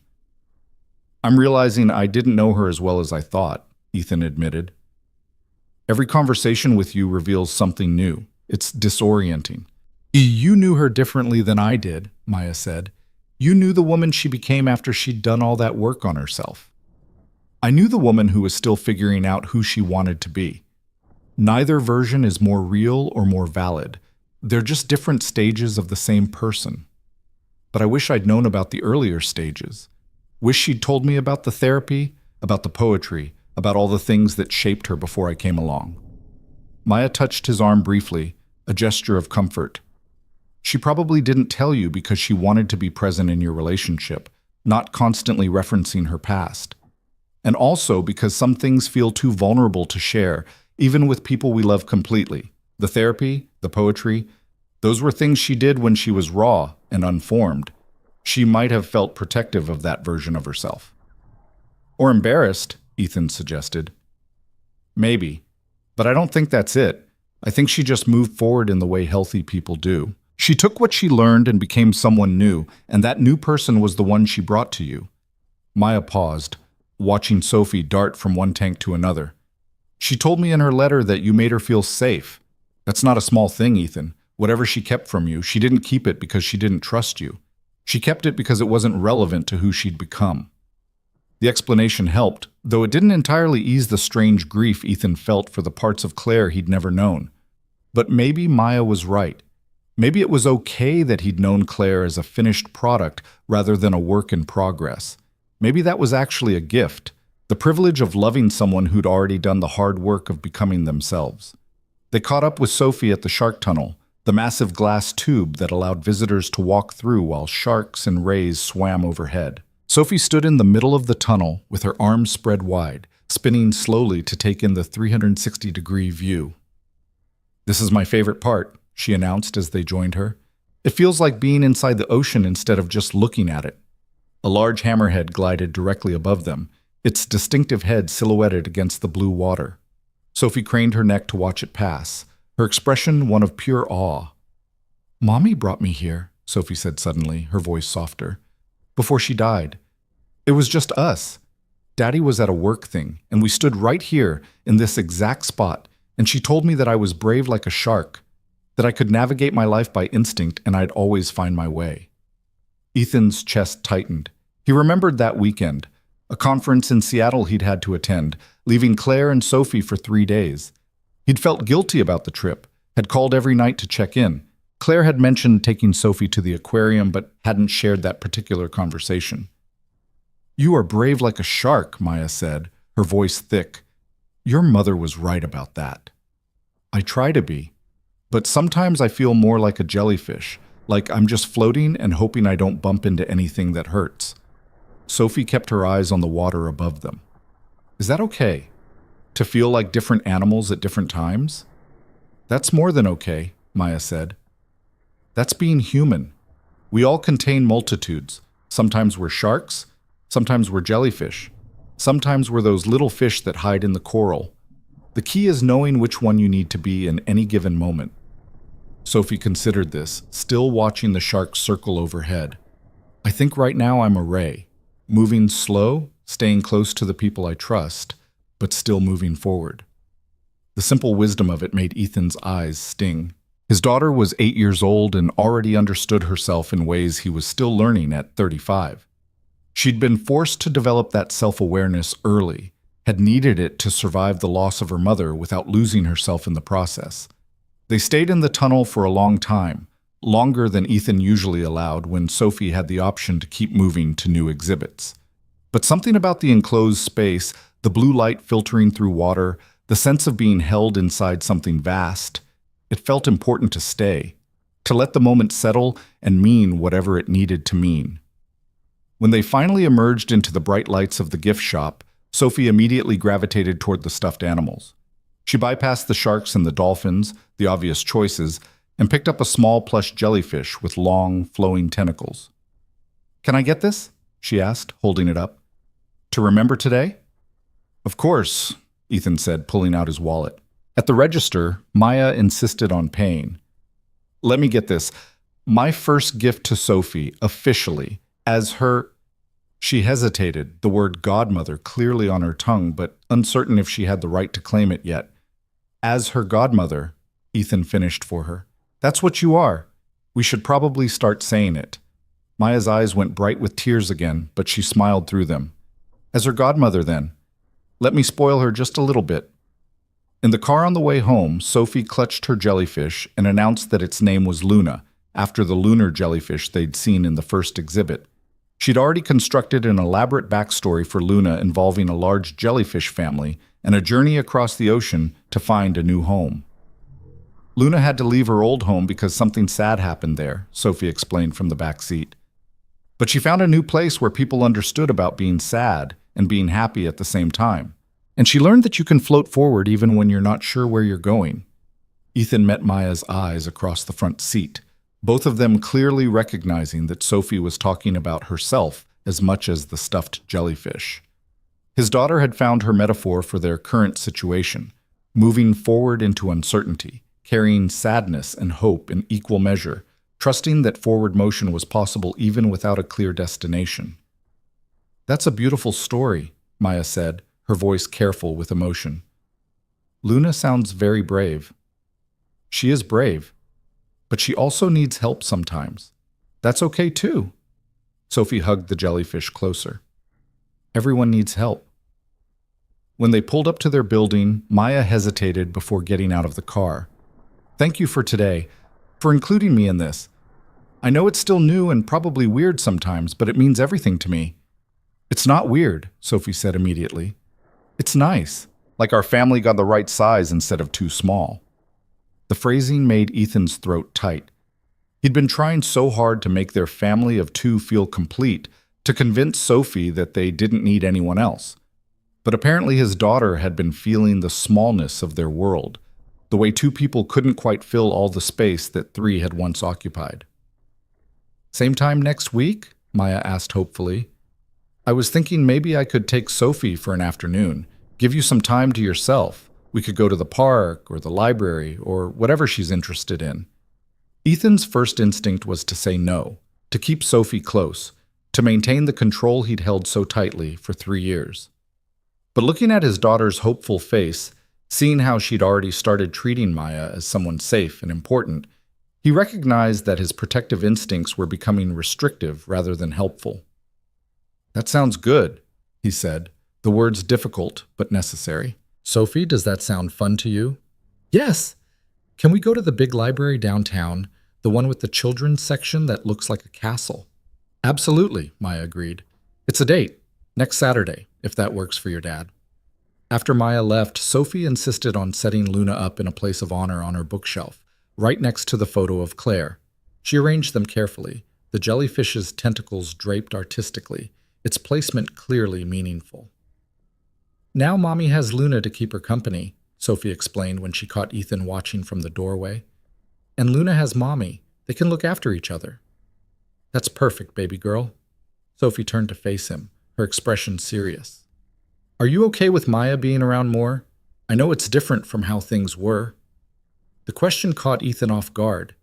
I'm realizing I didn't know her as well as I thought, Ethan admitted. Every conversation with you reveals something new. It's disorienting. You knew her differently than I did, Maya said. You knew the woman she became after she'd done all that work on herself. I knew the woman who was still figuring out who she wanted to be. Neither version is more real or more valid. They're just different stages of the same person. But I wish I'd known about the earlier stages. Wish she'd told me about the therapy, about the poetry, about all the things that shaped her before I came along. Maya touched his arm briefly, a gesture of comfort. She probably didn't tell you because she wanted to be present in your relationship, not constantly referencing her past. And also because some things feel too vulnerable to share, even with people we love completely. The therapy, the poetry, those were things she did when she was raw and unformed. She might have felt protective of that version of herself. Or embarrassed, Ethan suggested. Maybe, but I don't think that's it. I think she just moved forward in the way healthy people do. She took what she learned and became someone new, and that new person was the one she brought to you. Maya paused, watching Sophie dart from one tank to another. She told me in her letter that you made her feel safe. That's not a small thing, Ethan. Whatever she kept from you, she didn't keep it because she didn't trust you. She kept it because it wasn't relevant to who she'd become. The explanation helped, though it didn't entirely ease the strange grief Ethan felt for the parts of Claire he'd never known. But maybe Maya was right. Maybe it was okay that he'd known Claire as a finished product rather than a work in progress. Maybe that was actually a gift, the privilege of loving someone who'd already done the hard work of becoming themselves. They caught up with Sophie at the shark tunnel, the massive glass tube that allowed visitors to walk through while sharks and rays swam overhead. Sophie stood in the middle of the tunnel with her arms spread wide, spinning slowly to take in the 360-degree view. "This is my favorite part," she announced as they joined her. "It feels like being inside the ocean instead of just looking at it." A large hammerhead glided directly above them, its distinctive head silhouetted against the blue water. Sophie craned her neck to watch it pass, her expression one of pure awe. "Mommy brought me here," Sophie said suddenly, her voice softer. "Before she died. It was just us. Daddy was at a work thing, and we stood right here in this exact spot, and she told me that I was brave like a shark, that I could navigate my life by instinct and I'd always find my way." Ethan's chest tightened. He remembered that weekend, a conference in Seattle he'd had to attend, leaving Claire and Sophie for 3 days. He'd felt guilty about the trip, had called every night to check in. Claire had mentioned taking Sophie to the aquarium, but hadn't shared that particular conversation. "You are brave like a shark," Maya said, her voice thick. "Your mother was right about that." "I try to be, but sometimes I feel more like a jellyfish, like I'm just floating and hoping I don't bump into anything that hurts." Sophie kept her eyes on the water above them. "Is that okay? To feel like different animals at different times?" "That's more than okay," Maya said. "That's being human. We all contain multitudes. Sometimes we're sharks, sometimes we're jellyfish, sometimes we're those little fish that hide in the coral. The key is knowing which one you need to be in any given moment." Sophie considered this, still watching the sharks circle overhead. "I think right now I'm a ray, moving slow, staying close to the people I trust, but still moving forward." The simple wisdom of it made Ethan's eyes sting. His daughter was 8 years old and already understood herself in ways he was still learning at 35. She'd been forced to develop that self-awareness early, had needed it to survive the loss of her mother without losing herself in the process. They stayed in the tunnel for a long time, longer than Ethan usually allowed when Sophie had the option to keep moving to new exhibits. But something about the enclosed space, the blue light filtering through water, the sense of being held inside something vast, it felt important to stay, to let the moment settle and mean whatever it needed to mean. When they finally emerged into the bright lights of the gift shop, Sophie immediately gravitated toward the stuffed animals. She bypassed the sharks and the dolphins, the obvious choices, and picked up a small plush jellyfish with long, flowing tentacles. "Can I get this?" she asked, holding it up. "To remember today?" "Of course," Ethan said, pulling out his wallet. At the register, Maya insisted on paying. "Let me get this. My first gift to Sophie, officially, as her—" She hesitated, the word godmother clearly on her tongue, but uncertain if she had the right to claim it yet. "As her godmother," Ethan finished for her. "That's what you are. We should probably start saying it." Maya's eyes went bright with tears again, but she smiled through them. "As her godmother, then. Let me spoil her just a little bit." In the car on the way home, Sophie clutched her jellyfish and announced that its name was Luna, after the lunar jellyfish they'd seen in the first exhibit. She'd already constructed an elaborate backstory for Luna involving a large jellyfish family and a journey across the ocean to find a new home. "Luna had to leave her old home because something sad happened there," Sophie explained from the back seat. "But she found a new place where people understood about being sad and being happy at the same time. And she learned that you can float forward even when you're not sure where you're going." Ethan met Maya's eyes across the front seat, both of them clearly recognizing that Sophie was talking about herself as much as the stuffed jellyfish. His daughter had found her metaphor for their current situation, moving forward into uncertainty, carrying sadness and hope in equal measure, trusting that forward motion was possible even without a clear destination. "That's a beautiful story," Maya said, her voice careful with emotion. "Luna sounds very brave." "She is brave, but she also needs help sometimes. That's okay too." Sophie hugged the jellyfish closer. "Everyone needs help." When they pulled up to their building, Maya hesitated before getting out of the car. "Thank you for today, for including me in this. I know it's still new and probably weird sometimes, but it means everything to me." "It's not weird," Sophie said immediately. "It's nice, like our family got the right size instead of too small." The phrasing made Ethan's throat tight. He'd been trying so hard to make their family of two feel complete, to convince Sophie that they didn't need anyone else. But apparently his daughter had been feeling the smallness of their world, the way two people couldn't quite fill all the space that three had once occupied. "Same time next week?" Maya asked hopefully. "I was thinking maybe I could take Sophie for an afternoon, give you some time to yourself. We could go to the park or the library or whatever she's interested in." Ethan's first instinct was to say no, to keep Sophie close, to maintain the control he'd held so tightly for 3 years. But looking at his daughter's hopeful face, seeing how she'd already started treating Maya as someone safe and important, he recognized that his protective instincts were becoming restrictive rather than helpful. "That sounds good," he said, the words difficult but necessary. "Sophie, does that sound fun to you?" "Yes! Can we go to the big library downtown, the one with the children's section that looks like a castle?" "Absolutely," Maya agreed. "It's a date, next Saturday, if that works for your dad." After Maya left, Sophie insisted on setting Luna up in a place of honor on her bookshelf, right next to the photo of Claire. She arranged them carefully, the jellyfish's tentacles draped artistically, its placement clearly meaningful. "Now Mommy has Luna to keep her company," Sophie explained when she caught Ethan watching from the doorway. "And Luna has Mommy. They can look after each other." "That's perfect, baby girl." Sophie turned to face him, her expression serious. "Are you okay with Maya being around more? I know it's different from how things were." The question caught Ethan off guard.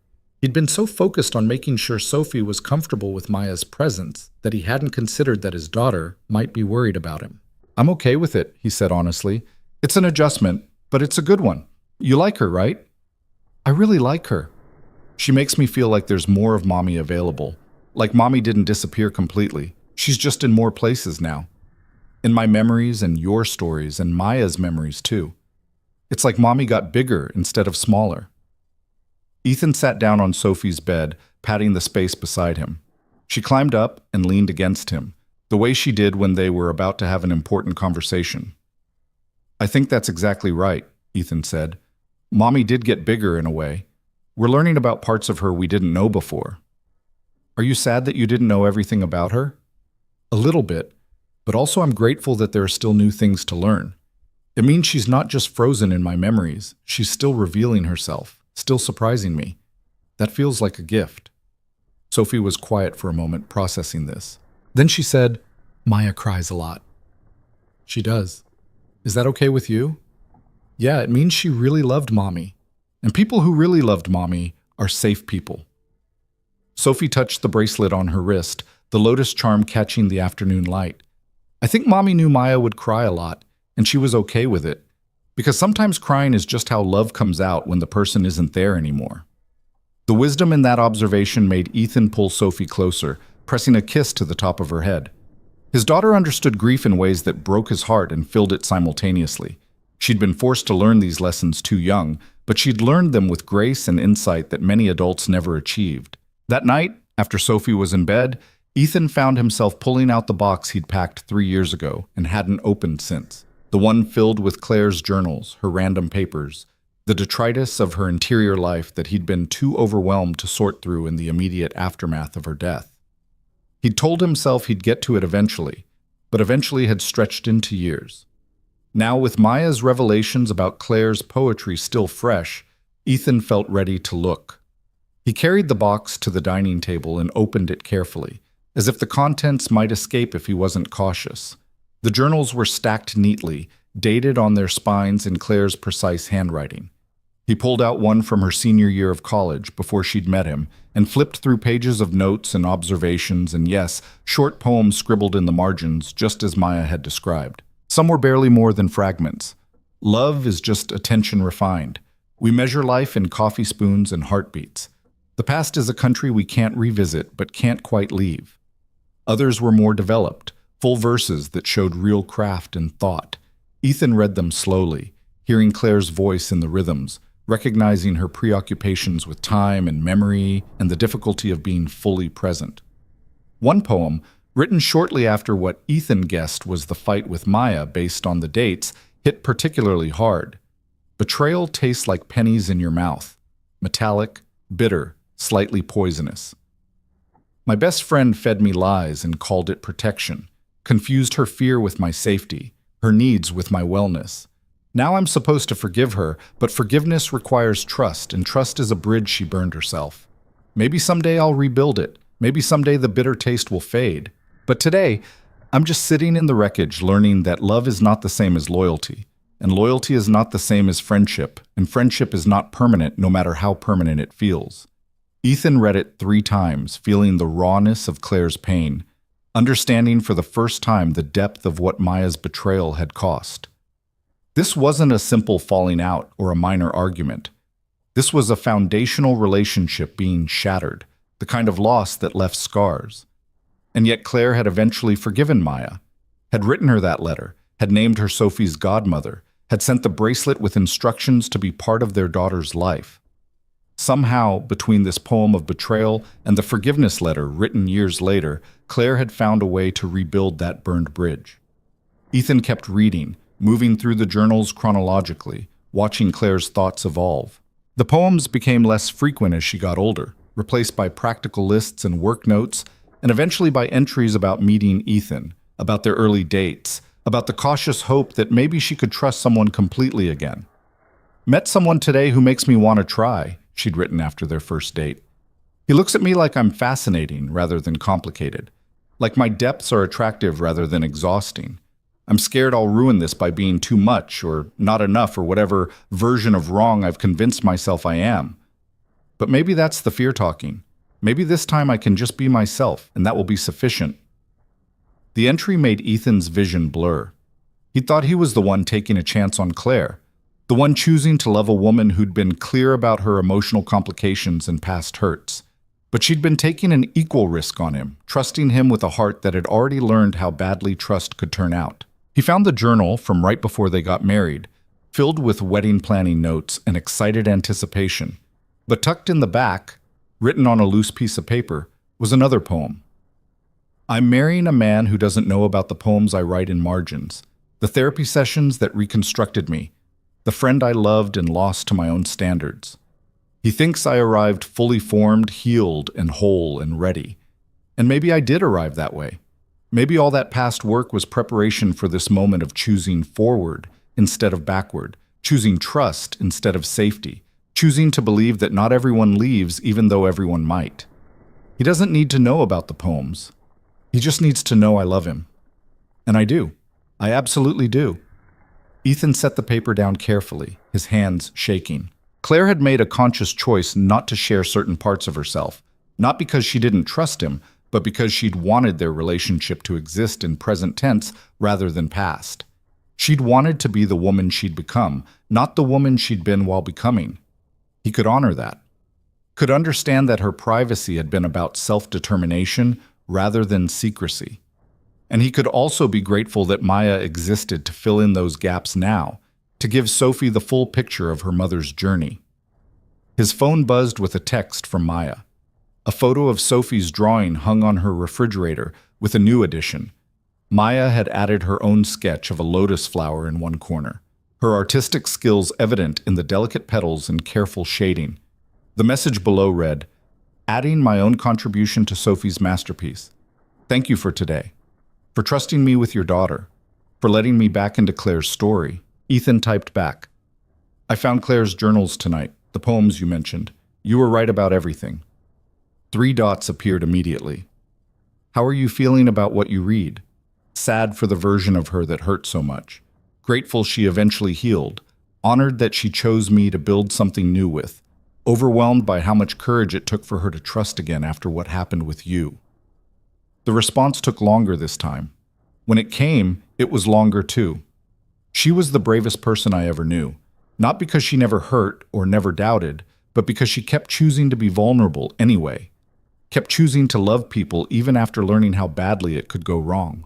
He'd been so focused on making sure Sophie was comfortable with Maya's presence that he hadn't considered that his daughter might be worried about him. "I'm okay with it," he said honestly. "It's an adjustment, but it's a good one. You like her, right?" "I really like her. She makes me feel like there's more of Mommy available. Like Mommy didn't disappear completely. She's just in more places now. In my memories and your stories and Maya's memories too. It's like Mommy got bigger instead of smaller." Ethan sat down on Sophie's bed, patting the space beside him. She climbed up and leaned against him, the way she did when they were about to have an important conversation. "I think that's exactly right," Ethan said. "Mommy did get bigger in a way. We're learning about parts of her we didn't know before." "Are you sad that you didn't know everything about her?" "A little bit, but also I'm grateful that there are still new things to learn. It means she's not just frozen in my memories, she's still revealing herself, still surprising me. That feels like a gift." Sophie was quiet for a moment, processing this. Then she said, "Maya cries a lot." "She does. Is that okay with you?" "Yeah, it means she really loved Mommy. And people who really loved Mommy are safe people." Sophie touched the bracelet on her wrist, the lotus charm catching the afternoon light. "I think Mommy knew Maya would cry a lot, and she was okay with it. Because sometimes crying is just how love comes out when the person isn't there anymore." The wisdom in that observation made Ethan pull Sophie closer, pressing a kiss to the top of her head. His daughter understood grief in ways that broke his heart and filled it simultaneously. She'd been forced to learn these lessons too young, but she'd learned them with grace and insight that many adults never achieved. That night, after Sophie was in bed, Ethan found himself pulling out the box he'd packed 3 years ago and hadn't opened since. The one filled with Claire's journals, her random papers, the detritus of her interior life that he'd been too overwhelmed to sort through in the immediate aftermath of her death. He'd told himself he'd get to it eventually, but eventually had stretched into years. Now, with Maya's revelations about Claire's poetry still fresh, Ethan felt ready to look. He carried the box to the dining table and opened it carefully, as if the contents might escape if he wasn't cautious. The journals were stacked neatly, dated on their spines in Claire's precise handwriting. He pulled out one from her senior year of college, before she'd met him, and flipped through pages of notes and observations and, yes, short poems scribbled in the margins, just as Maya had described. Some were barely more than fragments. Love is just attention refined. We measure life in coffee spoons and heartbeats. The past is a country we can't revisit but can't quite leave. Others were more developed, full verses that showed real craft and thought. Ethan read them slowly, hearing Claire's voice in the rhythms, recognizing her preoccupations with time and memory and the difficulty of being fully present. One poem, written shortly after what Ethan guessed was the fight with Maya based on the dates, hit particularly hard. Betrayal tastes like pennies in your mouth, metallic, bitter, slightly poisonous. My best friend fed me lies and called it protection, confused her fear with my safety, her needs with my wellness. Now I'm supposed to forgive her, but forgiveness requires trust, and trust is a bridge she burned herself. Maybe someday I'll rebuild it. Maybe someday the bitter taste will fade. But today, I'm just sitting in the wreckage learning that love is not the same as loyalty, and loyalty is not the same as friendship, and friendship is not permanent no matter how permanent it feels. Ethan read it 3 times, feeling the rawness of Claire's pain, understanding for the first time the depth of what Maya's betrayal had cost. This wasn't a simple falling out or a minor argument. This was a foundational relationship being shattered, the kind of loss that left scars. And yet Claire had eventually forgiven Maya, had written her that letter, had named her Sophie's godmother, had sent the bracelet with instructions to be part of their daughter's life. Somehow, between this poem of betrayal and the forgiveness letter written years later, Claire had found a way to rebuild that burned bridge. Ethan kept reading, moving through the journals chronologically, watching Claire's thoughts evolve. The poems became less frequent as she got older, replaced by practical lists and work notes, and eventually by entries about meeting Ethan, about their early dates, about the cautious hope that maybe she could trust someone completely again. "Met someone today who makes me want to try," she'd written after their first date. "He looks at me like I'm fascinating rather than complicated, like my depths are attractive rather than exhausting. I'm scared I'll ruin this by being too much or not enough or whatever version of wrong I've convinced myself I am. But maybe that's the fear talking. Maybe this time I can just be myself, and that will be sufficient." The entry made Ethan's vision blur. He thought he was the one taking a chance on Claire, the one choosing to love a woman who'd been clear about her emotional complications and past hurts. But she'd been taking an equal risk on him, trusting him with a heart that had already learned how badly trust could turn out. He found the journal from right before they got married, filled with wedding planning notes and excited anticipation. But tucked in the back, written on a loose piece of paper, was another poem. "I'm marrying a man who doesn't know about the poems I write in margins, the therapy sessions that reconstructed me, the friend I loved and lost to my own standards. He thinks I arrived fully formed, healed, and whole and ready. And maybe I did arrive that way. Maybe all that past work was preparation for this moment of choosing forward instead of backward, choosing trust instead of safety, choosing to believe that not everyone leaves even though everyone might. He doesn't need to know about the poems. He just needs to know I love him. And I do. I absolutely do." Ethan set the paper down carefully, his hands shaking. Claire had made a conscious choice not to share certain parts of herself, not because she didn't trust him, but because she'd wanted their relationship to exist in present tense rather than past. She'd wanted to be the woman she'd become, not the woman she'd been while becoming. He could honor that, could understand that her privacy had been about self-determination rather than secrecy. And he could also be grateful that Maya existed to fill in those gaps now, to give Sophie the full picture of her mother's journey. His phone buzzed with a text from Maya. A photo of Sophie's drawing hung on her refrigerator with a new addition. Maya had added her own sketch of a lotus flower in one corner, her artistic skills evident in the delicate petals and careful shading. The message below read, "Adding my own contribution to Sophie's masterpiece. Thank you for today. For trusting me with your daughter. For letting me back into Claire's story." Ethan typed back, "I found Claire's journals tonight, the poems you mentioned. You were right about everything." 3 dots appeared immediately. "How are you feeling about what you read?" sad for the version of her that hurt so much, grateful she eventually healed, honored that she chose me to build something new with, overwhelmed by how much courage it took for her to trust again after what happened with you. The response took longer this time. When it came, it was longer too. She was the bravest person I ever knew, not because she never hurt or never doubted, but because she kept choosing to be vulnerable anyway, kept choosing to love people even after learning how badly it could go wrong.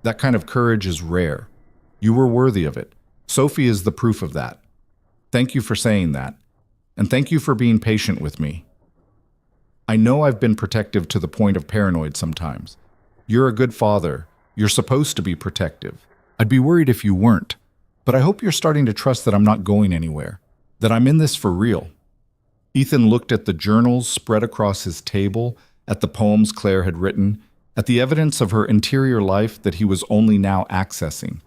That kind of courage is rare. You were worthy of it. Sophie is the proof of that. Thank you for saying that, and thank you for being patient with me. I know I've been protective to the point of paranoid sometimes. You're a good father. You're supposed to be protective. I'd be worried if you weren't, but I hope you're starting to trust that I'm not going anywhere, that I'm in this for real. Ethan looked at the journals spread across his table, at the poems Claire had written, at the evidence of her interior life that he was only now accessing.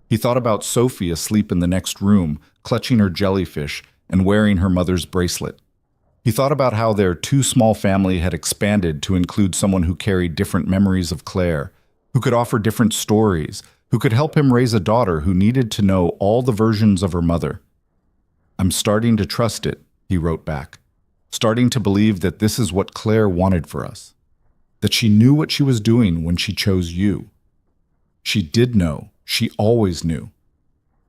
He thought about Sophie asleep in the next room, clutching her jellyfish and wearing her mother's bracelet. He thought about how their too-small family had expanded to include someone who carried different memories of Claire, who could offer different stories, who could help him raise a daughter who needed to know all the versions of her mother. I'm starting to trust it, he wrote back, starting to believe that this is what Claire wanted for us, that she knew what she was doing when she chose you. She did know. She always knew.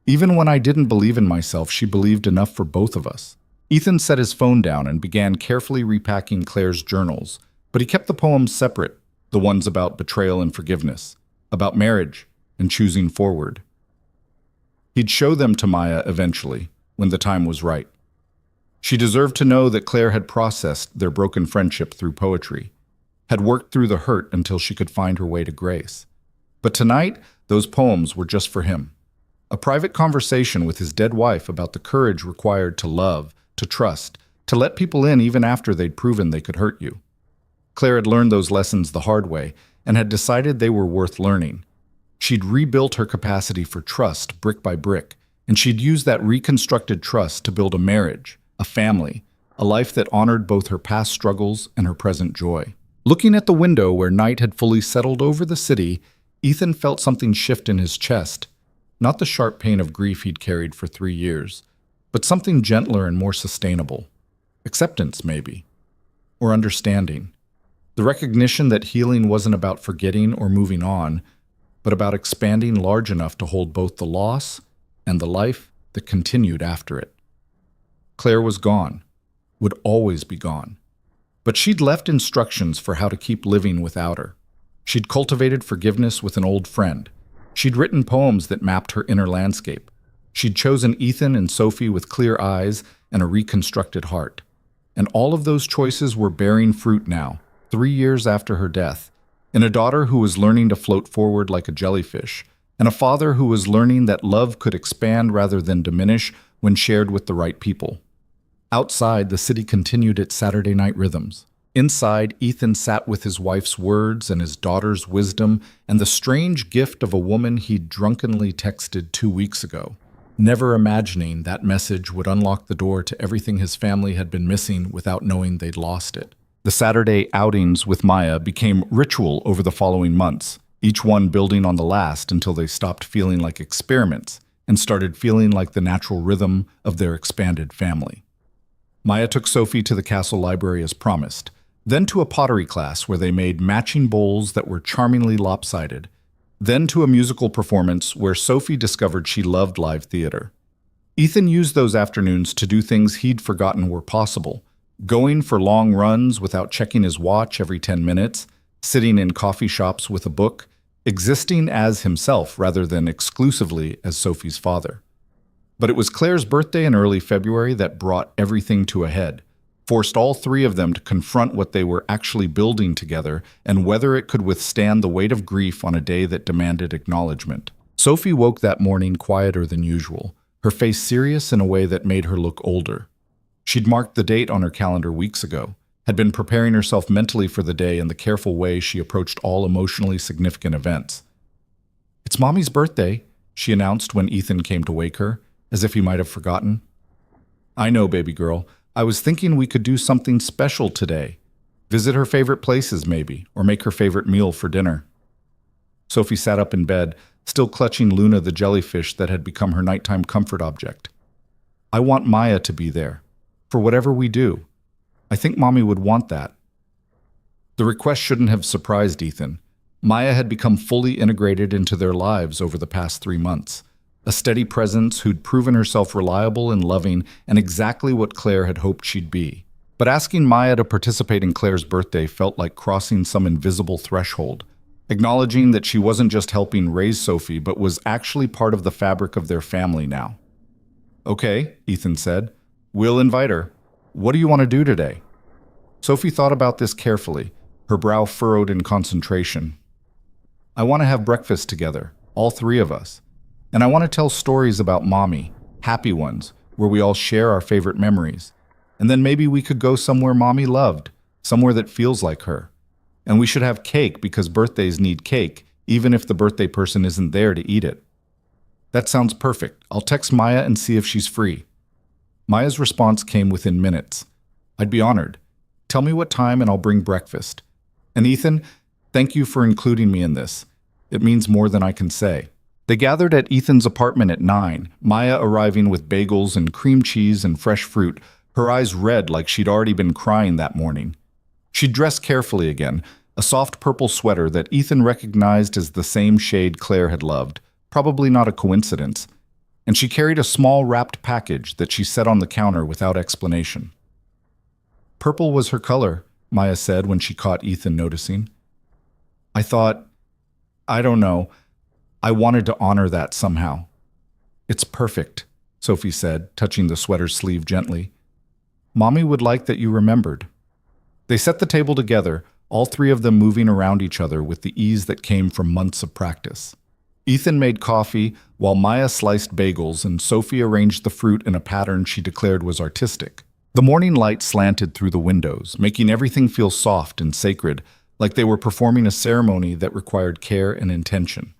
Even when I didn't believe in myself, she believed enough for both of us. Ethan set his phone down and began carefully repacking Claire's journals, but he kept the poems separate, the ones about betrayal and forgiveness, about marriage and choosing forward. He'd show them to Maya eventually, when the time was right. She deserved to know that Claire had processed their broken friendship through poetry, had worked through the hurt until she could find her way to grace. But tonight, those poems were just for him. A private conversation with his dead wife about the courage required to love, to trust, to let people in even after they'd proven they could hurt you. Claire had learned those lessons the hard way and had decided they were worth learning. She'd rebuilt her capacity for trust brick by brick, and she'd used that reconstructed trust to build a marriage, a family, a life that honored both her past struggles and her present joy. Looking at the window where night had fully settled over the city, Ethan felt something shift in his chest, not the sharp pain of grief he'd carried for 3 years, but something gentler and more sustainable. Acceptance, maybe. Or understanding. The recognition that healing wasn't about forgetting or moving on, but about expanding large enough to hold both the loss and the life that continued after it. Claire was gone, would always be gone. But she'd left instructions for how to keep living without her. She'd cultivated forgiveness with an old friend. She'd written poems that mapped her inner landscape. She'd chosen Ethan and Sophie with clear eyes and a reconstructed heart. And all of those choices were bearing fruit now, 3 years after her death, in a daughter who was learning to float forward like a jellyfish, and a father who was learning that love could expand rather than diminish when shared with the right people. Outside, the city continued its Saturday night rhythms. Inside, Ethan sat with his wife's words and his daughter's wisdom and the strange gift of a woman he'd drunkenly texted 2 weeks ago, never imagining that message would unlock the door to everything his family had been missing without knowing they'd lost it. The Saturday outings with Maya became ritual over the following months, each one building on the last until they stopped feeling like experiments and started feeling like the natural rhythm of their expanded family. Maya took Sophie to the castle library as promised, then to a pottery class where they made matching bowls that were charmingly lopsided, then to a musical performance where Sophie discovered she loved live theater. Ethan used those afternoons to do things he'd forgotten were possible, going for long runs without checking his watch every 10 minutes, sitting in coffee shops with a book, existing as himself rather than exclusively as Sophie's father. But it was Claire's birthday in early February that brought everything to a head, forced all 3 of them to confront what they were actually building together and whether it could withstand the weight of grief on a day that demanded acknowledgement. Sophie woke that morning quieter than usual, her face serious in a way that made her look older. She'd marked the date on her calendar weeks ago, had been preparing herself mentally for the day in the careful way she approached all emotionally significant events. "It's Mommy's birthday," she announced when Ethan came to wake her, as if he might have forgotten. "I know, baby girl. I was thinking we could do something special today. Visit her favorite places, maybe, or make her favorite meal for dinner." Sophie sat up in bed, still clutching Luna the jellyfish that had become her nighttime comfort object. I want Maya to be there, for whatever we do. I think Mommy would want that. The request shouldn't have surprised Ethan. Maya had become fully integrated into their lives over the past 3 months. A steady presence who'd proven herself reliable and loving and exactly what Claire had hoped she'd be. But asking Maya to participate in Claire's birthday felt like crossing some invisible threshold, acknowledging that she wasn't just helping raise Sophie but was actually part of the fabric of their family now. Okay, Ethan said. We'll invite her. What do you want to do today? Sophie thought about this carefully, her brow furrowed in concentration. I want to have breakfast together, all 3 of us. And I want to tell stories about Mommy, happy ones, where we all share our favorite memories. And then maybe we could go somewhere Mommy loved, somewhere that feels like her. And we should have cake because birthdays need cake, even if the birthday person isn't there to eat it. That sounds perfect. I'll text Maya and see if she's free. Maya's response came within minutes. I'd be honored. Tell me what time and I'll bring breakfast. And Ethan, thank you for including me in this. It means more than I can say. They gathered at Ethan's apartment at 9, Maya arriving with bagels and cream cheese and fresh fruit, her eyes red like she'd already been crying that morning. She'd dressed carefully again, a soft purple sweater that Ethan recognized as the same shade Claire had loved, probably not a coincidence, and she carried a small wrapped package that she set on the counter without explanation. Purple was her color, Maya said when she caught Ethan noticing. I thought, I don't know, I wanted to honor that somehow. It's perfect, Sophie said, touching the sweater's sleeve gently. Mommy would like that you remembered. They set the table together, all 3 of them moving around each other with the ease that came from months of practice. Ethan made coffee, while Maya sliced bagels and Sophie arranged the fruit in a pattern she declared was artistic. The morning light slanted through the windows, making everything feel soft and sacred, like they were performing a ceremony that required care and intention.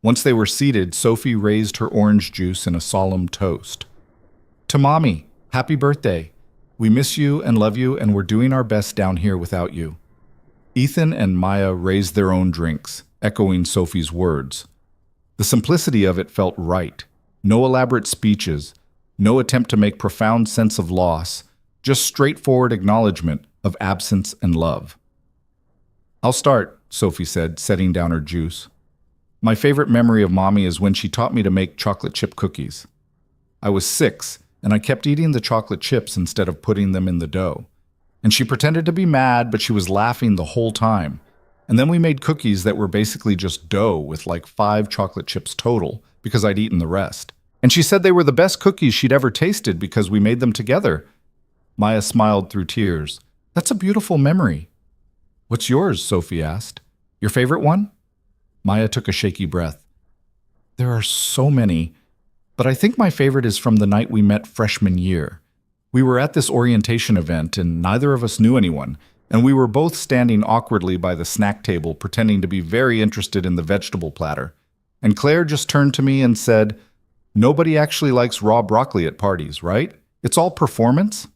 Once they were seated, Sophie raised her orange juice in a solemn toast. To Mommy, happy birthday. We miss you and love you, and we're doing our best down here without you. Ethan and Maya raised their own drinks, echoing Sophie's words. The simplicity of it felt right. No elaborate speeches, no attempt to make profound sense of loss, just straightforward acknowledgement of absence and love. I'll start, Sophie said, setting down her juice. My favorite memory of Mommy is when she taught me to make chocolate chip cookies. I was 6, and I kept eating the chocolate chips instead of putting them in the dough. And she pretended to be mad, but she was laughing the whole time. And then we made cookies that were basically just dough with like 5 chocolate chips total, because I'd eaten the rest. And she said they were the best cookies she'd ever tasted because we made them together. Maya smiled through tears. That's a beautiful memory. What's yours? Sophie asked. Your favorite one? Maya took a shaky breath. There are so many, but I think my favorite is from the night we met freshman year. We were at this orientation event and neither of us knew anyone, and we were both standing awkwardly by the snack table pretending to be very interested in the vegetable platter. And Claire just turned to me and said, "Nobody actually likes raw broccoli at parties, right? It's all performance?"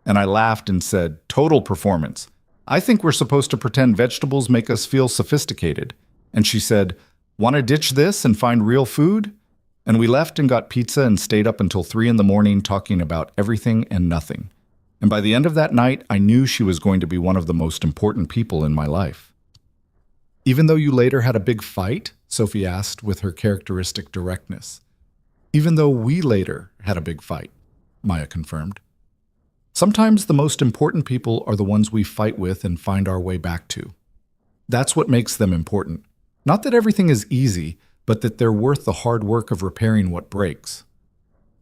And I laughed and said, "Total performance. I think we're supposed to pretend vegetables make us feel sophisticated." And she said, "Want to ditch this and find real food?" And we left and got pizza and stayed up until 3 in the morning talking about everything and nothing. And by the end of that night, I knew she was going to be one of the most important people in my life. Even though you later had a big fight? Sophie asked with her characteristic directness. Even though we later had a big fight, Maya confirmed. Sometimes the most important people are the ones we fight with and find our way back to. That's what makes them important. Not that everything is easy, but that they're worth the hard work of repairing what breaks.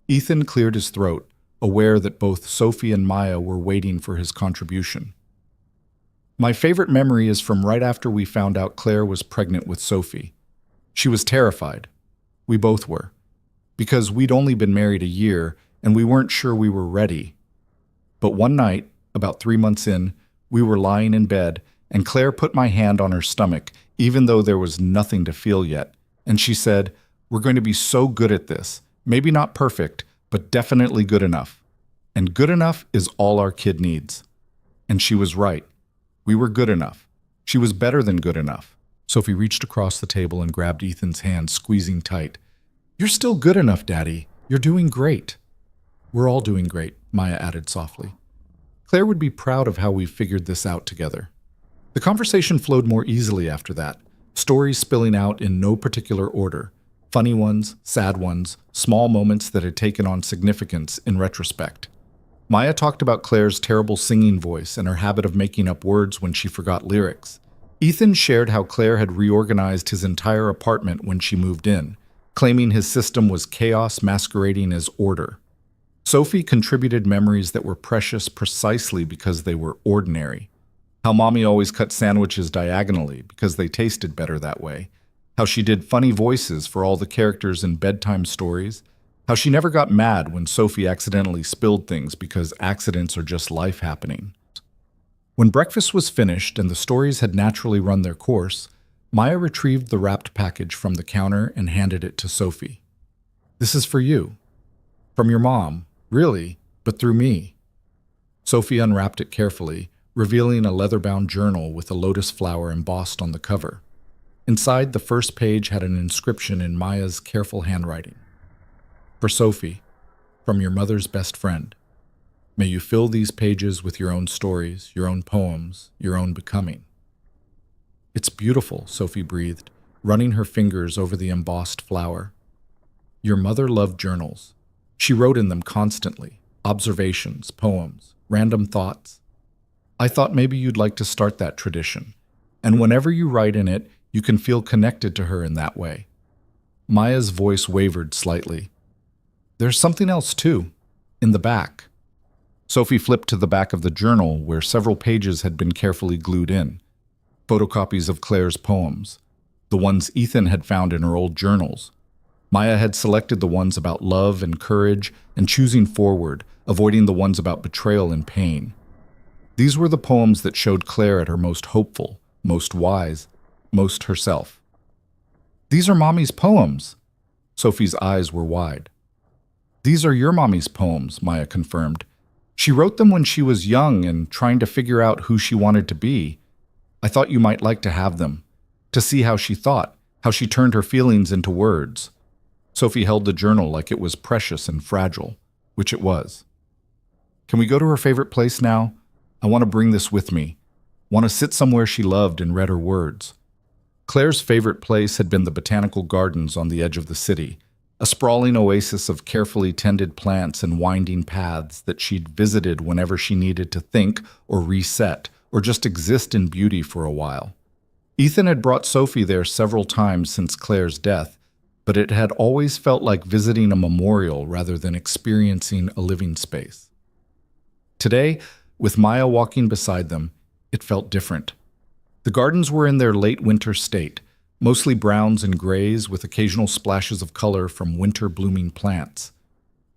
Ethan cleared his throat, aware that both Sophie and Maya were waiting for his contribution. My favorite memory is from right after we found out Claire was pregnant with Sophie. She was terrified. We both were. Because we'd only been married a year, and we weren't sure we were ready. But one night, about 3 months in, we were lying in bed, and Claire put my hand on her stomach, even though there was nothing to feel yet. And she said, "We're going to be so good at this. Maybe not perfect, but definitely good enough. And good enough is all our kid needs." And she was right. We were good enough. She was better than good enough. Sophie reached across the table and grabbed Ethan's hand, squeezing tight. "You're still good enough, Daddy. You're doing great." "We're all doing great," Maya added softly. "Claire would be proud of how we figured this out together." The conversation flowed more easily after that, stories spilling out in no particular order. Funny ones, sad ones, small moments that had taken on significance in retrospect. Maya talked about Claire's terrible singing voice and her habit of making up words when she forgot lyrics. Ethan shared how Claire had reorganized his entire apartment when she moved in, claiming his system was chaos masquerading as order. Sophie contributed memories that were precious precisely because they were ordinary. How Mommy always cut sandwiches diagonally because they tasted better that way. How she did funny voices for all the characters in bedtime stories. How she never got mad when Sophie accidentally spilled things because accidents are just life happening. When breakfast was finished and the stories had naturally run their course, Maya retrieved the wrapped package from the counter and handed it to Sophie. "This is for you. From your mom, really, but through me." Sophie unwrapped it carefully, revealing a leather-bound journal with a lotus flower embossed on the cover. Inside, the first page had an inscription in Maya's careful handwriting. "For Sophie, from your mother's best friend. May you fill these pages with your own stories, your own poems, your own becoming." "It's beautiful," Sophie breathed, running her fingers over the embossed flower. "Your mother loved journals. She wrote in them constantly, observations, poems, random thoughts. I thought maybe you'd like to start that tradition, and whenever you write in it, you can feel connected to her in that way." Maya's voice wavered slightly. "There's something else too, in the back." Sophie flipped to the back of the journal where several pages had been carefully glued in. Photocopies of Claire's poems, the ones Ethan had found in her old journals. Maya had selected the ones about love and courage and choosing forward, avoiding the ones about betrayal and pain. These were the poems that showed Claire at her most hopeful, most wise, most herself. "These are Mommy's poems." Sophie's eyes were wide. "These are your Mommy's poems," Maya confirmed. "She wrote them when she was young and trying to figure out who she wanted to be. I thought you might like to have them, to see how she thought, how she turned her feelings into words." Sophie held the journal like it was precious and fragile, which it was. "Can we go to her favorite place now? I want to bring this with me. Want to sit somewhere she loved and read her words." Claire's favorite place had been the botanical gardens on the edge of the city, a sprawling oasis of carefully tended plants and winding paths that she'd visited whenever she needed to think or reset or just exist in beauty for a while. Ethan had brought Sophie there several times since Claire's death, but it had always felt like visiting a memorial rather than experiencing a living space. Today, with Maya walking beside them, it felt different. The gardens were in their late winter state, mostly browns and grays with occasional splashes of color from winter-blooming plants.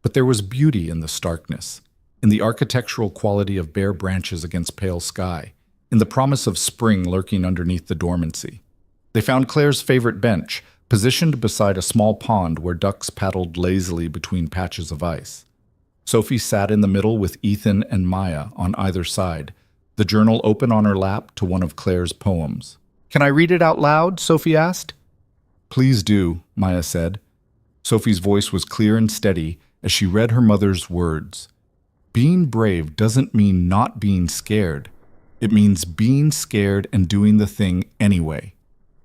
But there was beauty in the starkness, in the architectural quality of bare branches against pale sky, in the promise of spring lurking underneath the dormancy. They found Claire's favorite bench, positioned beside a small pond where ducks paddled lazily between patches of ice. Sophie sat in the middle with Ethan and Maya on either side, the journal open on her lap to one of Claire's poems. "Can I read it out loud?" Sophie asked. "Please do," Maya said. Sophie's voice was clear and steady as she read her mother's words. "Being brave doesn't mean not being scared. It means being scared and doing the thing anyway.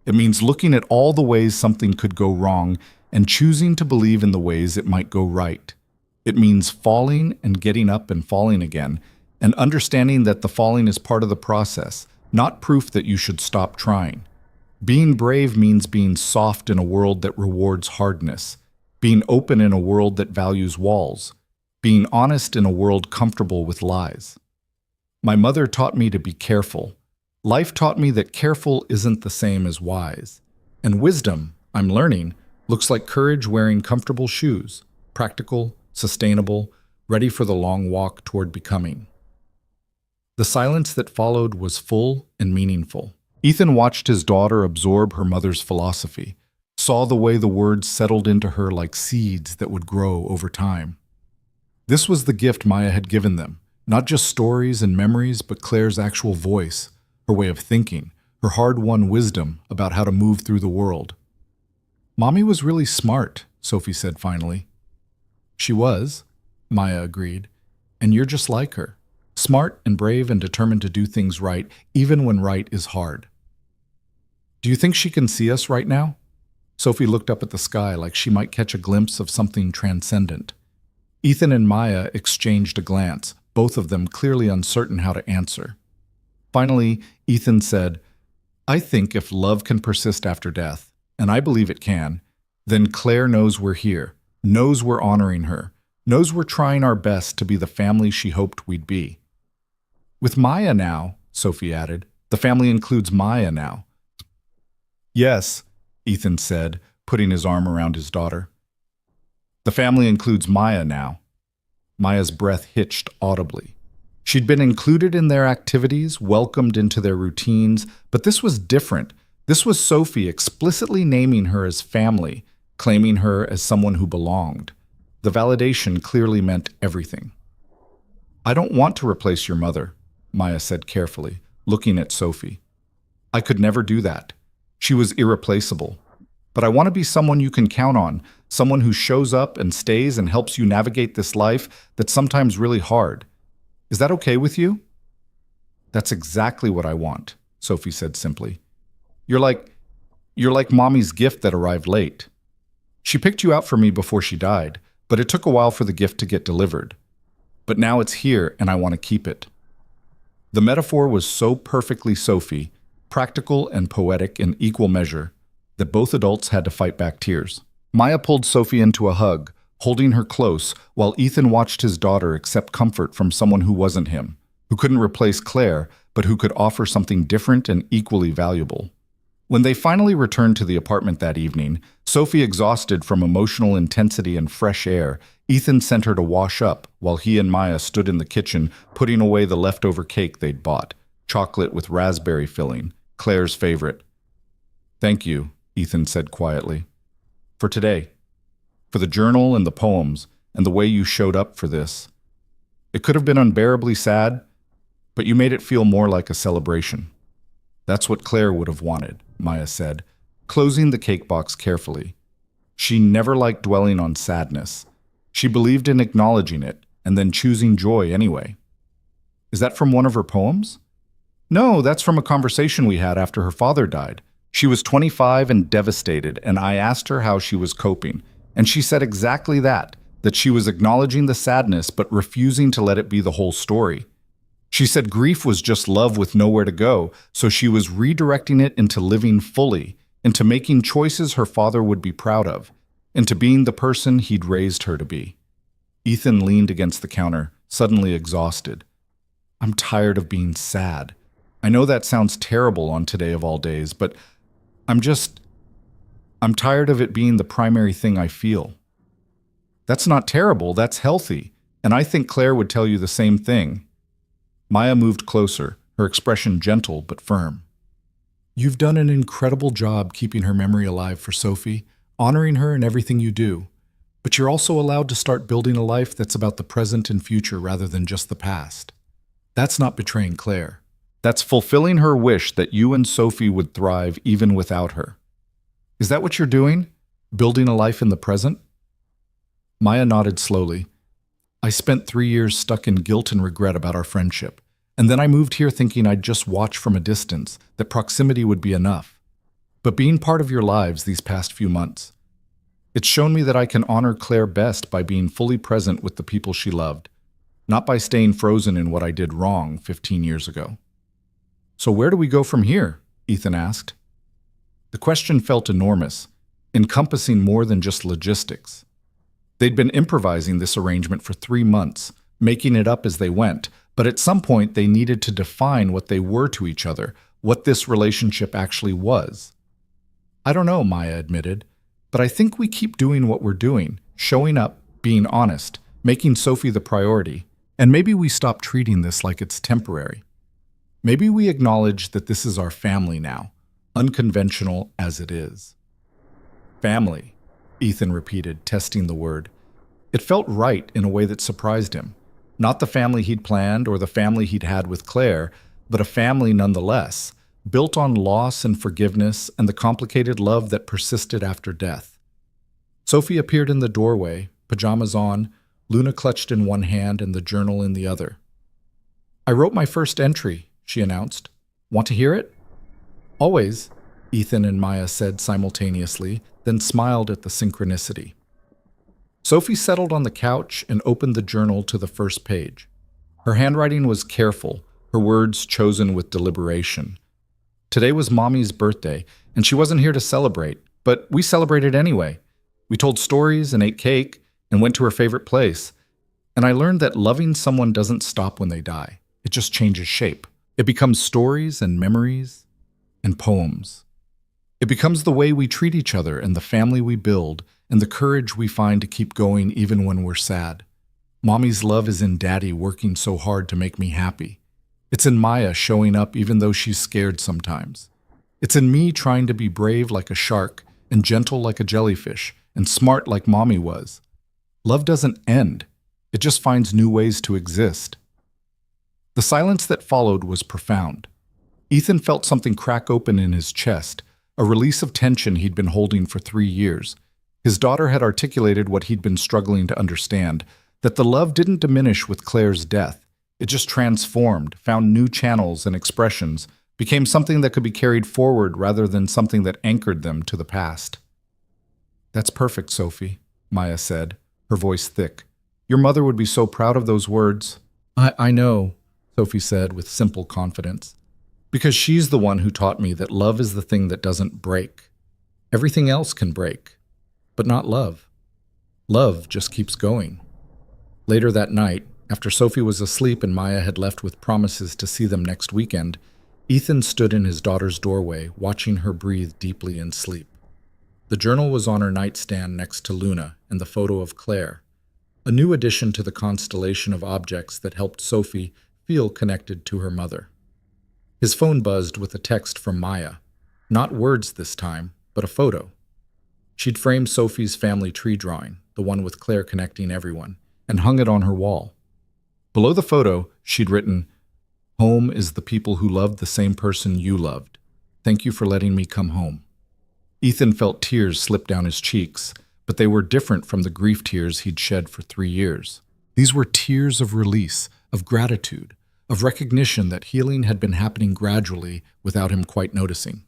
It means looking at all the ways something could go wrong and choosing to believe in the ways it might go right. It means falling and getting up and falling again, and understanding that the falling is part of the process, not proof that you should stop trying. Being brave means being soft in a world that rewards hardness, being open in a world that values walls, being honest in a world comfortable with lies. My mother taught me to be careful. Life taught me that careful isn't the same as wise. And wisdom, I'm learning, looks like courage wearing comfortable shoes, practical, sustainable, ready for the long walk toward becoming." The silence that followed was full and meaningful. Ethan watched his daughter absorb her mother's philosophy, saw the way the words settled into her like seeds that would grow over time. This was the gift Maya had given them, not just stories and memories, but Claire's actual voice, her way of thinking, her hard-won wisdom about how to move through the world. "Mommy was really smart," Sophie said finally. "She was," Maya agreed, "and you're just like her. Smart and brave and determined to do things right, even when right is hard." "Do you think she can see us right now?" Sophie looked up at the sky like she might catch a glimpse of something transcendent. Ethan and Maya exchanged a glance, both of them clearly uncertain how to answer. Finally, Ethan said, "I think if love can persist after death, and I believe it can, then Claire knows we're here, knows we're honoring her, knows we're trying our best to be the family she hoped we'd be." "With Maya now," Sophie added. "The family includes Maya now." "Yes," Ethan said, putting his arm around his daughter. "The family includes Maya now." Maya's breath hitched audibly. She'd been included in their activities, welcomed into their routines, but this was different. This was Sophie explicitly naming her as family, claiming her as someone who belonged. The validation clearly meant everything. "I don't want to replace your mother," Maya said carefully, looking at Sophie. "I could never do that. She was irreplaceable. But I want to be someone you can count on, someone who shows up and stays and helps you navigate this life that's sometimes really hard. Is that okay with you?" "That's exactly what I want," Sophie said simply. You're like Mommy's gift that arrived late. She picked you out for me before she died, but it took a while for the gift to get delivered. But now it's here and I want to keep it." The metaphor was so perfectly Sophie, practical and poetic in equal measure, that both adults had to fight back tears. Maya pulled Sophie into a hug, holding her close, while Ethan watched his daughter accept comfort from someone who wasn't him, who couldn't replace Claire, but who could offer something different and equally valuable. When they finally returned to the apartment that evening, Sophie exhausted from emotional intensity and fresh air, Ethan sent her to wash up while he and Maya stood in the kitchen putting away the leftover cake they'd bought, chocolate with raspberry filling, Claire's favorite. "Thank you," Ethan said quietly. "For today. For the journal and the poems, and the way you showed up for this. It could have been unbearably sad, but you made it feel more like a celebration." "That's what Claire would have wanted," Maya said, closing the cake box carefully. She never liked dwelling on sadness. She believed in acknowledging it and then choosing joy anyway. "Is that from one of her poems?" "No, that's from a conversation we had after her father died. She was 25 and devastated, and I asked her how she was coping. And she said exactly that she was acknowledging the sadness but refusing to let it be the whole story. She said grief was just love with nowhere to go, so she was redirecting it into living fully, into making choices her father would be proud of, into being the person he'd raised her to be." Ethan leaned against the counter, suddenly exhausted. "I'm tired of being sad. I know that sounds terrible on today of all days, but I'm tired of it being the primary thing I feel." "That's not terrible, that's healthy, and I think Claire would tell you the same thing." Maya moved closer, her expression gentle but firm. "You've done an incredible job keeping her memory alive for Sophie, honoring her in everything you do. But you're also allowed to start building a life that's about the present and future rather than just the past. That's not betraying Claire. That's fulfilling her wish that you and Sophie would thrive even without her. Is that what you're doing? Building a life in the present?" Maya nodded slowly. "I spent 3 years stuck in guilt and regret about our friendship, and then I moved here thinking I'd just watch from a distance, that proximity would be enough. But being part of your lives these past few months, it's shown me that I can honor Claire best by being fully present with the people she loved, not by staying frozen in what I did wrong 15 years ago." "So where do we go from here?" Ethan asked. The question felt enormous, encompassing more than just logistics. They'd been improvising this arrangement for 3 months, making it up as they went, but at some point they needed to define what they were to each other, what this relationship actually was. "I don't know," Maya admitted, "but I think we keep doing what we're doing, showing up, being honest, making Sophie the priority, and maybe we stop treating this like it's temporary. Maybe we acknowledge that this is our family now, unconventional as it is." "Family," Ethan repeated, testing the word. It felt right in a way that surprised him. Not the family he'd planned or the family he'd had with Claire, but a family nonetheless, built on loss and forgiveness and the complicated love that persisted after death. Sophie appeared in the doorway, pajamas on, Luna clutched in one hand and the journal in the other. "I wrote my first entry," she announced. "Want to hear it?" "Always," Ethan and Maya said simultaneously, then smiled at the synchronicity. Sophie settled on the couch and opened the journal to the first page. Her handwriting was careful, her words chosen with deliberation. Today was Mommy's birthday, and she wasn't here to celebrate, but we celebrated anyway. We told stories and ate cake and went to her favorite place. And I learned that loving someone doesn't stop when they die. It just changes shape. It becomes stories and memories and poems. It becomes the way we treat each other and the family we build and the courage we find to keep going even when we're sad. Mommy's love is in Daddy working so hard to make me happy. It's in Maya showing up even though she's scared sometimes. It's in me trying to be brave like a shark and gentle like a jellyfish and smart like Mommy was. Love doesn't end. It just finds new ways to exist. The silence that followed was profound. Ethan felt something crack open in his chest, a release of tension he'd been holding for 3 years. His daughter had articulated what he'd been struggling to understand, that the love didn't diminish with Claire's death. It just transformed, found new channels and expressions, became something that could be carried forward rather than something that anchored them to the past. "That's perfect, Sophie," Maya said, her voice thick. "Your mother would be so proud of those words." I know," Sophie said with simple confidence, "because she's the one who taught me that love is the thing that doesn't break. Everything else can break, but not love. Love just keeps going." Later that night, after Sophie was asleep and Maya had left with promises to see them next weekend, Ethan stood in his daughter's doorway, watching her breathe deeply in sleep. The journal was on her nightstand next to Luna and the photo of Claire, a new addition to the constellation of objects that helped Sophie feel connected to her mother. His phone buzzed with a text from Maya. Not words this time, but a photo. She'd framed Sophie's family tree drawing, the one with Claire connecting everyone, and hung it on her wall. Below the photo, she'd written, "Home is the people who loved the same person you loved. Thank you for letting me come home." Ethan felt tears slip down his cheeks, but they were different from the grief tears he'd shed for 3 years. These were tears of release, of gratitude, of recognition that healing had been happening gradually without him quite noticing.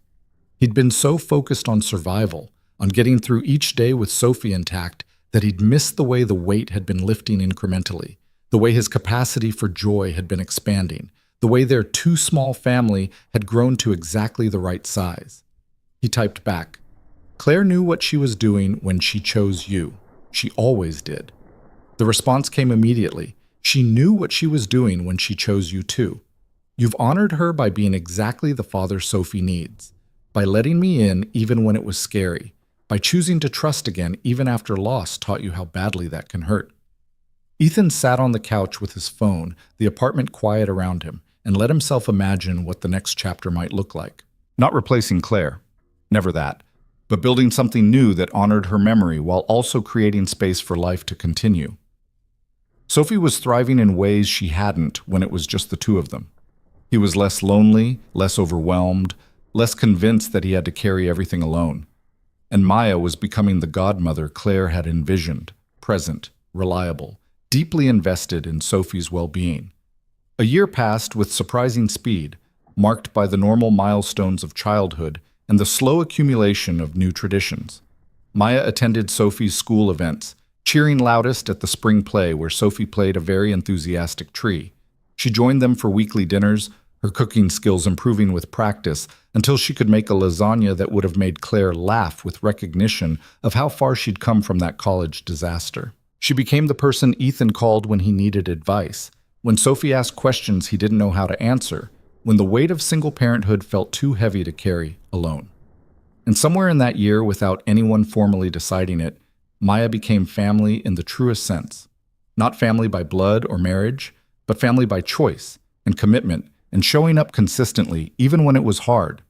He'd been so focused on survival, on getting through each day with Sophie intact, that he'd missed the way the weight had been lifting incrementally, the way his capacity for joy had been expanding, the way their too small family had grown to exactly the right size. He typed back, "Claire knew what she was doing when she chose you. She always did." The response came immediately. "She knew what she was doing when she chose you too. You've honored her by being exactly the father Sophie needs, by letting me in even when it was scary, by choosing to trust again even after loss taught you how badly that can hurt." Ethan sat on the couch with his phone, the apartment quiet around him, and let himself imagine what the next chapter might look like. Not replacing Claire, never that, but building something new that honored her memory while also creating space for life to continue. Sophie was thriving in ways she hadn't when it was just the two of them. He was less lonely, less overwhelmed, less convinced that he had to carry everything alone. And Maya was becoming the godmother Claire had envisioned, present, reliable, deeply invested in Sophie's well-being. A year passed with surprising speed, marked by the normal milestones of childhood and the slow accumulation of new traditions. Maya attended Sophie's school events, cheering loudest at the spring play where Sophie played a very enthusiastic tree. She joined them for weekly dinners, her cooking skills improving with practice until she could make a lasagna that would have made Claire laugh with recognition of how far she'd come from that college disaster. She became the person Ethan called when he needed advice, when Sophie asked questions he didn't know how to answer, when the weight of single parenthood felt too heavy to carry alone. And somewhere in that year, without anyone formally deciding it, Maya became family in the truest sense. Not family by blood or marriage, but family by choice and commitment and showing up consistently, even when it was hard.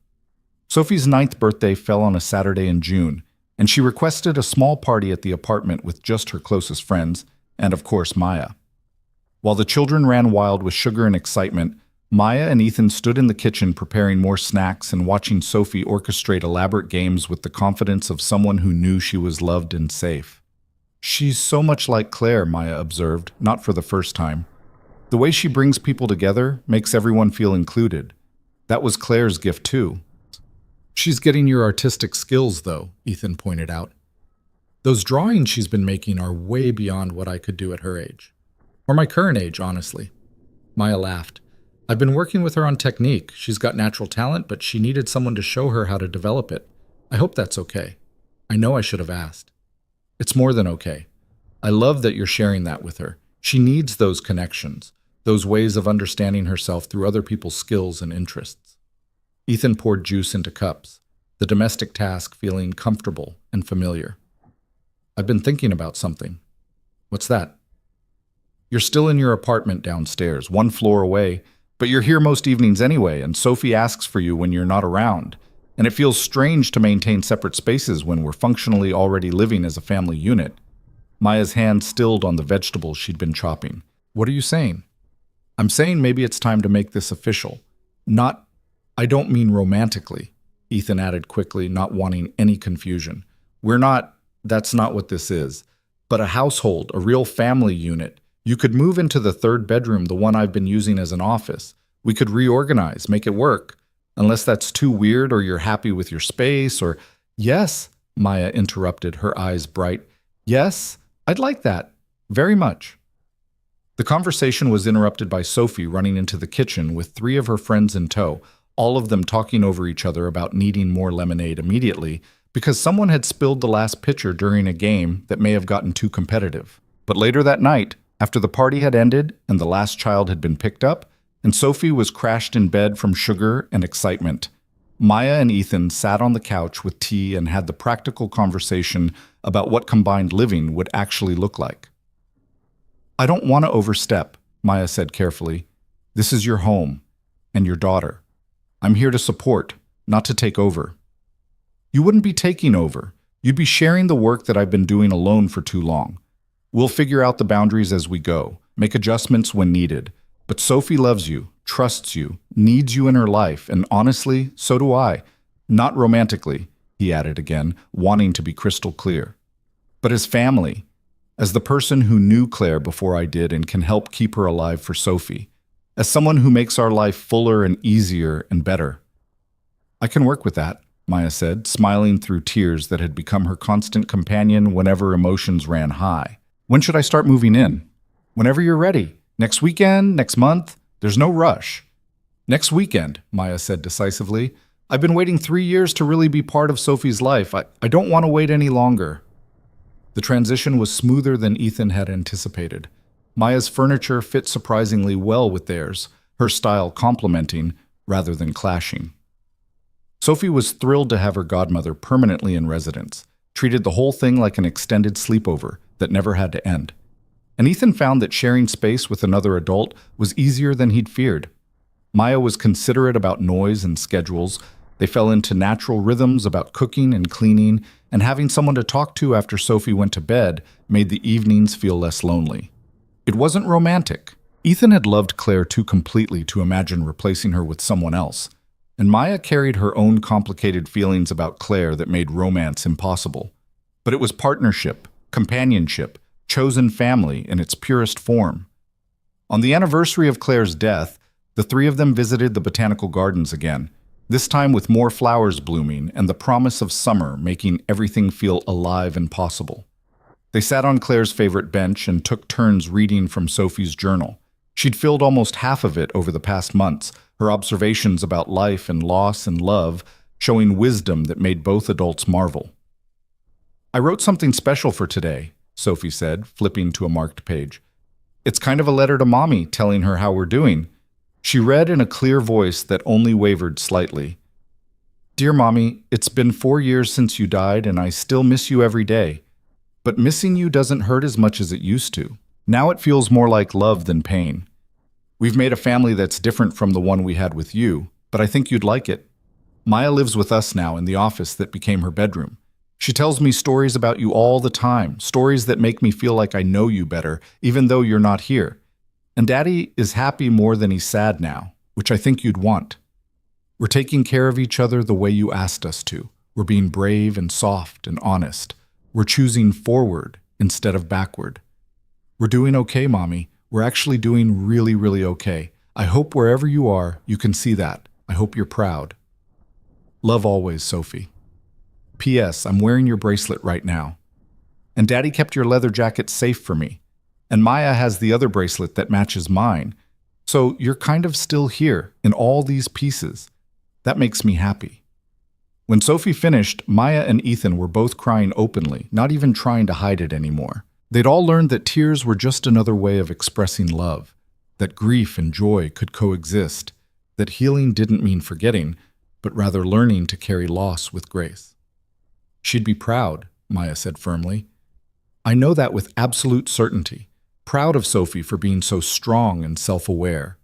Sophie's 9th birthday fell on a Saturday in June, and she requested a small party at the apartment with just her closest friends, and of course Maya. While the children ran wild with sugar and excitement, Maya and Ethan stood in the kitchen preparing more snacks and watching Sophie orchestrate elaborate games with the confidence of someone who knew she was loved and safe. "She's so much like Claire," Maya observed, not for the first time. "The way she brings people together makes everyone feel included. That was Claire's gift too." "She's getting your artistic skills, though," Ethan pointed out. "Those drawings she's been making are way beyond what I could do at her age. Or my current age, honestly." Maya laughed. "I've been working with her on technique. She's got natural talent, but she needed someone to show her how to develop it. I hope that's okay. I know I should have asked." "It's more than okay. I love that you're sharing that with her. She needs those connections, those ways of understanding herself through other people's skills and interests." Ethan poured juice into cups, the domestic task feeling comfortable and familiar. "I've been thinking about something." "What's that?" "You're still in your apartment downstairs, one floor away, but you're here most evenings anyway, and Sophie asks for you when you're not around. And it feels strange to maintain separate spaces when we're functionally already living as a family unit." Maya's hand stilled on the vegetables she'd been chopping. "What are you saying?" "I'm saying maybe it's time to make this official. I don't mean romantically," Ethan added quickly, not wanting any confusion. That's not what this is. But a household, a real family unit. You could move into the third bedroom, the one I've been using as an office. We could reorganize, make it work. Unless that's too weird or you're happy with your space or—" "Yes," Maya interrupted, her eyes bright. "Yes, I'd like that. Very much." The conversation was interrupted by Sophie running into the kitchen with 3 of her friends in tow, all of them talking over each other about needing more lemonade immediately because someone had spilled the last pitcher during a game that may have gotten too competitive. But later that night, after the party had ended and the last child had been picked up, and Sophie was crashed in bed from sugar and excitement, Maya and Ethan sat on the couch with tea and had the practical conversation about what combined living would actually look like. "I don't want to overstep," Maya said carefully. "This is your home and your daughter. I'm here to support, not to take over." "You wouldn't be taking over. You'd be sharing the work that I've been doing alone for too long. We'll figure out the boundaries as we go, make adjustments when needed. But Sophie loves you, trusts you, needs you in her life, and honestly, so do I. Not romantically," he added again, wanting to be crystal clear. "But as family, as the person who knew Claire before I did and can help keep her alive for Sophie, as someone who makes our life fuller and easier and better." "I can work with that," Maya said, smiling through tears that had become her constant companion whenever emotions ran high. "When should I start moving in?" "Whenever you're ready. Next weekend, next month. There's no rush." "Next weekend," Maya said decisively. "I've been waiting 3 years to really be part of Sophie's life. I don't want to wait any longer." The transition was smoother than Ethan had anticipated. Maya's furniture fit surprisingly well with theirs, her style complementing rather than clashing. Sophie was thrilled to have her godmother permanently in residence, treated the whole thing like an extended sleepover that never had to end. And Ethan found that sharing space with another adult was easier than he'd feared. Maya was considerate about noise and schedules. They fell into natural rhythms about cooking and cleaning, and having someone to talk to after Sophie went to bed made the evenings feel less lonely. It wasn't romantic. Ethan had loved Claire too completely to imagine replacing her with someone else, and Maya carried her own complicated feelings about Claire that made romance impossible. But it was partnership, companionship, chosen family in its purest form. On the anniversary of Claire's death, the 3 of them visited the botanical gardens again, this time with more flowers blooming and the promise of summer making everything feel alive and possible. They sat on Claire's favorite bench and took turns reading from Sophie's journal. She'd filled almost half of it over the past months, her observations about life and loss and love showing wisdom that made both adults marvel. "I wrote something special for today," Sophie said, flipping to a marked page. "It's kind of a letter to Mommy, telling her how we're doing." She read in a clear voice that only wavered slightly. "Dear Mommy, it's been 4 years since you died and I still miss you every day. But missing you doesn't hurt as much as it used to. Now it feels more like love than pain. We've made a family that's different from the one we had with you, but I think you'd like it. Maya lives with us now in the office that became her bedroom. She tells me stories about you all the time, stories that make me feel like I know you better, even though you're not here. And Daddy is happy more than he's sad now. which I think you'd want. We're taking care of each other the way you asked us to. We're being brave and soft and honest. We're choosing forward instead of backward. We're doing okay, Mommy. We're actually doing really, really okay. I hope wherever you are, you can see that. I hope you're proud. Love always, Sophie. P.S. I'm wearing your bracelet right now. And Daddy kept your leather jacket safe for me. And Maya has the other bracelet that matches mine. So you're kind of still here in all these pieces. That makes me happy. When Sophie finished, Maya and Ethan were both crying openly, not even trying to hide it anymore. They'd all learned that tears were just another way of expressing love, that grief and joy could coexist, that healing didn't mean forgetting, but rather learning to carry loss with grace. She'd be proud, Maya said firmly. I know that with absolute certainty. Proud of Sophie for being so strong and self-aware.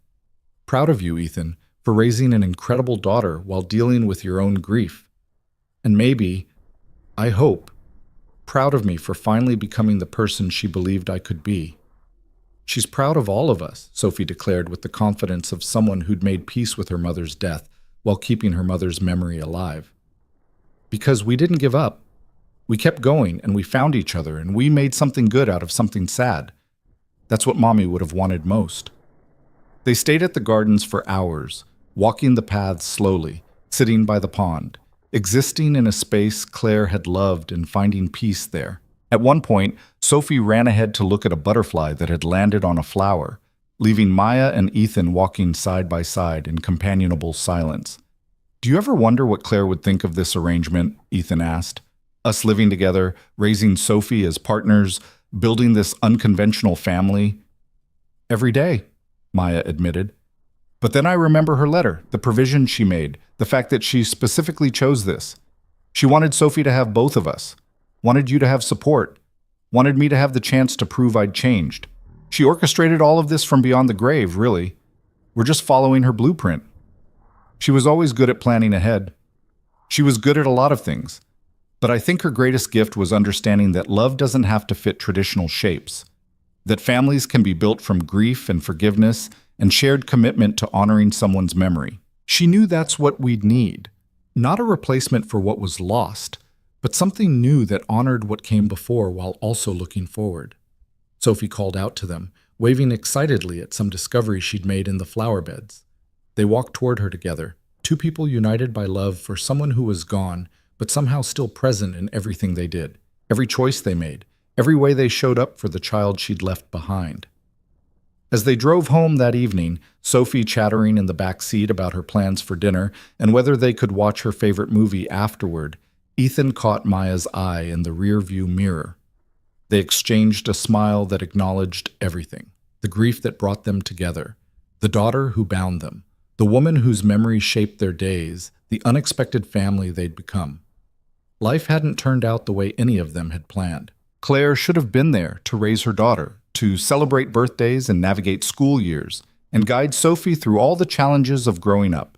Proud of you, Ethan, for raising an incredible daughter while dealing with your own grief. And maybe, I hope, proud of me for finally becoming the person she believed I could be. She's proud of all of us, Sophie declared with the confidence of someone who'd made peace with her mother's death while keeping her mother's memory alive. Because we didn't give up. We kept going, and we found each other, and we made something good out of something sad. That's what Mommy would have wanted most. They stayed at the gardens for hours, walking the paths slowly, sitting by the pond, existing in a space Claire had loved and finding peace there. At one point, Sophie ran ahead to look at a butterfly that had landed on a flower, leaving Maya and Ethan walking side by side in companionable silence. Do you ever wonder what Claire would think of this arrangement? Ethan asked. Us living together, raising Sophie as partners, building this unconventional family. Every day, Maya admitted. But then I remember her letter, the provision she made, the fact that she specifically chose this. She wanted Sophie to have both of us, wanted you to have support, wanted me to have the chance to prove I'd changed. She orchestrated all of this from beyond the grave, really. We're just following her blueprint. She was always good at planning ahead. She was good at a lot of things. But I think her greatest gift was understanding that love doesn't have to fit traditional shapes, that families can be built from grief and forgiveness and shared commitment to honoring someone's memory. She knew that's what we'd need, not a replacement for what was lost, but something new that honored what came before while also looking forward. Sophie called out to them, waving excitedly at some discovery she'd made in the flower beds. They walked toward her together, two people united by love for someone who was gone, but somehow still present in everything they did, every choice they made, every way they showed up for the child she'd left behind. As they drove home that evening, Sophie chattering in the back seat about her plans for dinner and whether they could watch her favorite movie afterward, Ethan caught Maya's eye in the rearview mirror. They exchanged a smile that acknowledged everything, the grief that brought them together, the daughter who bound them, the woman whose memory shaped their days, the unexpected family they'd become. Life hadn't turned out the way any of them had planned. Claire should have been there to raise her daughter, to celebrate birthdays and navigate school years, and guide Sophie through all the challenges of growing up.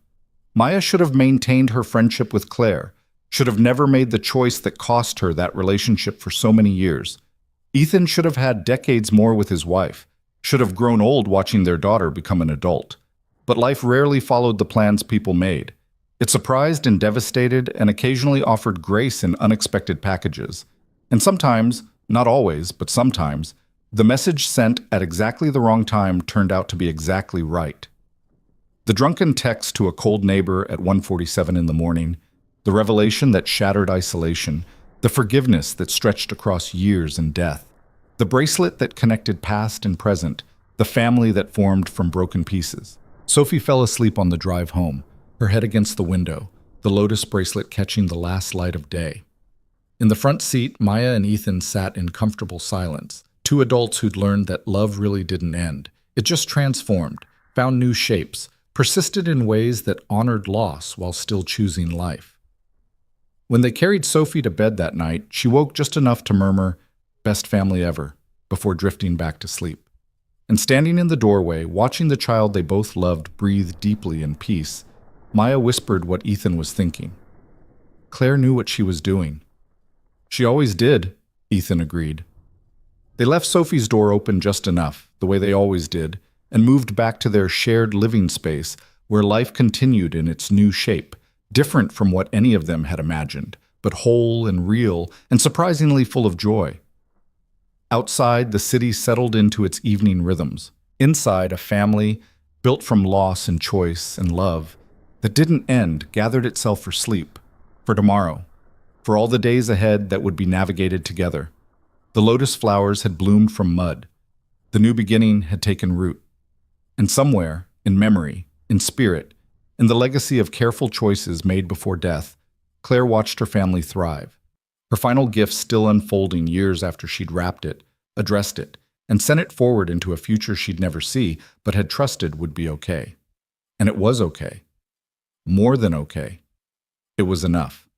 Maya should have maintained her friendship with Claire, should have never made the choice that cost her that relationship for so many years. Ethan should have had decades more with his wife, should have grown old watching their daughter become an adult. But life rarely followed the plans people made. It surprised and devastated and occasionally offered grace in unexpected packages. And sometimes, not always, but sometimes, the message sent at exactly the wrong time turned out to be exactly right. The drunken text to a cold neighbor at 1:47 in the morning, the revelation that shattered isolation, the forgiveness that stretched across years and death, the bracelet that connected past and present, the family that formed from broken pieces. Sophie fell asleep on the drive home, her head against the window, the lotus bracelet catching the last light of day. In the front seat, Maya and Ethan sat in comfortable silence, two adults who'd learned that love really didn't end. It just transformed, found new shapes, persisted in ways that honored loss while still choosing life. When they carried Sophie to bed that night, she woke just enough to murmur, "Best family ever," before drifting back to sleep. And standing in the doorway, watching the child they both loved breathe deeply in peace, Maya whispered what Ethan was thinking. Claire knew what she was doing. She always did, Ethan agreed. They left Sophie's door open just enough, the way they always did, and moved back to their shared living space, where life continued in its new shape, different from what any of them had imagined, but whole and real and surprisingly full of joy. Outside, the city settled into its evening rhythms. Inside, a family, built from loss and choice and love, that didn't end, gathered itself for sleep, for tomorrow, for all the days ahead that would be navigated together. The lotus flowers had bloomed from mud. The new beginning had taken root. And somewhere, in memory, in spirit, in the legacy of careful choices made before death, Claire watched her family thrive. Her final gift still unfolding years after she'd wrapped it, addressed it, and sent it forward into a future she'd never see, but had trusted would be okay. And it was okay. More than okay. It was enough.